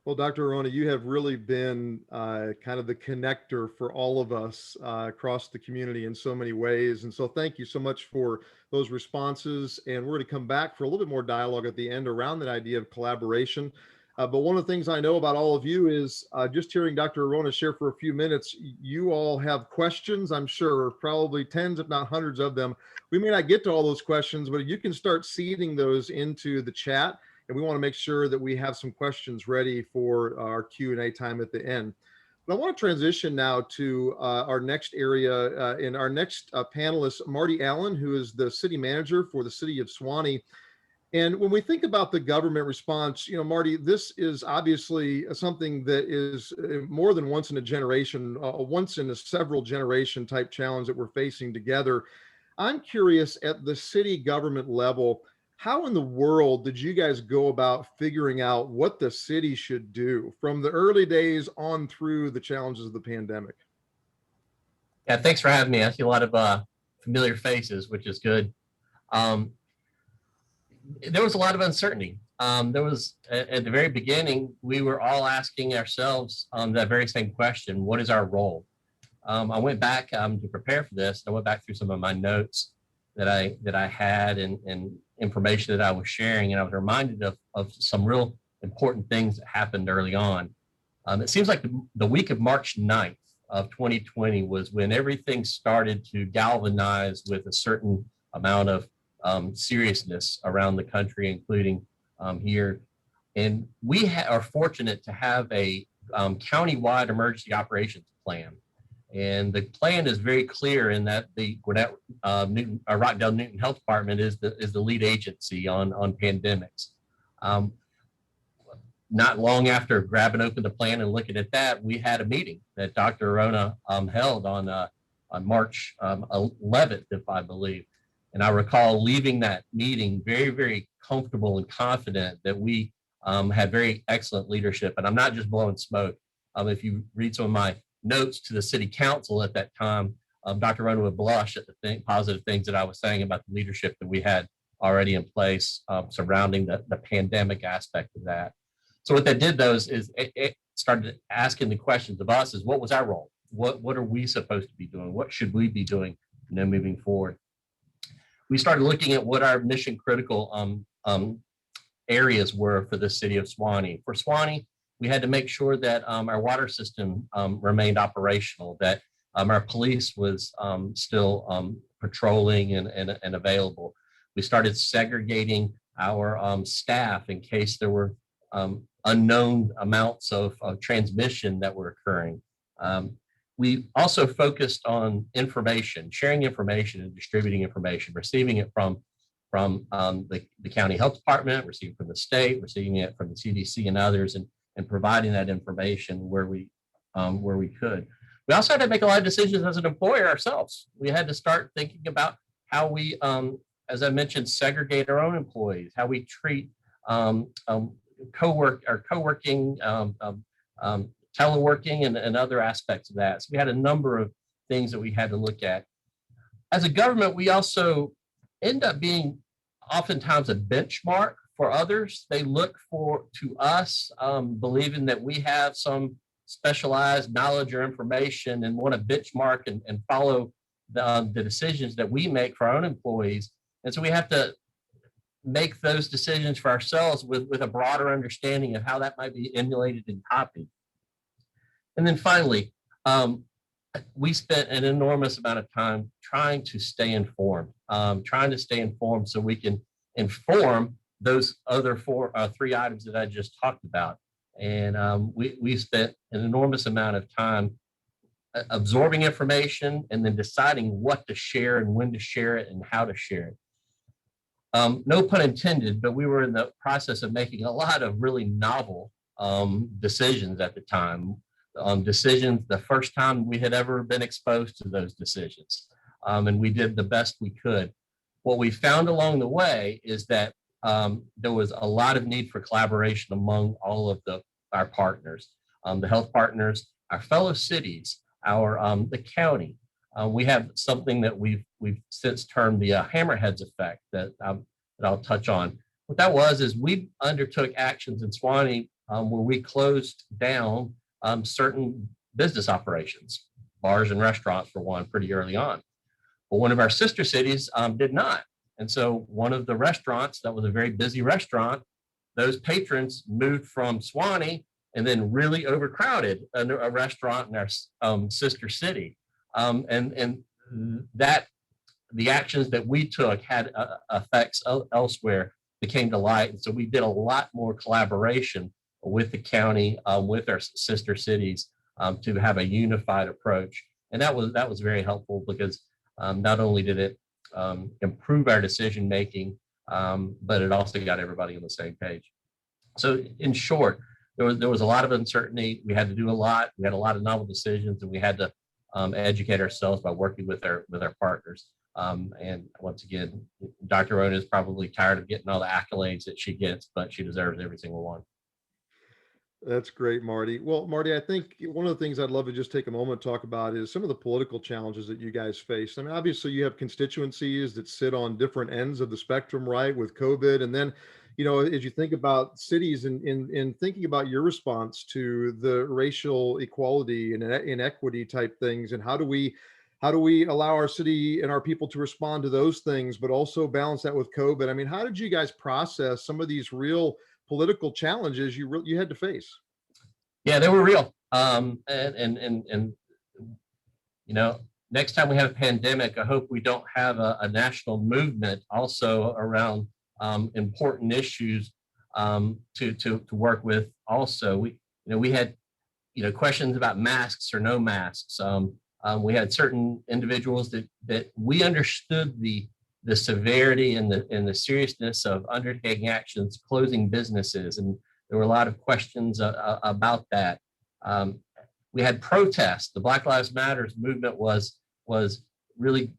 Well, Dr. Arona, you have really been kind of the connector for all of us across the community in so many ways. And so thank you so much for those responses. And we're going to come back for a little bit more dialogue at the end around that idea of collaboration. But one of the things I know about all of you is just hearing Dr. Arona share for a few minutes, you all have questions, I'm sure, probably tens, if not hundreds of them. We may not get to all those questions, but you can start seeding those into the chat. And we want to make sure that we have some questions ready for our Q&A time at the end. But I want to transition now to our next area in our next panelist, Marty Allen, who is the city manager for the city of Suwanee. And when we think about the government response, Marty, this is obviously something that is more than once in a generation, once in a several generation type challenge that we're facing together. I'm curious, at the city government level, how in the world did you guys go about figuring out what the city should do from the early days on through the challenges of the pandemic? Yeah, thanks for having me. I see a lot of familiar faces, which is good. There was a lot of uncertainty. There was, at the very beginning, we were all asking ourselves that very same question: what is our role? I went back to prepare for this. I went back through some of my notes that I had and information that I was sharing, and I was reminded of some real important things that happened early on. It seems like the week of March 9th of 2020 was when everything started to galvanize with a certain amount of seriousness around the country, including here. And we are fortunate to have a countywide emergency operations plan. And the plan is very clear in that the Gwinnett Rockdale Newton Health Department is the lead agency on pandemics. Not long after grabbing open the plan and looking at that, we had a meeting that Dr. Arona held on March 11th, if I believe. And I recall leaving that meeting very, very comfortable and confident that we had very excellent leadership. And I'm not just blowing smoke. If you read some of my notes to the city council at that time, Dr. Arona would blush at the positive things that I was saying about the leadership that we had already in place surrounding the pandemic aspect of that. So what that did, though, is it started asking the questions of us: is what was our role? What are we supposed to be doing? What should we be doing, moving forward? We started looking at what our mission critical areas were for the city of Suwanee. For Suwanee, we had to make sure that our water system remained operational, that our police was still patrolling and available. We started segregating our staff in case there were unknown amounts of transmission that were occurring. We also focused on information, sharing information and distributing information, receiving it from the county health department, receiving from the state, receiving it from the CDC and others, and providing that information where we could. We also had to make a lot of decisions as an employer ourselves. We had to start thinking about how we, as I mentioned, segregate our own employees, how we treat co-working, teleworking, and other aspects of that. So we had a number of things that we had to look at. As a government, we also end up being oftentimes a benchmark for others. They look to us, believing that we have some specialized knowledge or information and want to benchmark and follow the decisions that we make for our own employees. And so we have to make those decisions for ourselves with a broader understanding of how that might be emulated and copied. And then finally, we spent an enormous amount of time trying to stay informed, so we can inform those other three items that I just talked about. And we spent an enormous amount of time absorbing information and then deciding what to share and when to share it and how to share it. No pun intended, but we were in the process of making a lot of really novel decisions at the time. Decisions the first time we had ever been exposed to those decisions. And we did the best we could. What we found along the way is that there was a lot of need for collaboration among all of our partners, the health partners, our fellow cities, the county. We have something that we've since termed the hammerheads effect that I'll touch on. What that was is we undertook actions in Suwanee where we closed down certain business operations, bars and restaurants for one, pretty early on. But one of our sister cities did not. And so one of the restaurants that was a very busy restaurant, those patrons moved from Suwanee and then really overcrowded a restaurant in our sister city. And that the actions that we took had effects elsewhere that came to light. And so we did a lot more collaboration with the county, with our sister cities, to have a unified approach. And that was very helpful because not only did it improve our decision making, but it also got everybody on the same page. So in short, there was a lot of uncertainty. We had to do a lot. We had a lot of novel decisions, and we had to educate ourselves by working with our partners. And once again, Dr. Arona is probably tired of getting all the accolades that she gets, but she deserves every single one. That's great, Marty. Well, Marty, I think one of the things I'd love to just take a moment to talk about is some of the political challenges that you guys face. I mean, obviously you have constituencies that sit on different ends of the spectrum, right, with COVID. And then, as you think about cities and thinking about your response to the racial equality and inequity type things, and how do we allow our city and our people to respond to those things, but also balance that with COVID? I mean, how did you guys process some of these real political challenges you had to face? Yeah, they were real. Next time we have a pandemic, I hope we don't have a national movement also around important issues to work with. Also, we had questions about masks or no masks. We had certain individuals that we understood the severity and the seriousness of undertaking actions, closing businesses, and there were a lot of questions about that. We had protests. The Black Lives Matter movement was really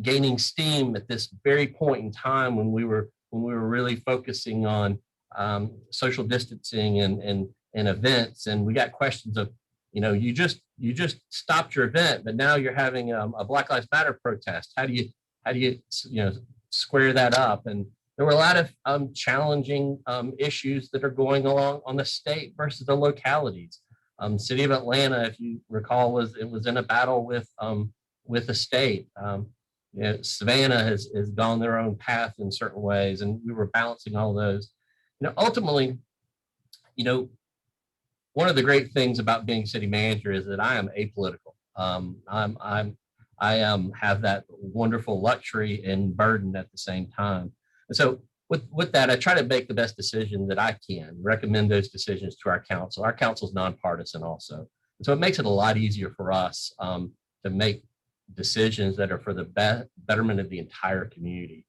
gaining steam at this very point in time when we were really focusing on social distancing and events. And we got questions of, you just stopped your event, but now you're having a Black Lives Matter protest. How do you square that up? And there were a lot of challenging issues that are going along on the state versus the localities. City of Atlanta, if you recall, was in a battle with the state. Savannah has gone their own path in certain ways, and we were balancing all those. Ultimately, one of the great things about being city manager is that I am apolitical. I have that wonderful luxury and burden at the same time. And so with that, I try to make the best decision that I can, recommend those decisions to our council. Our council is nonpartisan also. And so it makes it a lot easier for us to make decisions that are for the betterment of the entire community.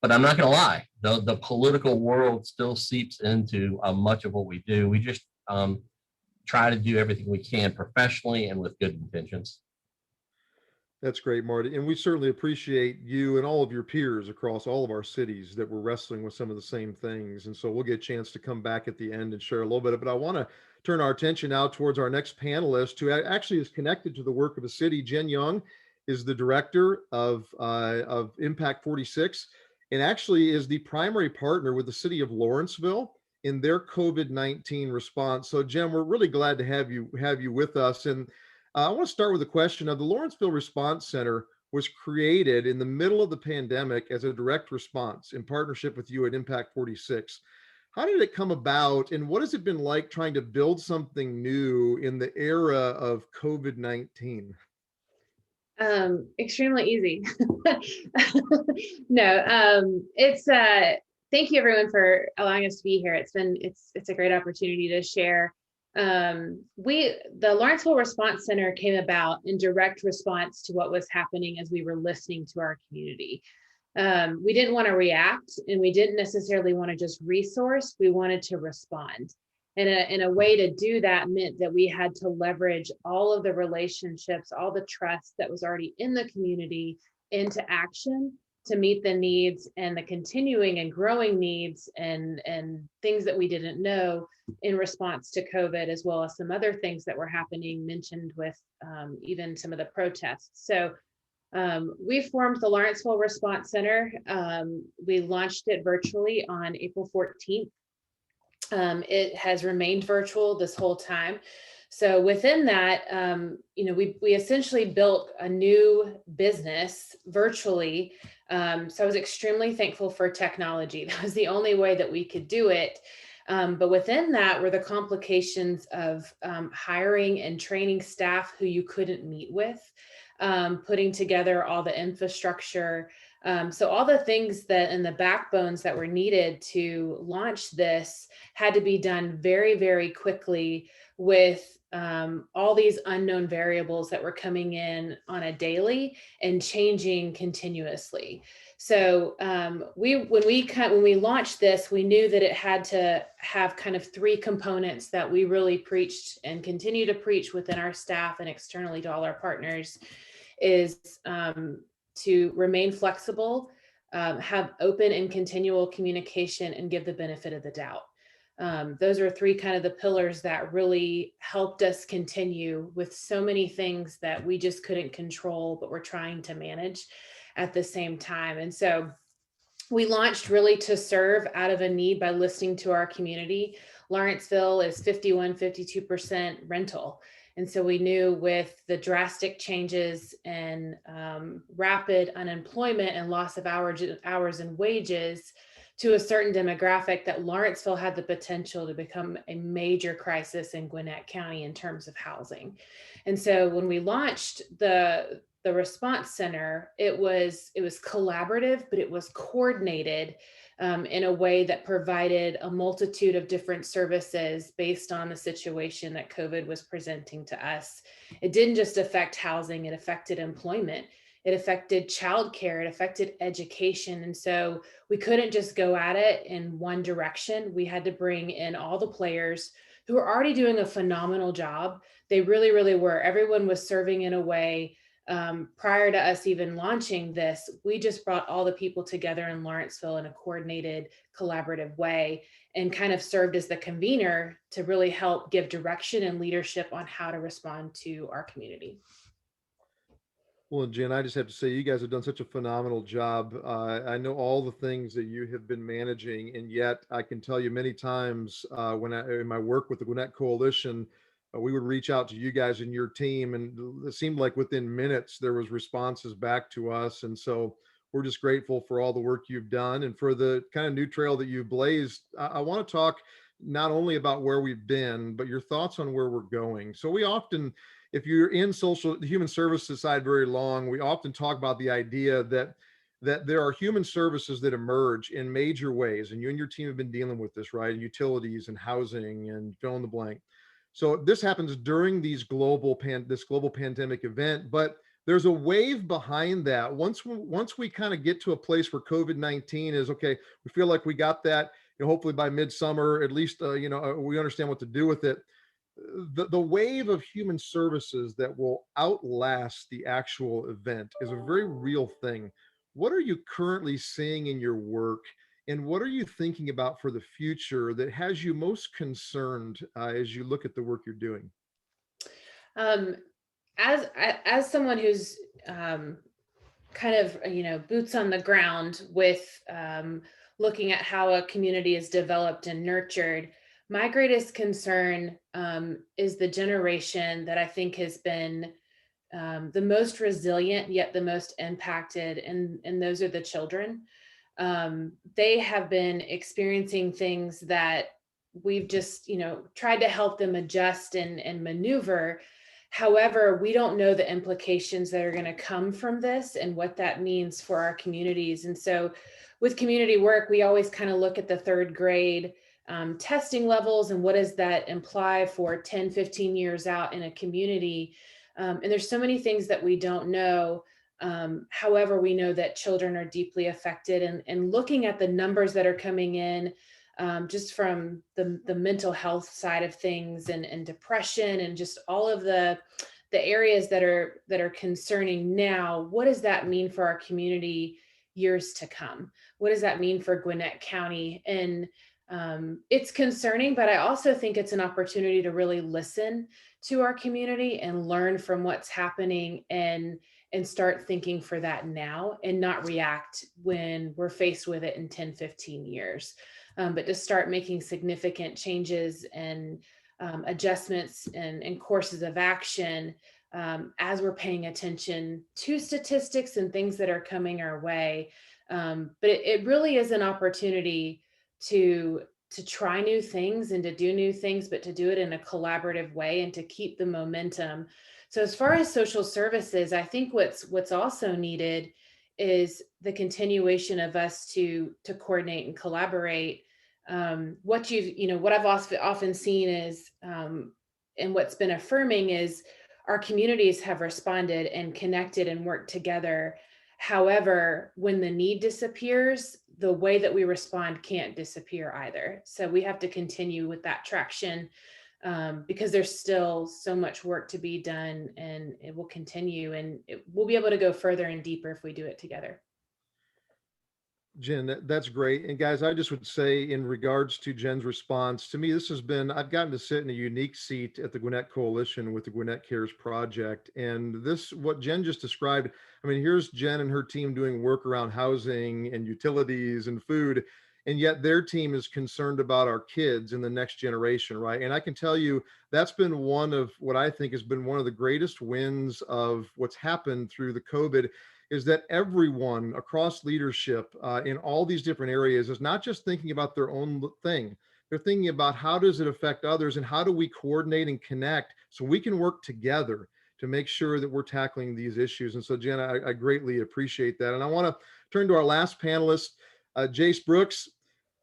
But I'm not going to lie, the political world still seeps into much of what we do. We just try to do everything we can professionally and with good intentions. That's great, Marty. And we certainly appreciate you and all of your peers across all of our cities that were wrestling with some of the same things. And so we'll get a chance to come back at the end and share a little bit. But I want to turn our attention now towards our next panelist, who actually is connected to the work of the city. Jen Young is the director of Impact 46 and actually is the primary partner with the city of Lawrenceville in their COVID-19 response. So Jen, we're really glad to have you with us. And I want to start with a question of the Lawrenceville Response Center was created in the middle of the pandemic as a direct response in partnership with you at Impact 46. How did it come about, and what has it been like trying to build something new in the era of COVID-19? Extremely easy. It's thank you everyone for allowing us to be here. It's a great opportunity to share. The Lawrenceville Response Center came about in direct response to what was happening as we were listening to our community. We didn't want to react, and we didn't necessarily want to just resource. We wanted to respond. And a way to do that meant that we had to leverage all of the relationships, all the trust that was already in the community into action to meet the needs and the continuing and growing needs and things that we didn't know in response to COVID, as well as some other things that were happening mentioned with even some of the protests. So we formed the Lawrenceville Response Center. We launched it virtually on April 14th. It has remained virtual this whole time. So within that, we essentially built a new business virtually. So I was extremely thankful for technology. That was the only way that we could do it. But within that were the complications of hiring and training staff who you couldn't meet with, putting together all the infrastructure. So all the things that and the backbones that were needed to launch this had to be done very, very quickly with all these unknown variables that were coming in on a daily and changing continuously. So when we launched this, we knew that it had to have kind of three components that we really preached and continue to preach within our staff and externally to all our partners is to remain flexible, have open and continual communication, and give the benefit of the doubt. Those are three kind of the pillars that really helped us continue with so many things that we just couldn't control, but we're trying to manage at the same time. And so we launched really to serve out of a need by listening to our community. Lawrenceville is 52% rental. And so we knew with the drastic changes and rapid unemployment and loss of hours and wages to a certain demographic, that Lawrenceville had the potential to become a major crisis in Gwinnett County in terms of housing. And so when we launched the the response center, it was collaborative, but it was coordinated in a way that provided a multitude of different services based on the situation that COVID was presenting to us. It didn't just affect housing, it affected employment. It affected childcare, it affected education. And so we couldn't just go at it in one direction. We had to bring in all the players who were already doing a phenomenal job. They really, really were. Everyone was serving in a way prior to us even launching this. We just brought all the people together in Lawrenceville in a coordinated, collaborative way and kind of served as the convener to really help give direction and leadership on how to respond to our community. Well, Jen, I just have to say, you guys have done such a phenomenal job. I know all the things that you have been managing, and yet I can tell you many times in my work with the Gwinnett Coalition, we would reach out to you guys and your team, and it seemed like within minutes there was responses back to us. And so we're just grateful for all the work you've done and for the kind of new trail that you've blazed. I want to talk not only about where we've been, but your thoughts on where we're going. So we often, if you're in the human services side very long, we often talk about the idea that there are human services that emerge in major ways. And you and your team have been dealing with this, right? Utilities and housing and fill in the blank. So this happens during this global pandemic event, but there's a wave behind that. Once we kind of get to a place where COVID-19 is okay, we feel like we got that, hopefully by midsummer, at least, we understand what to do with it. The wave of human services that will outlast the actual event is a very real thing. What are you currently seeing in your work, and what are you thinking about for the future that has you most concerned as you look at the work you're doing? As someone who's kind of, boots on the ground with looking at how a community is developed and nurtured, my greatest concern is the generation that I think has been the most resilient, yet the most impacted, and those are the children. They have been experiencing things that we've just, tried to help them adjust and maneuver. However, we don't know the implications that are going to come from this and what that means for our communities. And so with community work, we always kind of look at the third grade testing levels and what does that imply for 10, 15 years out in a community. And there's so many things that we don't know. However, we know that children are deeply affected, and looking at the numbers that are coming in just from the mental health side of things and depression and just all of the areas that are concerning now, what does that mean for our community years to come? What does that mean for Gwinnett County? And it's concerning, but I also think it's an opportunity to really listen to our community and learn from what's happening and start thinking for that now and not react when we're faced with it in 10, 15 years. But to start making significant changes and adjustments and courses of action as we're paying attention to statistics and things that are coming our way. But it really is an opportunity to try new things and to do new things, but to do it in a collaborative way and to keep the momentum. So as far as social services, I think what's also needed is the continuation of us to coordinate and collaborate. What I've often seen is, and what's been affirming is our communities have responded and connected and worked together. However, when the need disappears, the way that we respond can't disappear either. So we have to continue with that traction because there's still so much work to be done, and it will continue, and we'll be able to go further and deeper if we do it together. Jen, that's great. And guys, I just would say in regards to Jen's response, to me, I've gotten to sit in a unique seat at the Gwinnett Coalition with the Gwinnett Cares Project. And what Jen just described, I mean, here's Jen and her team doing work around housing and utilities and food, and yet their team is concerned about our kids in the next generation, right? And I can tell you that's been one of what I think has been one of the greatest wins of what's happened through the COVID, is that everyone across leadership in all these different areas is not just thinking about their own thing. They're thinking about how does it affect others and how do we coordinate and connect so we can work together to make sure that we're tackling these issues. And so, Jen, I greatly appreciate that. And I want to turn to our last panelist, Jace Brooks.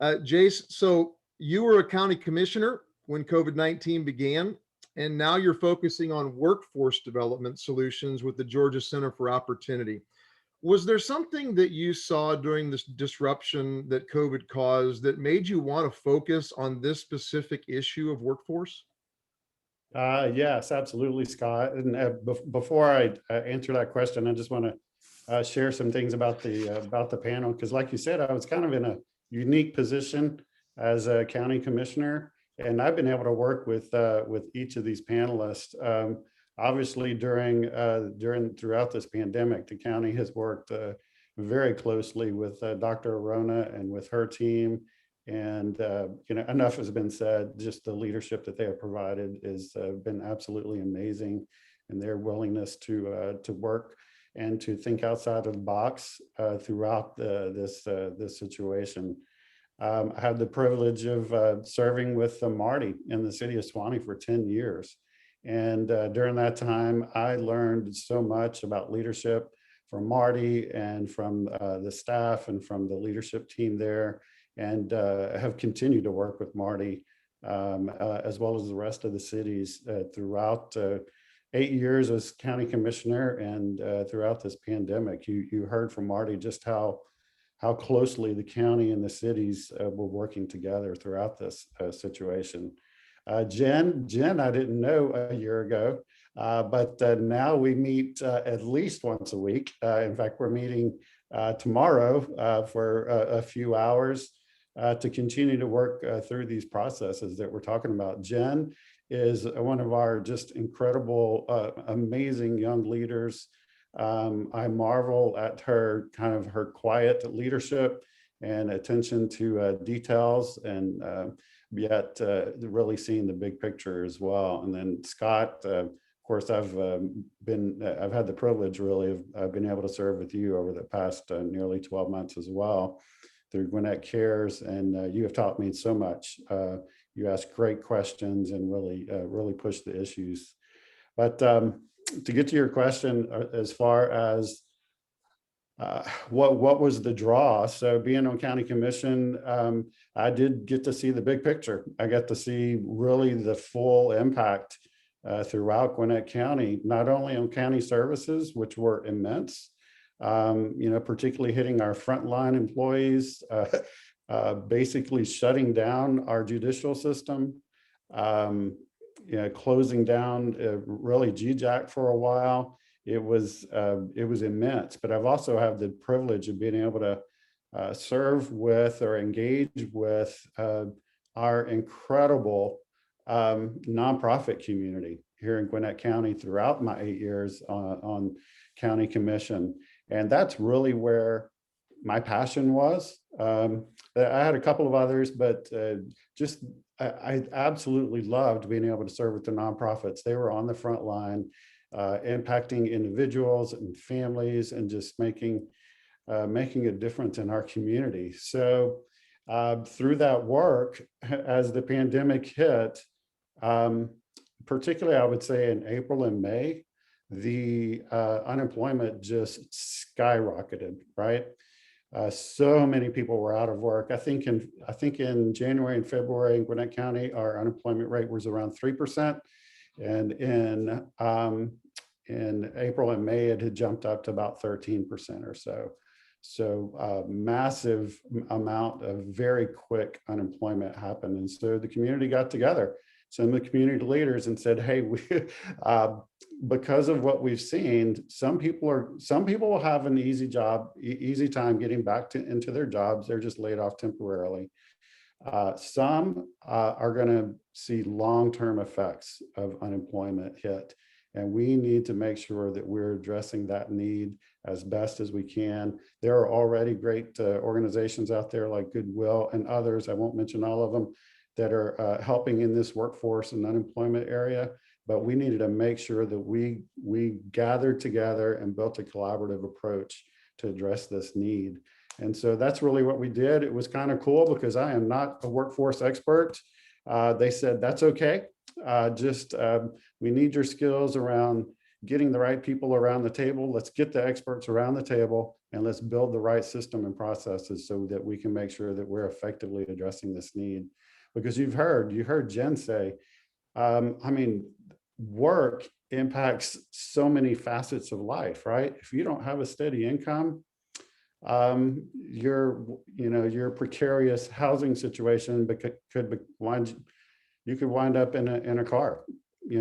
Jace, so you were a county commissioner when COVID-19 began, and now you're focusing on workforce development solutions with the Georgia Center for Opportunity. Was there something that you saw during this disruption that COVID caused that made you want to focus on this specific issue of workforce? Yes, absolutely, Scott. And before I answer that question, I just want to share some things about the panel, because like you said, I was kind of in a unique position as a county commissioner, and I've been able to work with each of these panelists. Obviously, throughout this pandemic, the county has worked very closely with Dr. Arona and with her team. And enough has been said. Just the leadership that they have provided has been absolutely amazing, and their willingness to work and to think outside of the box throughout this situation. I had the privilege of serving with Marty in the city of Suwanee for 10 years. And during that time, I learned so much about leadership from Marty and from the staff and from the leadership team there, and have continued to work with Marty as well as the rest of the cities throughout 8 years as county commissioner and throughout this pandemic. You heard from Marty just how closely the county and the cities were working together throughout this situation. Jen, I didn't know a year ago, but now we meet at least once a week. In fact, we're meeting tomorrow for a few hours to continue to work through these processes that we're talking about. Jen is one of our just incredible, amazing young leaders. I marvel at her quiet leadership and attention to details, and yet really seeing the big picture as well. And then Scott, of course, I've had the privilege really of being able to serve with you over the past nearly 12 months as well through Gwinnett Cares, and you have taught me so much. You ask great questions and really push the issues. But to get to your question, as far as what was the draw? So being on county commission, I did get to see the big picture. I got to see really the full impact throughout Gwinnett County, not only on county services, which were immense, particularly hitting our frontline employees, basically shutting down our judicial system, closing down really GJAC for a while. It was immense, but I've also had the privilege of being able to serve with or engage with our incredible nonprofit community here in Gwinnett County throughout my 8 years on county commission. And that's really where my passion was. I had a couple of others, but I absolutely loved being able to serve with the nonprofits. They were on the front line, impacting individuals and families, and just making a difference in our community. So through that work, as the pandemic hit, particularly I would say in April and May, the unemployment just skyrocketed, right? So many people were out of work. I think in January and February in Gwinnett County, our unemployment rate was around 3%. And in April and May, it had jumped up to about 13% or so. So massive amount of very quick unemployment happened. And so the community got together, some of the community leaders, and said, hey, because of what we've seen, some people will have an easy time getting back into their jobs. They're just laid off temporarily. Some are going to see long-term effects of unemployment hit. And we need to make sure that we're addressing that need as best as we can. There are already great organizations out there like Goodwill and others, I won't mention all of them, that are helping in this workforce and unemployment area. But we needed to make sure that we gathered together and built a collaborative approach to address this need. And so that's really what we did. It was kind of cool because I am not a workforce expert. They said, that's okay. We need your skills around getting the right people around the table. Let's get the experts around the table and let's build the right system and processes so that we can make sure that we're effectively addressing this need. Because you heard Jen say, I mean, work impacts so many facets of life, right? If you don't have a steady income, your precarious housing situation you could wind up in a car,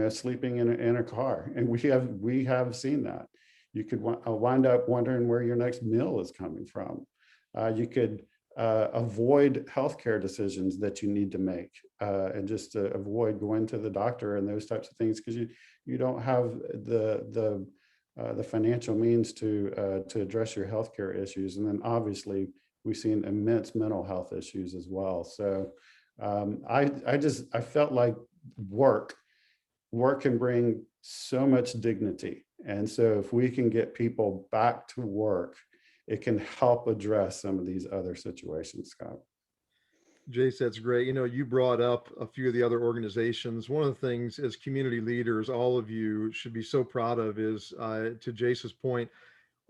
sleeping in a car, and we have seen that. You could wind up wondering where your next meal is coming from. You could avoid healthcare decisions that you need to make, and just to avoid going to the doctor and those types of things because you don't have the financial means to address your healthcare issues. And then obviously we've seen immense mental health issues as well. So I felt like work can bring so much dignity. And so if we can get people back to work, it can help address some of these other situations, Scott. Jace, that's great. You brought up a few of the other organizations. One of the things as community leaders, all of you should be so proud of is, to Jace's point,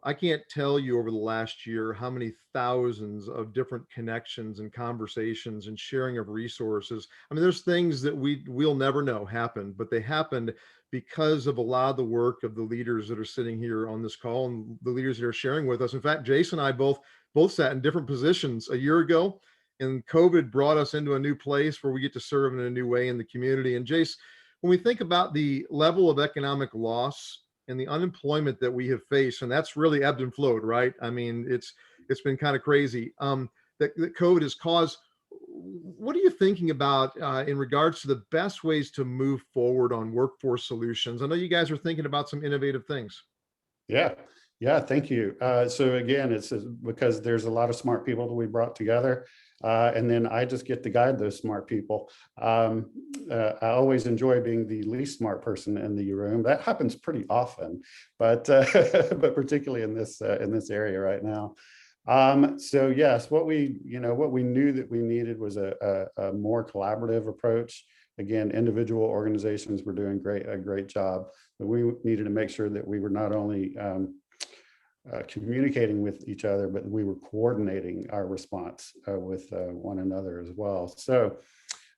I can't tell you over the last year how many thousands of different connections and conversations and sharing of resources. I mean, there's things that we'll never know happened, but they happened because of a lot of the work of the leaders that are sitting here on this call and the leaders that are sharing with us. In fact, Jace and I both sat in different positions a year ago, and COVID brought us into a new place where we get to serve in a new way in the community. And Jace, when we think about the level of economic loss and the unemployment that we have faced, and that's really ebbed and flowed, right? I mean, it's been kind of crazy that COVID has caused. What are you thinking about in regards to the best ways to move forward on workforce solutions? I know you guys are thinking about some innovative things. Yeah, thank you. So again, it's because there's a lot of smart people that we brought together. And then I just get to guide those smart people. I always enjoy being the least smart person in the room. That happens pretty often, but particularly in this area right now. So yes, what we knew that we needed was a more collaborative approach. Again, individual organizations were doing a great job, but we needed to make sure that we were not only communicating with each other, but we were coordinating our response with one another as well. So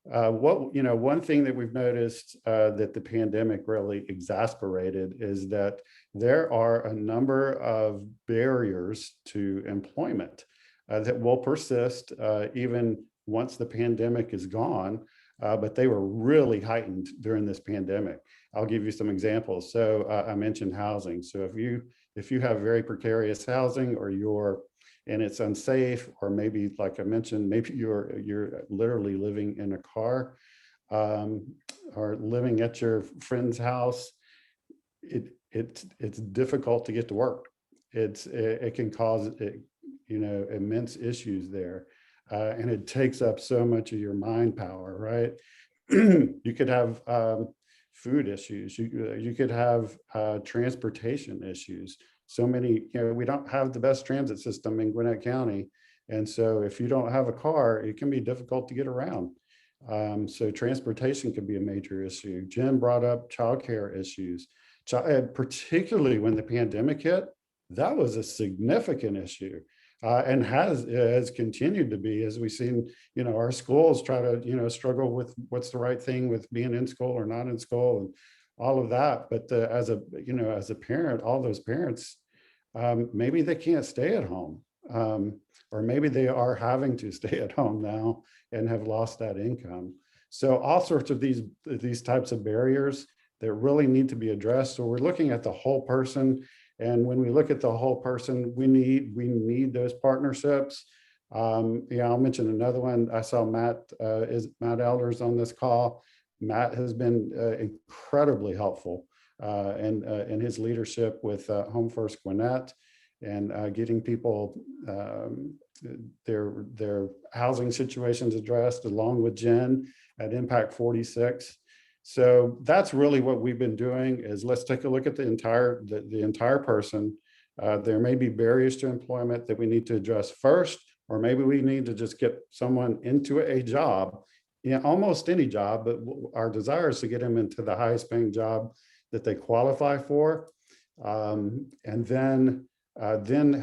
one thing that we've noticed that the pandemic really exasperated is that there are a number of barriers to employment that will persist even once the pandemic is gone, but they were really heightened during this pandemic. I'll give you some examples. So I mentioned housing. So if you have very precarious housing and it's unsafe, or maybe like I mentioned, maybe you're literally living in a car or living at your friend's house, it's difficult to get to work. It can cause immense issues there, and it takes up so much of your mind power, right? You could have food issues. You could have transportation issues. So many, we don't have the best transit system in Gwinnett County. And so if you don't have a car, it can be difficult to get around. So transportation could be a major issue. Jen brought up childcare issues, particularly when the pandemic hit. That was a significant issue. And has continued to be, as we've seen, our schools try to, struggle with what's the right thing with being in school or not in school and all of that. But as a parent, all those parents, maybe they can't stay at home, or maybe they are having to stay at home now and have lost that income. So all sorts of these types of barriers that really need to be addressed. So we're looking at the whole person. And when we look at the whole person, we need those partnerships. I'll mention another one. I saw Matt Elders on this call. Matt has been incredibly helpful in his leadership with Home First Gwinnett and getting people their housing situations addressed, along with Jen at Impact 46. So that's really what we've been doing, is let's take a look at the entire person. There may be barriers to employment that we need to address first, or maybe we need to just get someone into a job, almost any job, but our desire is to get them into the highest paying job that they qualify for, and then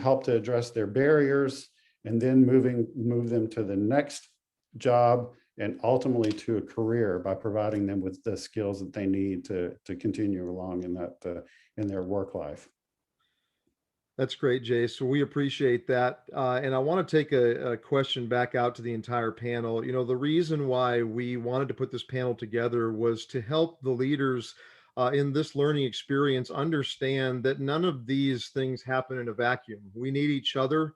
help to address their barriers, and then move them to the next job and ultimately to a career by providing them with the skills that they need to continue along in that in their work life. That's great, Jay. So we appreciate that. And I want to take a question back out to the entire panel. You know, the reason why we wanted to put this panel together was to help the leaders in this learning experience understand that none of these things happen in a vacuum. We need each other.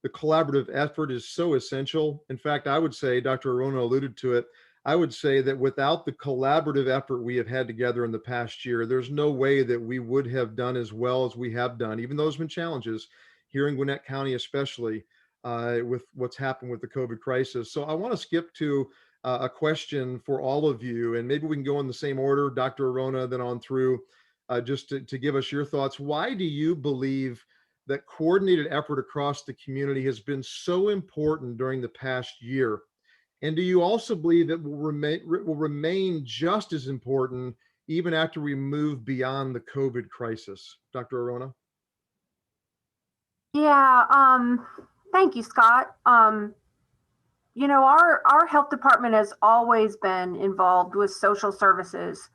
The collaborative effort is so essential. In fact, I would say, Dr. Arona alluded to it, I would say that without the collaborative effort we have had together in the past year, there's no way that we would have done as well as we have done, even though there's been challenges here in Gwinnett County, especially with what's happened with the COVID crisis. So I want to skip to a question for all of you, and maybe we can go in the same order, Dr. Arona, then on through, just to give us your thoughts. Why do you believe that coordinated effort across the community has been so important during the past year? And do you also believe it will remain just as important even after we move beyond the COVID crisis? Dr. Arona? Yeah, thank you, Scott. You know, our health department has always been involved with social services.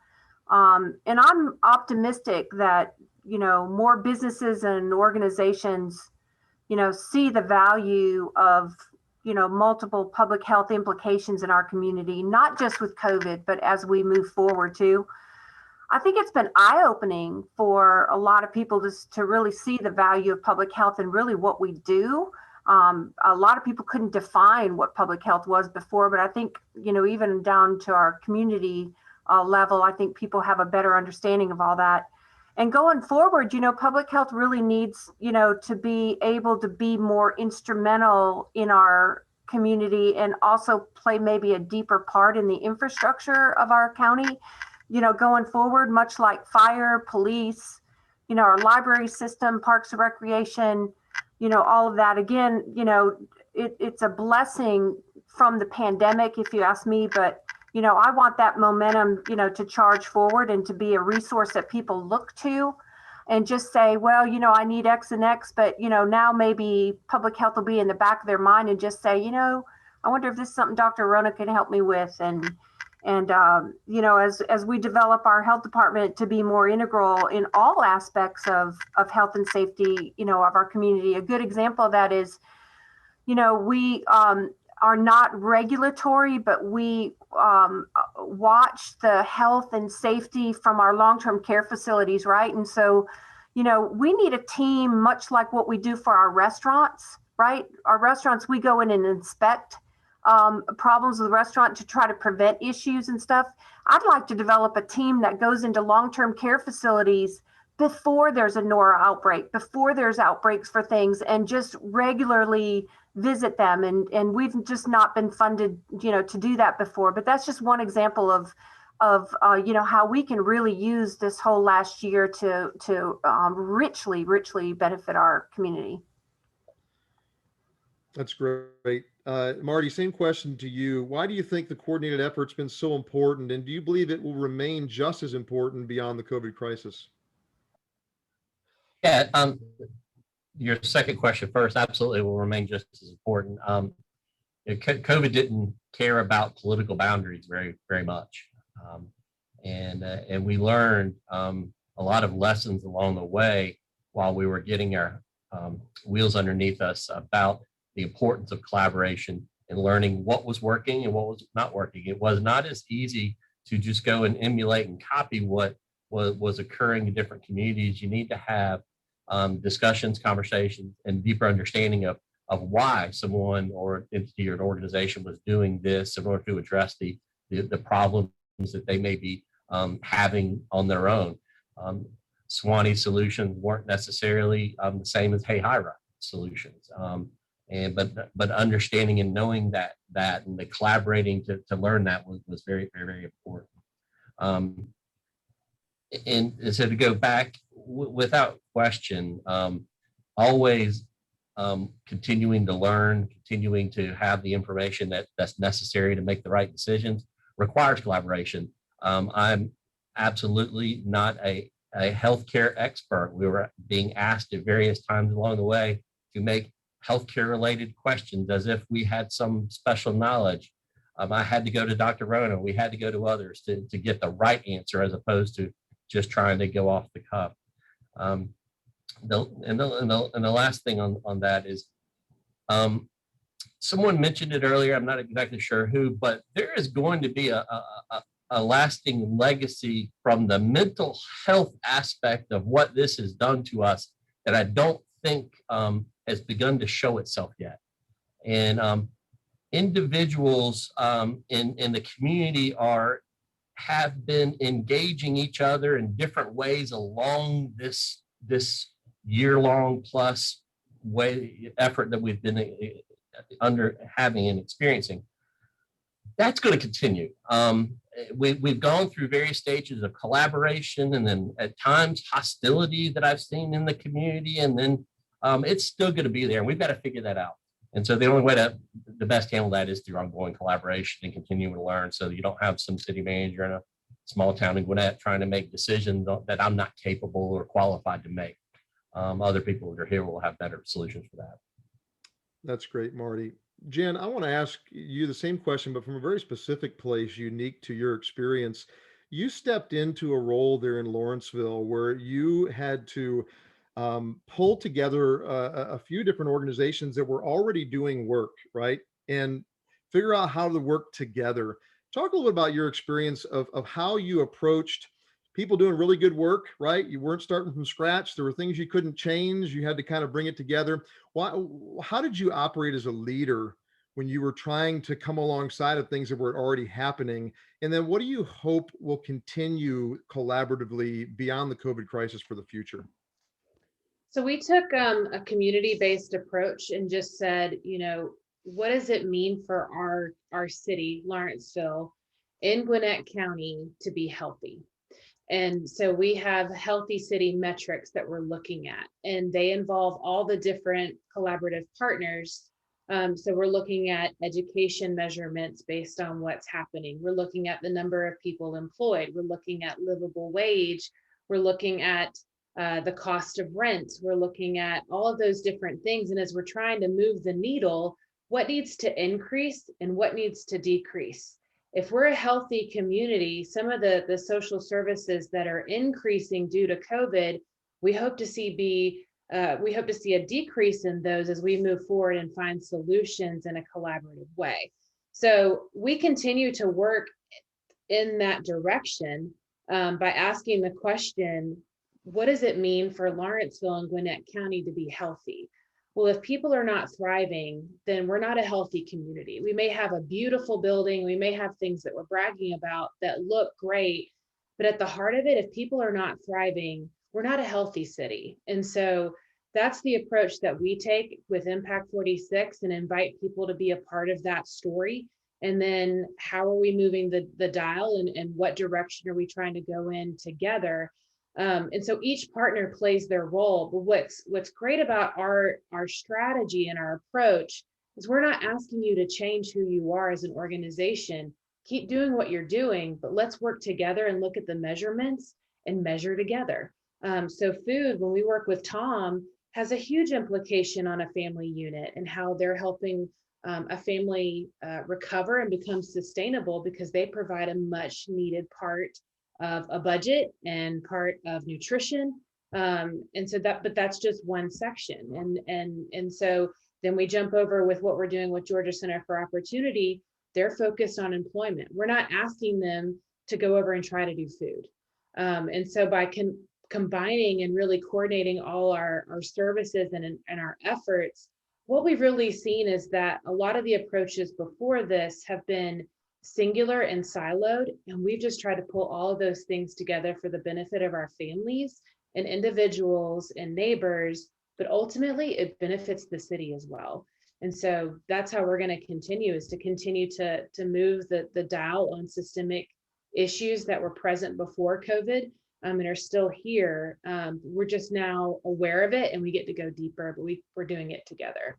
And I'm optimistic that, you know, more businesses and organizations, you know, see the value of, you know, multiple public health implications in our community, not just with COVID, but as we move forward too. I think it's been eye-opening for a lot of people to really see the value of public health and really what we do. A lot of people couldn't define what public health was before, but I think, you know, even down to our community level, I think people have a better understanding of all that. And going forward, you know, public health really needs, you know, to be able to be more instrumental in our community and also play maybe a deeper part in the infrastructure of our county, you know, going forward, much like fire, police, you know, our library system, parks and recreation, you know, all of that. Again, you know, it's a blessing from the pandemic, if you ask me, but you know, I want that momentum, you know, to charge forward and to be a resource that people look to and just say, well, you know, I need X and X, but, you know, now maybe public health will be in the back of their mind and just say, you know, I wonder if this is something Dr. Arona can help me with. And you know, as we develop our health department to be more integral in all aspects of health and safety, you know, of our community. A good example of that is, you know, we are not regulatory, but we watch the health and safety from our long-term care facilities, right? And so, you know, we need a team much like what we do for our restaurants, right? Our restaurants, we go in and inspect problems with the restaurant to try to prevent issues and stuff. I'd like to develop a team that goes into long-term care facilities before there's a NORA outbreak, before there's outbreaks for things, and just regularly visit them. And we've just not been funded, you know, to do that before. But that's just one example of you know, how we can really use this whole last year to richly benefit our community. That's great. Marty, same question to you. Why do you think the coordinated effort's been so important? And do you believe it will remain just as important beyond the COVID crisis? Yeah, your second question first, absolutely will remain just as important. COVID didn't care about political boundaries very much. And we learned a lot of lessons along the way while we were getting our wheels underneath us about the importance of collaboration and learning what was working and what was not working. It was not as easy to just go and emulate and copy what was occurring in different communities. You need to have discussions, conversations, and deeper understanding of why someone or entity or an organization was doing this in order to address the problems that they may be having on their own. Swanee solutions weren't necessarily the same as Hayhira solutions. But understanding and knowing that and the collaborating to learn that was very important. And so to go back, without question, always continuing to learn, continuing to have the information that's necessary to make the right decisions requires collaboration. I'm absolutely not a healthcare expert. We were being asked at various times along the way to make healthcare related questions as if we had some special knowledge. I had to go to Dr. Rona. We had to go to others to get the right answer as opposed to just trying to go off the cuff. The last thing on that is, someone mentioned it earlier. I'm not exactly sure who, but there is going to be a lasting legacy from the mental health aspect of what this has done to us that I don't think has begun to show itself yet. And individuals in the community have been engaging each other in different ways along this year-long plus effort that we've been having and experiencing. That's going to continue. We've gone through various stages of collaboration and then at times hostility that I've seen in the community, and then it's still going to be there, and we've got to figure that out. And so the only way to the best handle that is through ongoing collaboration and continuing to learn, so that you don't have some city manager in a small town in Gwinnett trying to make decisions that I'm not capable or qualified to make. Other people that are here will have better solutions for that. That's great, Marty. Jen, I want to ask you the same question, but from a very specific place unique to your experience. You stepped into a role there in Lawrenceville where you had to pull together a few different organizations that were already doing work, right? And figure out how to work together. Talk a little bit about your experience of how you approached people doing really good work, right? You weren't starting from scratch. There were things you couldn't change. You had to kind of bring it together. How did you operate as a leader when you were trying to come alongside of things that were already happening? And then what do you hope will continue collaboratively beyond the COVID crisis for the future? So we took a community-based approach and just said, what does it mean for our city, Lawrenceville, in Gwinnett County to be healthy? And so we have healthy city metrics that we're looking at, and they involve all the different collaborative partners. So we're looking at education measurements based on what's happening. We're looking at the number of people employed. We're looking at livable wage. We're looking at the cost of rent. We're looking at all of those different things. And as we're trying to move the needle, what needs to increase and what needs to decrease? If we're a healthy community, some of the social services that are increasing due to COVID, we hope to see a decrease in those as we move forward and find solutions in a collaborative way. So we continue to work in that direction by asking the question, what does it mean for Lawrenceville and Gwinnett County to be healthy? Well, if people are not thriving, then we're not a healthy community. We may have a beautiful building, we may have things that we're bragging about that look great, but at the heart of it, if people are not thriving, we're not a healthy city. And so that's the approach that we take with Impact 46 and invite people to be a part of that story. And then how are we moving the dial and what direction are we trying to go in together? And so each partner plays their role. But what's great about our strategy and our approach is we're not asking you to change who you are as an organization. Keep doing what you're doing, but let's work together and look at the measurements and measure together. So food, when we work with Tom, has a huge implication on a family unit and how they're helping a family recover and become sustainable because they provide a much needed part of a budget and part of nutrition. And so but that's just one section. And so then we jump over with what we're doing with Georgia Center for Opportunity. They're focused on employment. We're not asking them to go over and try to do food. And so by combining and really coordinating all our services and our efforts, what we've really seen is that a lot of the approaches before this have been singular and siloed, and we've just tried to pull all of those things together for the benefit of our families and individuals and neighbors, but ultimately it benefits the city as well. And so that's how we're going to continue to move the dial on systemic issues that were present before COVID and are still here. We're just now aware of it and we get to go deeper, but we're doing it together.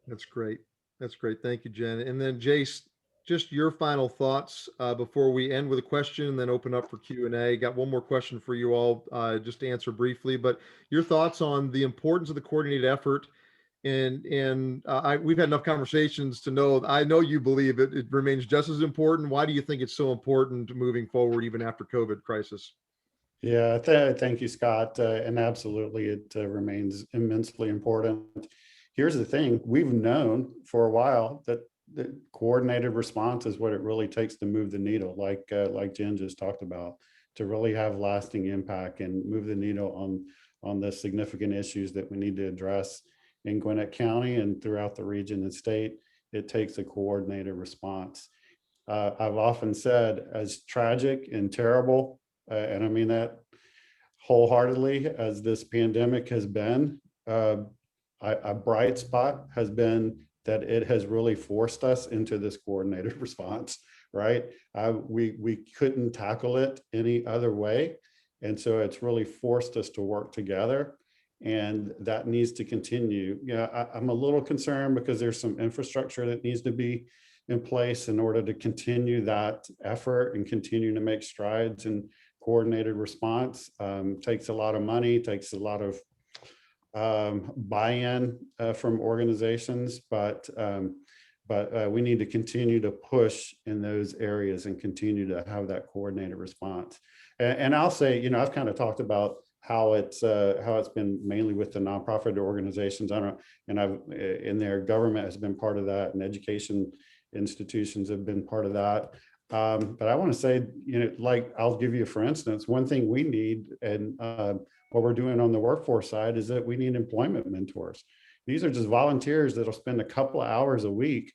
That's great. That's great. Thank you, Jen. And then Jace, just your final thoughts before we end with a question and then open up for Q&A. Got one more question for you all just to answer briefly, but your thoughts on the importance of the coordinated effort. And we've had enough conversations to know, I know you believe it remains just as important. Why do you think it's so important moving forward, even after COVID crisis? Yeah, thank you, Scott. And absolutely, it remains immensely important. Here's the thing, we've known for a while that the coordinated response is what it really takes to move the needle, like Jen just talked about, to really have lasting impact and move the needle on the significant issues that we need to address in Gwinnett County and throughout the region and state. It takes a coordinated response. I've often said, as tragic and terrible, and I mean that wholeheartedly, as this pandemic has been, a bright spot has been that it has really forced us into this coordinated response, right? We couldn't tackle it any other way. And so it's really forced us to work together, and that needs to continue. I'm a little concerned because there's some infrastructure that needs to be in place in order to continue that effort and continue to make strides in coordinated response. Takes a lot of money, takes a lot of buy-in from organizations, but we need to continue to push in those areas and continue to have that coordinated response. And I'll say, I've kind of talked about how it's been mainly with the nonprofit organizations. In their government has been part of that, and education institutions have been part of that. But I want to say, like, I'll give you, for instance, one thing we need, and what we're doing on the workforce side, is that we need employment mentors. These are just volunteers that'll spend a couple of hours a week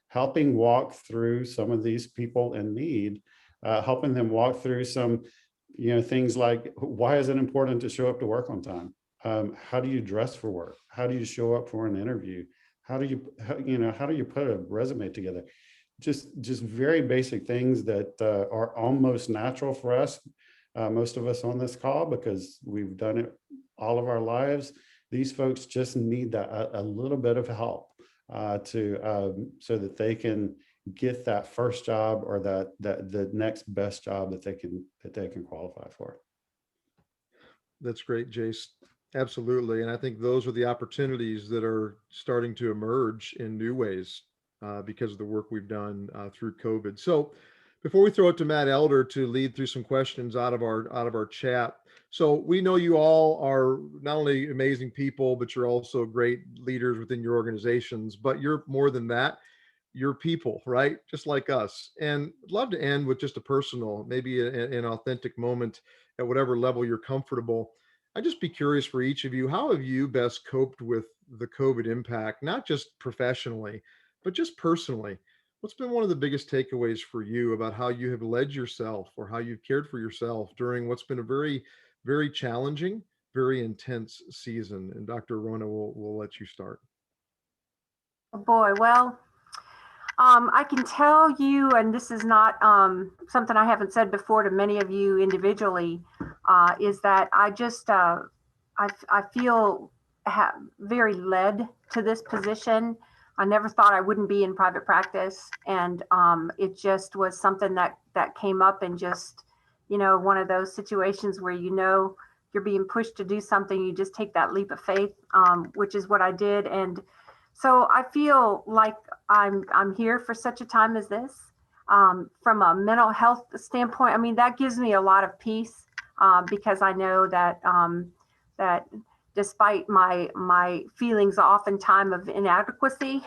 helping walk through some of these people in need, helping them walk through some, things like, why is it important to show up to work on time? How do you dress for work? How do you show up for an interview? How do you put a resume together? Just very basic things that are almost natural for us, most of us on this call, because we've done it all of our lives. These folks just need a little bit of help so that they can get that first job, or the next best job that they can qualify for. That's great, Jace. Absolutely. And I think those are the opportunities that are starting to emerge in new ways because of the work we've done through COVID. So before we throw it to Matt Elder to lead through some questions out of our chat. So we know you all are not only amazing people, but you're also great leaders within your organizations, but you're more than that. You're people, right? Just like us. And I'd love to end with just a personal, maybe an authentic moment at whatever level you're comfortable. I'd just be curious for each of you, how have you best coped with the COVID impact, not just professionally, but just personally? What's been one of the biggest takeaways for you about how you have led yourself or how you've cared for yourself during what's been a very, very challenging, very intense season? And Dr. Arona, we'll let you start. Oh boy, well, I can tell you, and this is not something I haven't said before to many of you individually, is that I just, I feel very led to this position. I never thought I wouldn't be in private practice. And it just was something that came up, and just, one of those situations where, you're being pushed to do something, you just take that leap of faith, which is what I did. And so I feel like I'm here for such a time as this. From a mental health standpoint, I mean, that gives me a lot of peace because I know that that despite my feelings oftentimes of inadequacy,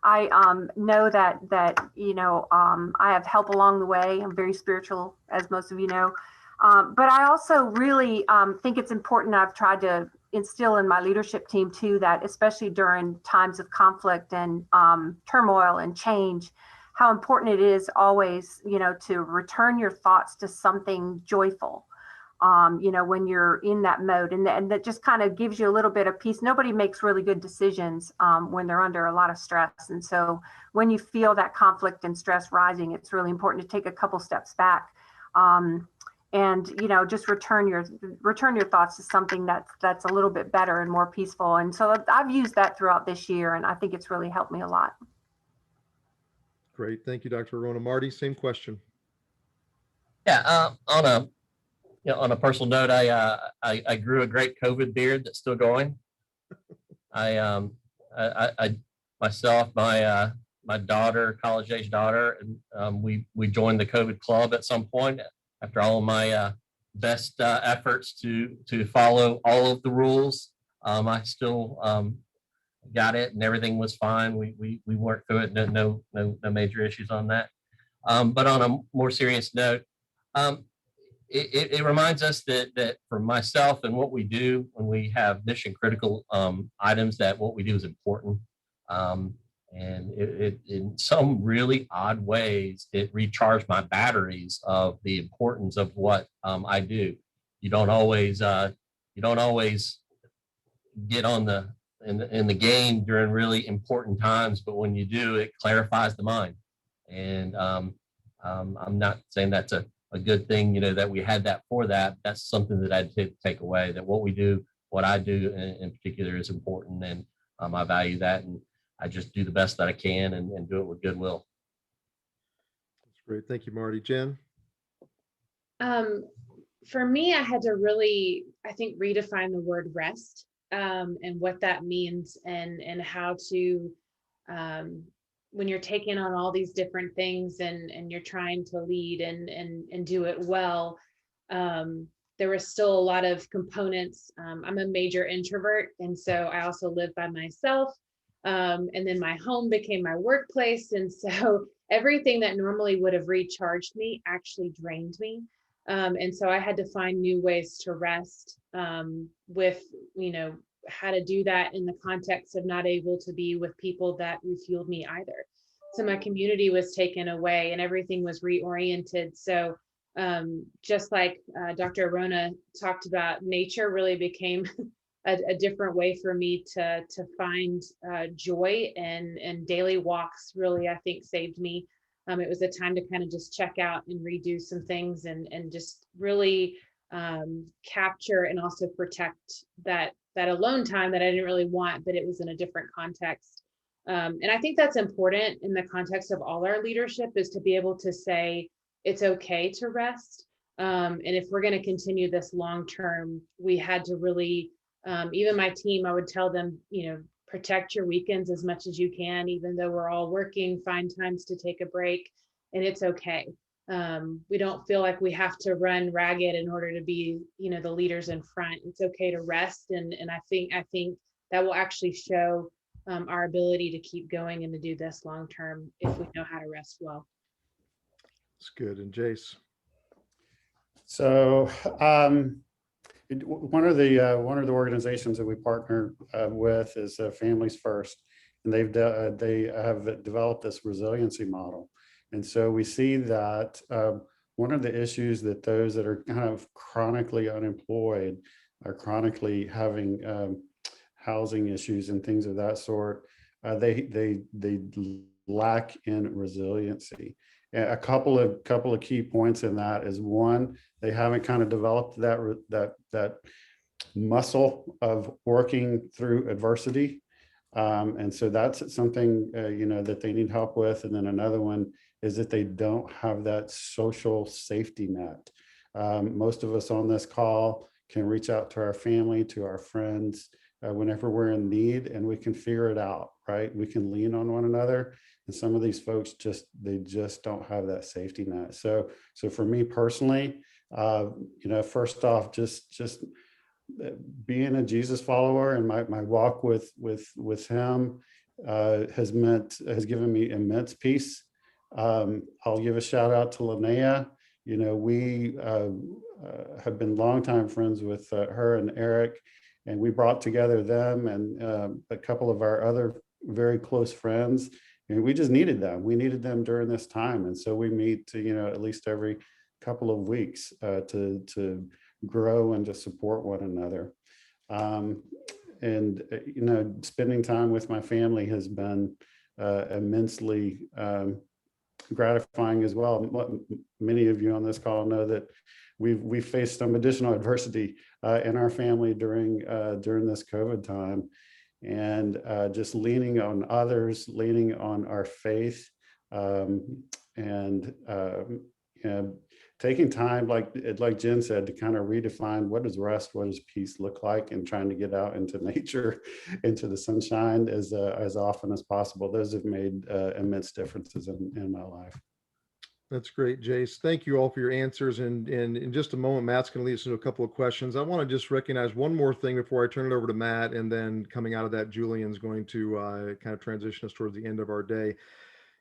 I know that I have help along the way. I'm very spiritual, as most of you know. But I also really think it's important. I've tried to instill in my leadership team too, that especially during times of conflict and turmoil and change, how important it is always, to return your thoughts to something joyful, when you're in that mode, and that just kind of gives you a little bit of peace. Nobody makes really good decisions when they're under a lot of stress. And so when you feel that conflict and stress rising, it's really important to take a couple steps back. And just return your thoughts to something that's a little bit better and more peaceful. And so I've used that throughout this year, and I think it's really helped me a lot. Great. Thank you, Dr. Arona. Marty, same question. Yeah, on a personal note, I grew a great COVID beard that's still going. I myself, my daughter, college age daughter, and we joined the COVID club at some point after all of my best efforts to follow all of the rules. I still got it and everything was fine. We worked through it. No major issues on that. But on a more serious note, it reminds us that for myself and what we do when we have mission critical items, that what we do is important. And it in some really odd ways, it recharged my batteries of the importance of what I do. You don't always get on in the game during really important times, but when you do, it clarifies the mind. And I'm not saying that's a good thing, that we had that for that. That's something that I'd take away, that what we do, what I do in particular is important, and I value that, and I just do the best that I can and do it with goodwill. That's great. Thank you, Marty. Jen? For me, I had to really, I think, redefine the word rest and what that means, and how to, when you're taking on all these different things and you're trying to lead and do it well, there was still a lot of components. I'm a major introvert, and so I also live by myself. And then my home became my workplace. And so everything that normally would have recharged me actually drained me. And so I had to find new ways to rest with, how to do that in the context of not able to be with people that refueled me either. So my community was taken away and everything was reoriented. So just like Dr. Arona talked about, nature really became a different way for me to find joy, and daily walks really, I think, saved me. It was a time to kind of just check out and redo some things and just really capture and also protect that alone time that I didn't really want, but it was in a different context. And I think that's important in the context of all our leadership, is to be able to say it's okay to rest. And if we're going to continue this long term, we had to really, even my team, I would tell them, protect your weekends as much as you can, even though we're all working, find times to take a break, and it's okay. We don't feel like we have to run ragged in order to be, the leaders in front. It's okay to rest. And I think that will actually show our ability to keep going and to do this long term if we know how to rest well. That's good. And Jace? So one of the organizations that we partner with is Families First, and they have developed this resiliency model. And so we see that one of the issues that those that are kind of chronically unemployed are chronically having housing issues and things of that sort, they lack in resiliency. A couple of key points in that is, one, they haven't kind of developed that muscle of working through adversity, and so that's something that they need help with. And then another one is that they don't have that social safety net. Most of us on this call can reach out to our family, to our friends, whenever we're in need, and we can figure it out, right? We can lean on one another. And some of these folks just don't have that safety net. So for me personally, first off, just being a Jesus follower and my walk with him has given me immense peace. I'll give a shout out to Linnea. We have been longtime friends with her and Eric, and we brought together them and a couple of our other very close friends. And we just needed them. We needed them during this time. And so we meet, at least every couple of weeks to grow and to support one another. And spending time with my family has been immensely gratifying as well. Many of you on this call know that we've faced some additional adversity in our family during this COVID time. And just leaning on others, leaning on our faith, and you know, taking time, like Jen said, to kind of redefine what does rest, what does peace look like, and trying to get out into nature, into the sunshine as often as possible. Those have made immense differences in my life. That's great, Jace. Thank you all for your answers. And in just a moment, Matt's going to lead us into a couple of questions. I want to just recognize one more thing before I turn it over to Matt. And then coming out of that, Julian's going to kind of transition us towards the end of our day.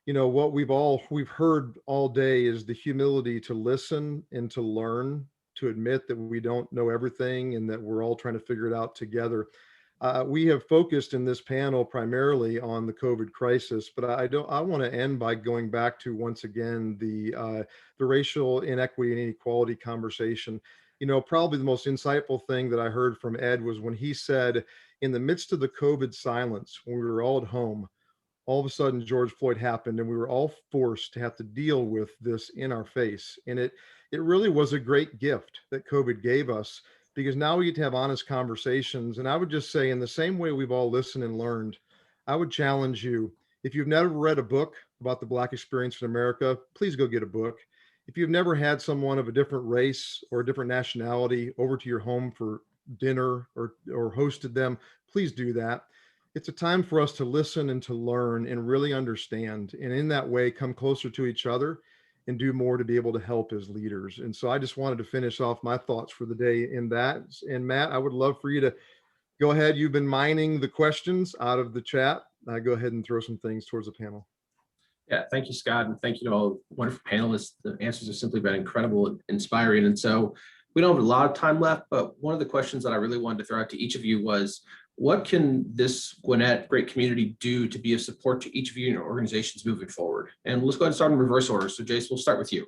You know, what we've heard all day is the humility to listen and to learn, to admit that we don't know everything and that we're all trying to figure it out together. We have focused in this panel primarily on the COVID crisis, but I want to end by going back to, once again, the racial inequity and inequality conversation. You know, probably the most insightful thing that I heard from Ed was when he said, in the midst of the COVID silence, when we were all at home, all of a sudden George Floyd happened and we were all forced to have to deal with this in our face. And it really was a great gift that COVID gave us, because now we get to have honest conversations. And I would just say, in the same way we've all listened and learned, I would challenge you, if you've never read a book about the Black experience in America, please go get a book. If you've never had someone of a different race or a different nationality over to your home for dinner or hosted them, please do that. It's a time for us to listen and to learn and really understand, and in that way come closer to each other and do more to be able to help as leaders. And so I just wanted to finish off my thoughts for the day in that. And Matt, I would love for you to go ahead. You've been mining the questions out of the chat. Go ahead and throw some things towards the panel. Yeah, thank you, Scott, and thank you to all wonderful panelists. The answers have simply been incredible and inspiring. And so we don't have a lot of time left, but one of the questions that I really wanted to throw out to each of you was, what can this Gwinnett great community do to be a support to each of you and your organizations moving forward? And let's go ahead and start in reverse order. So Jace, we'll start with you.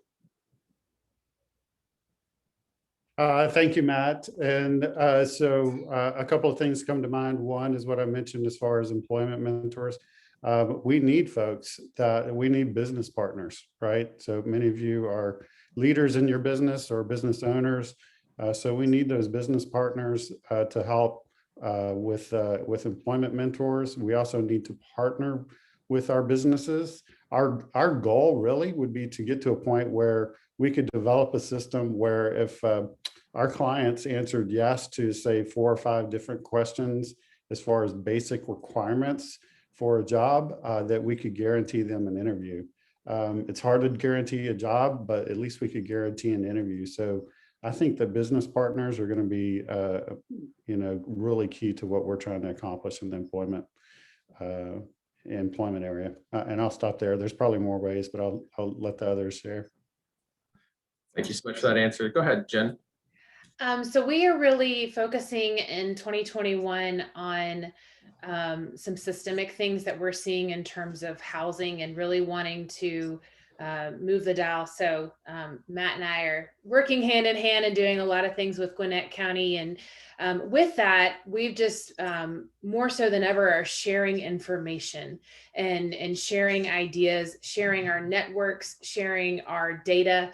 Thank you, Matt. And so a couple of things come to mind. One is what I mentioned as far as employment mentors. We need folks we need business partners, right? So many of you are leaders in your business or business owners. So we need those business partners to help with employment mentors. We also need to partner with our businesses. Our goal really would be to get to a point where we could develop a system where if our clients answered yes to, say, 4 or 5 different questions as far as basic requirements for a job, that we could guarantee them an interview. It's hard to guarantee a job, but at least we could guarantee an interview. So I think that business partners are going to be, really key to what we're trying to accomplish in the employment area. And I'll stop there. There's probably more ways, but I'll let the others share. Thank you so much for that answer. Go ahead, Jen. So we are really focusing in 2021 on some systemic things that we're seeing in terms of housing and really wanting to move the dial. So Matt and I are working hand in hand and doing a lot of things with Gwinnett County. And with that, we've just more so than ever are sharing information and sharing ideas, sharing our networks, sharing our data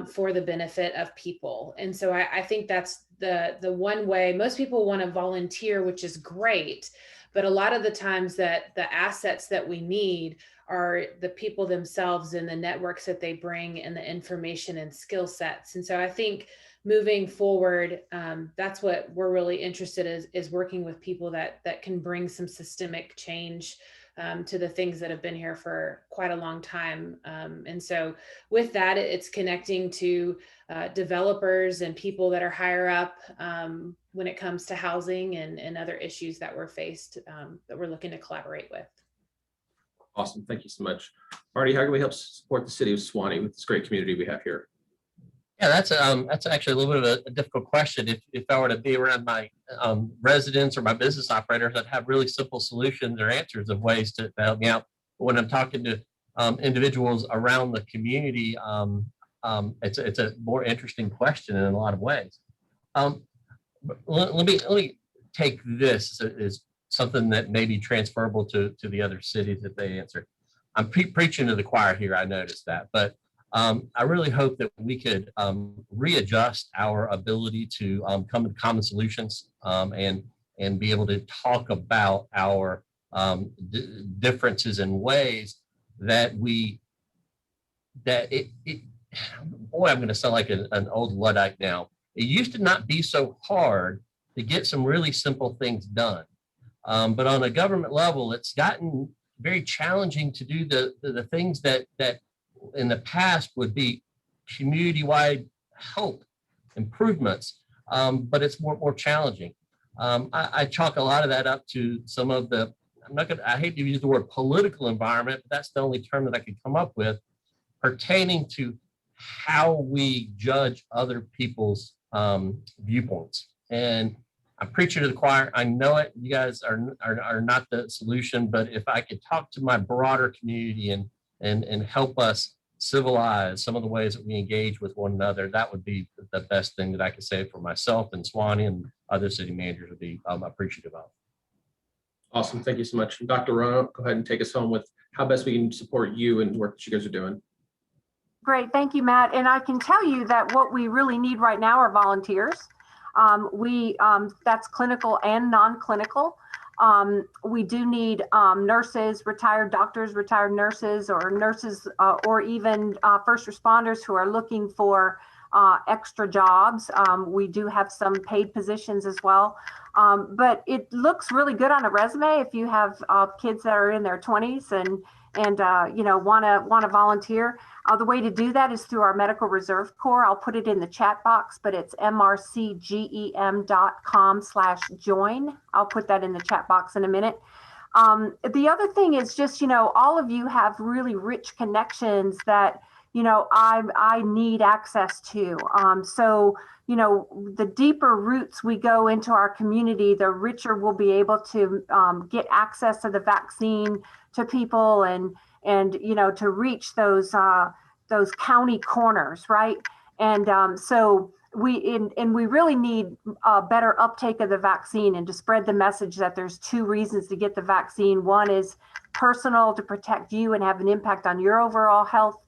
for the benefit of people. And so I think that's the one way. Most people want to volunteer, which is great, but a lot of the times that the assets that we need are the people themselves and the networks that they bring and the information and skill sets. And so I think moving forward, that's what we're really interested in, is working with people that can bring some systemic change to the things that have been here for quite a long time. And so with that, it's connecting to developers and people that are higher up when it comes to housing and other issues that we're faced, that we're looking to collaborate with. Awesome. Thank you so much. Marty, how can we help support the city of Suwanee with this great community we have here? Yeah, that's actually a little bit of a difficult question. If I were to be around my residents or my business operators that have really simple solutions or answers of ways to help me out. But when I'm talking to individuals around the community, it's a more interesting question in a lot of ways. Let me take this as something that may be transferable to the other cities that they answer. I'm preaching to the choir here, I noticed that, but I really hope that we could readjust our ability to come to common solutions and be able to talk about our differences in ways that we that boy, I'm going to sound like an old Luddite now. It used to not be so hard to get some really simple things done. But on a government level, it's gotten very challenging to do the things that in the past would be community-wide help improvements, but it's more challenging. I chalk a lot of that up to some of the, I hate to use the word political environment, but that's the only term that I could come up with pertaining to how we judge other people's viewpoints. And I'm preaching to the choir. I know it. You guys are not the solution, but if I could talk to my broader community and help us civilize some of the ways that we engage with one another, that would be the best thing that I could say for myself and Swanee and other city managers would be appreciative of. Awesome. Thank you so much. Dr. Roanoke, go ahead and take us home with how best we can support you and the work that you guys are doing. Great. Thank you, Matt. And I can tell you that what we really need right now are volunteers. That's clinical and non-clinical. We do need nurses, retired doctors, retired nurses, or nurses, or even first responders who are looking for extra jobs. We do have some paid positions as well. But it looks really good on a resume if you have kids that are in their 20s and want to volunteer. The way to do that is through our Medical Reserve Corps. I'll put it in the chat box, but it's mrcgem.com/join. I'll put that in the chat box in a minute. The other thing is just, all of you have really rich connections that, I need access to. So, the deeper roots we go into our community, the richer we'll be able to get access to the vaccine to people and to reach those county corners, right? And so we really need a better uptake of the vaccine and to spread the message that there's two reasons to get the vaccine. One is personal, to protect you and have an impact on your overall health.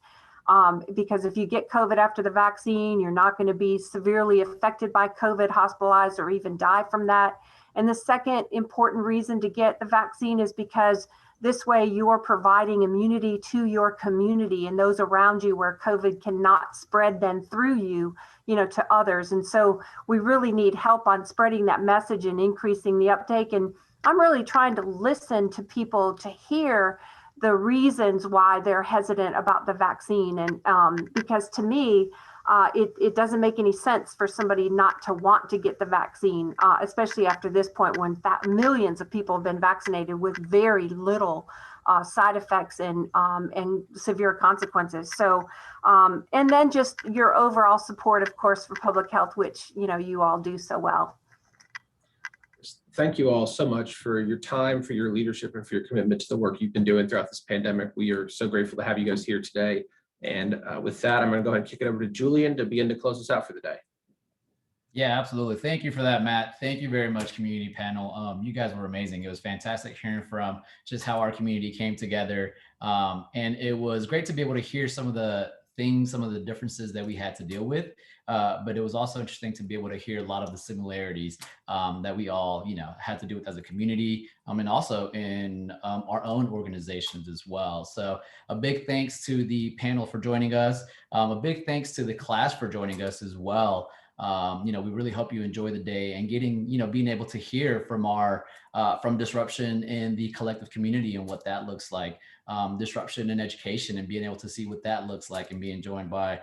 Because if you get COVID after the vaccine, you're not going to be severely affected by COVID, hospitalized, or even die from that. And the second important reason to get the vaccine is because this way you are providing immunity to your community and those around you where COVID cannot spread then through you, to others. And so we really need help on spreading that message and increasing the uptake. And I'm really trying to listen to people to hear the reasons why they're hesitant about the vaccine. And because to me, it doesn't make any sense for somebody not to want to get the vaccine, especially after this point when millions of people have been vaccinated with very little side effects and severe consequences. So, and then just your overall support, of course, for public health, which, you all do so well. Thank you all so much for your time, for your leadership, and for your commitment to the work you've been doing throughout this pandemic. We are so grateful to have you guys here today. And with that, I'm going to go ahead and kick it over to Julian to begin to close us out for the day. Yeah, absolutely. Thank you for that, Matt. Thank you very much, community panel. You guys were amazing. It was fantastic hearing from just how our community came together. And it was great to be able to hear some of the things, some of the differences that we had to deal with. But it was also interesting to be able to hear a lot of the similarities that we all, had to do with as a community, and also in our own organizations as well. So a big thanks to the panel for joining us. A big thanks to the class for joining us as well. We really hope you enjoy the day and getting, being able to hear from from disruption in the collective community and what that looks like. Disruption in education and being able to see what that looks like and being joined by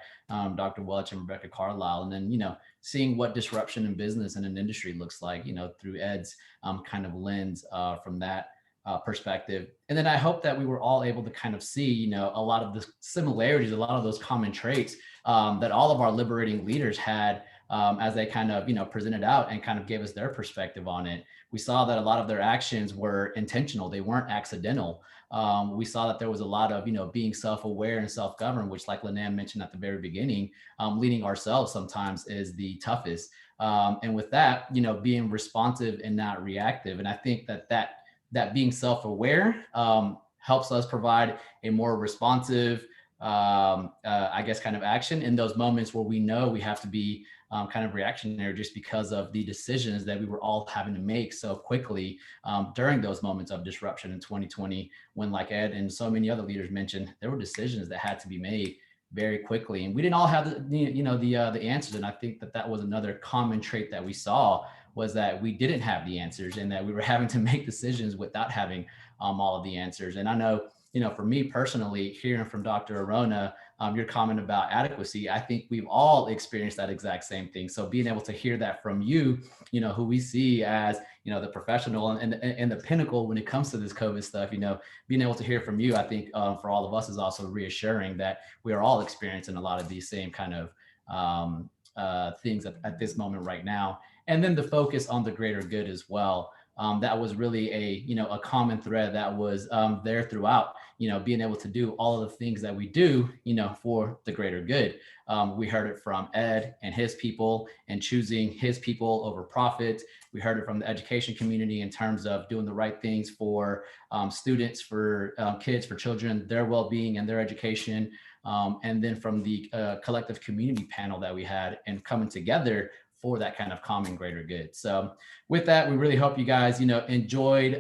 Dr. Welch and Rebecca Carlisle, and then, seeing what disruption in business and in industry looks like, through Ed's kind of lens from that perspective. And then I hope that we were all able to kind of see, a lot of the similarities, a lot of those common traits that all of our liberating leaders had as they kind of, presented out and kind of gave us their perspective on it. We saw that a lot of their actions were intentional. They weren't accidental. We saw that there was a lot of, being self-aware and self-governed, which, like Linnea mentioned at the very beginning, leading ourselves sometimes is the toughest. And with that, being responsive and not reactive. And I think that being self-aware helps us provide a more responsive, I guess, kind of action in those moments where we know we have to be kind of reactionary just because of the decisions that we were all having to make so quickly during those moments of disruption in 2020, when, like Ed and so many other leaders mentioned, there were decisions that had to be made very quickly. And we didn't all have the answers. And I think that was another common trait that we saw, was that we didn't have the answers, and that we were having to make decisions without having all of the answers. And I know, for me personally, hearing from Dr. Arona, your comment about adequacy, I think we've all experienced that exact same thing. So being able to hear that from you, who we see as, the professional and the pinnacle when it comes to this COVID stuff, being able to hear from you, I think for all of us is also reassuring that we are all experiencing a lot of these same kind of things at this moment right now. And then the focus on the greater good as well. That was really a common thread that was there throughout, being able to do all of the things that we do, for the greater good. We heard it from Ed and his people, and choosing his people over profit. We heard it from the education community in terms of doing the right things for students, for kids, for children, their well-being and their education. And then from the collective community panel that we had, and coming together for that kind of common greater good. So with that, we really hope you guys, enjoyed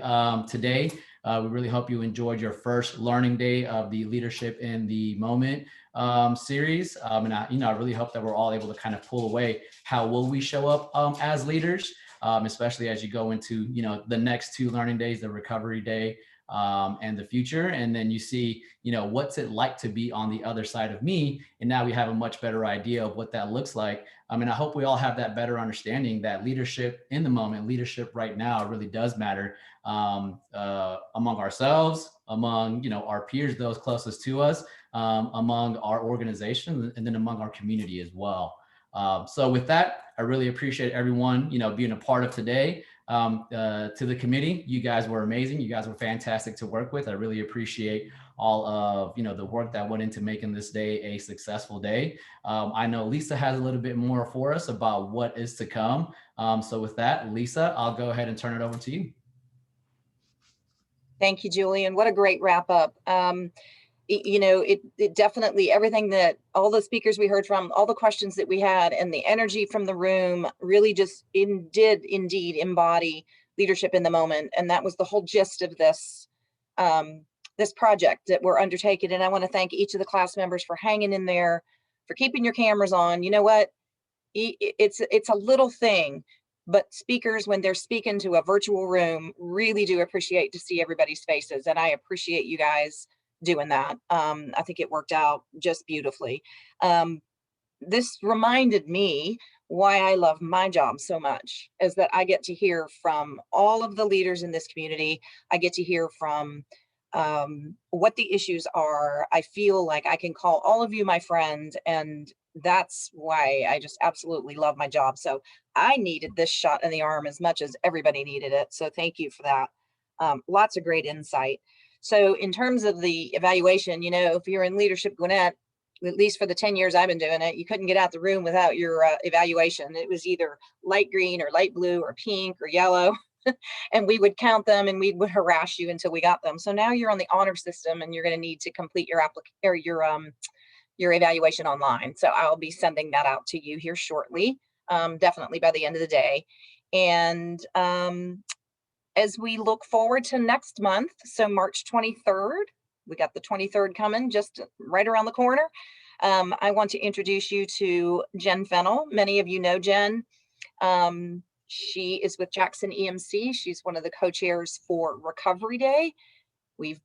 today. We really hope you enjoyed your first learning day of the Leadership in the Moment series. And I really hope that we're all able to kind of pull away, how will we show up as leaders, especially as you go into, the next 2 learning days, the recovery day and the future. And then you see, what's it like to be on the other side of me? And now we have a much better idea of what that looks like. And I hope we all have that better understanding that leadership in the moment, leadership right now really does matter among ourselves, among, our peers, those closest to us, among our organization, and then among our community as well. So with that, I really appreciate everyone, being a part of today. To the committee, you guys were amazing. You guys were fantastic to work with. I really appreciate all of the work that went into making this day a successful day. I know Lisa has a little bit more for us about what is to come. So with that, Lisa, I'll go ahead and turn it over to you. Thank you, Julian. What a great wrap up. It definitely, everything that all the speakers we heard from, all the questions that we had, and the energy from the room really just did indeed embody leadership in the moment. And that was the whole gist of this this project that we're undertaking. And I want to thank each of the class members for hanging in there, for keeping your cameras on. You know what? It's a little thing, but speakers, when they're speaking to a virtual room, really do appreciate to see everybody's faces. And I appreciate you guys doing that. I think it worked out just beautifully. This reminded me why I love my job so much, is that I get to hear from all of the leaders in this community. I get to hear from what the issues are. I feel like I can call all of you my friend, and that's why I just absolutely love my job. So I needed this shot in the arm as much as everybody needed it. So thank you for that. Lots of great insight. So in terms of the evaluation, if you're in Leadership Gwinnett, at least for the 10 years I've been doing it, you couldn't get out the room without your evaluation. It was either light green or light blue or pink or yellow. And we would count them and we would harass you until we got them. So now you're on the honor system, and you're going to need to complete your your evaluation online. So I'll be sending that out to you here shortly, definitely by the end of the day. And as we look forward to next month, so March 23rd, we got the 23rd coming just right around the corner. I want to introduce you to Jen Fennell. Many of you know Jen. She is with Jackson EMC. She's one of the co-chairs for Recovery Day. We've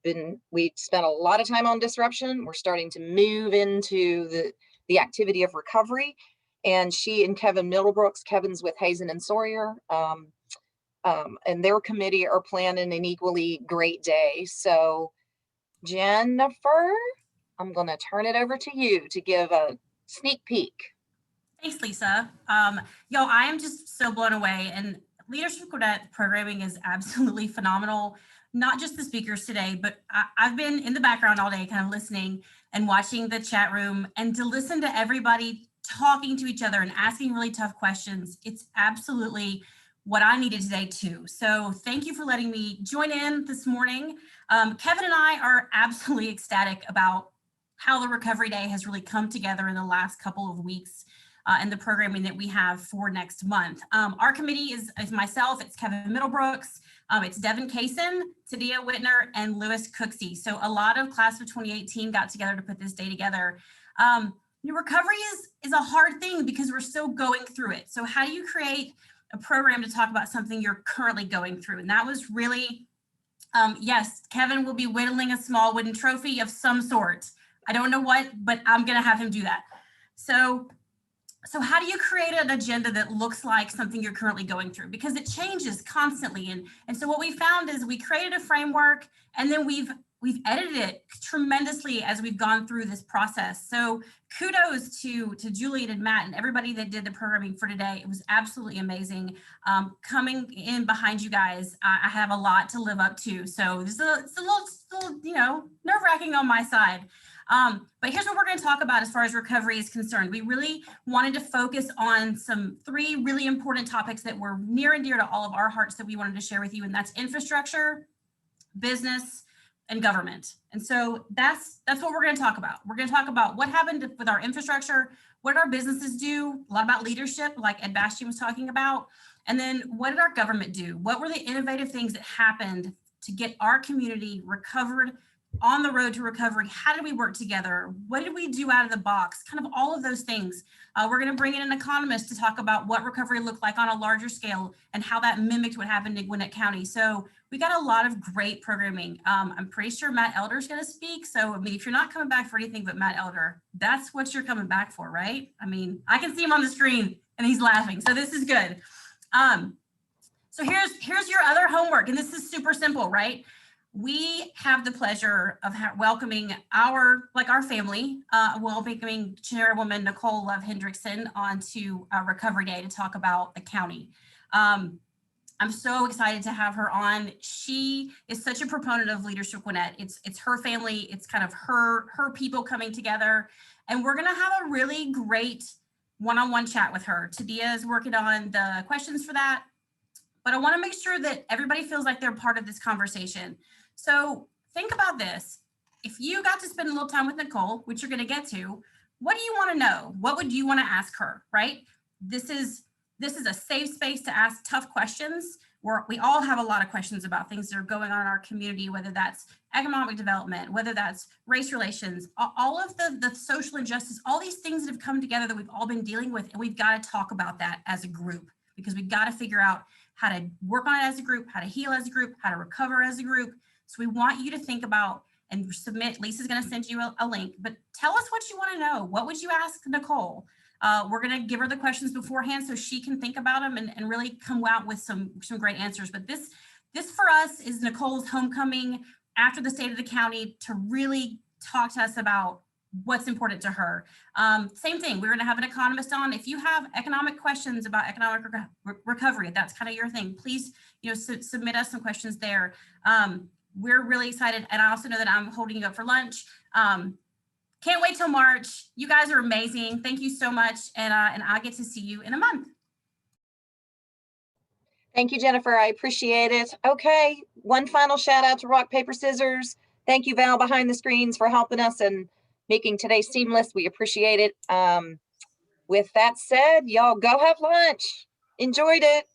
spent a lot of time on disruption. We're starting to move into the activity of recovery. And she and Kevin Middlebrooks, Kevin's with Hazen and Sawyer, and their committee are planning an equally great day. So Jennifer, I'm going to turn it over to you to give a sneak peek. Thanks, Lisa. I am just so blown away, and Leadership Gwinnett programming is absolutely phenomenal. Not just the speakers today, but I've been in the background all day kind of listening and watching the chat room, and to listen to everybody talking to each other and asking really tough questions. It's absolutely what I needed today too. So thank you for letting me join in this morning. Kevin and I are absolutely ecstatic about how the Recovery Day has really come together in the last couple of weeks. and the programming that we have for next month. Our committee is myself, it's Kevin Middlebrooks, it's Devin Kaysen, Tadia Whitner, and Lewis Cooksey. So a lot of class of 2018 got together to put this day together. Recovery is a hard thing because we're still going through it. So how do you create a program to talk about something you're currently going through? And that was really, yes, Kevin will be whittling a small wooden trophy of some sort. I don't know what, but I'm gonna have him do that. So how do you create an agenda that looks like something you're currently going through? Because it changes constantly. And so what we found is we created a framework, and then we've edited it tremendously as we've gone through this process. So kudos to Julian and Matt and everybody that did the programming for today. It was absolutely amazing. Coming in behind you guys, I have a lot to live up to. So it's a little nerve-wracking on my side. But here's what we're going to talk about as far as recovery is concerned. We really wanted to focus on three really important topics that were near and dear to all of our hearts that we wanted to share with you, and that's infrastructure, business, and government. And so that's what we're going to talk about. We're going to talk about what happened with our infrastructure, what did our businesses do, a lot about leadership, like Ed Bastian was talking about, and then what did our government do? What were the innovative things that happened to get our community recovered, on the road to recovery? How did we work together? What did we do out of the box? Kind of all of those things. We're going to bring in an economist to talk about what recovery looked like on a larger scale and how that mimicked what happened in Gwinnett County. So we got a lot of great programming. I'm pretty sure Matt Elder is going to speak. So, I mean, if you're not coming back for anything but Matt Elder, that's what you're coming back for, right? I mean, I can see him on the screen and he's laughing. So this is good. So here's your other homework. And this is super simple, right? We have the pleasure of welcoming our family, welcoming Chairwoman Nicole Love Hendrickson onto Recovery Day to talk about the county. I'm so excited to have her on. She is such a proponent of Leadership Gwinnett. It's her family, it's kind of her people coming together, and we're gonna have a really great one-on-one chat with her. Tadia is working on the questions for that, but I wanna make sure that everybody feels like they're part of this conversation. So think about this. If you got to spend a little time with Nicole, which you're going to get to, what do you want to know? What would you want to ask her, right? This is a safe space to ask tough questions. We all have a lot of questions about things that are going on in our community, whether that's economic development, whether that's race relations, all of the social injustice, all these things that have come together that we've all been dealing with. And we've got to talk about that as a group, because we've got to figure out how to work on it as a group, how to heal as a group, how to recover as a group. So we want you to think about and submit. Lisa's going to send you a link, but tell us what you want to know. What would you ask Nicole? We're going to give her the questions beforehand so she can think about them and really come out with some great answers. But this for us is Nicole's homecoming after the state of the county to really talk to us about what's important to her. Same thing, we're going to have an economist on. If you have economic questions about economic recovery, if that's kind of your thing, please submit us some questions there. We're really excited. And I also know that I'm holding you up for lunch. Can't wait till March. You guys are amazing. Thank you so much. And I'll get to see you in a month. Thank you, Jennifer. I appreciate it. Okay, one final shout out to Rock, Paper, Scissors. Thank you, Val, behind the screens, for helping us and making today seamless. We appreciate it. With that said, y'all go have lunch. Enjoyed it.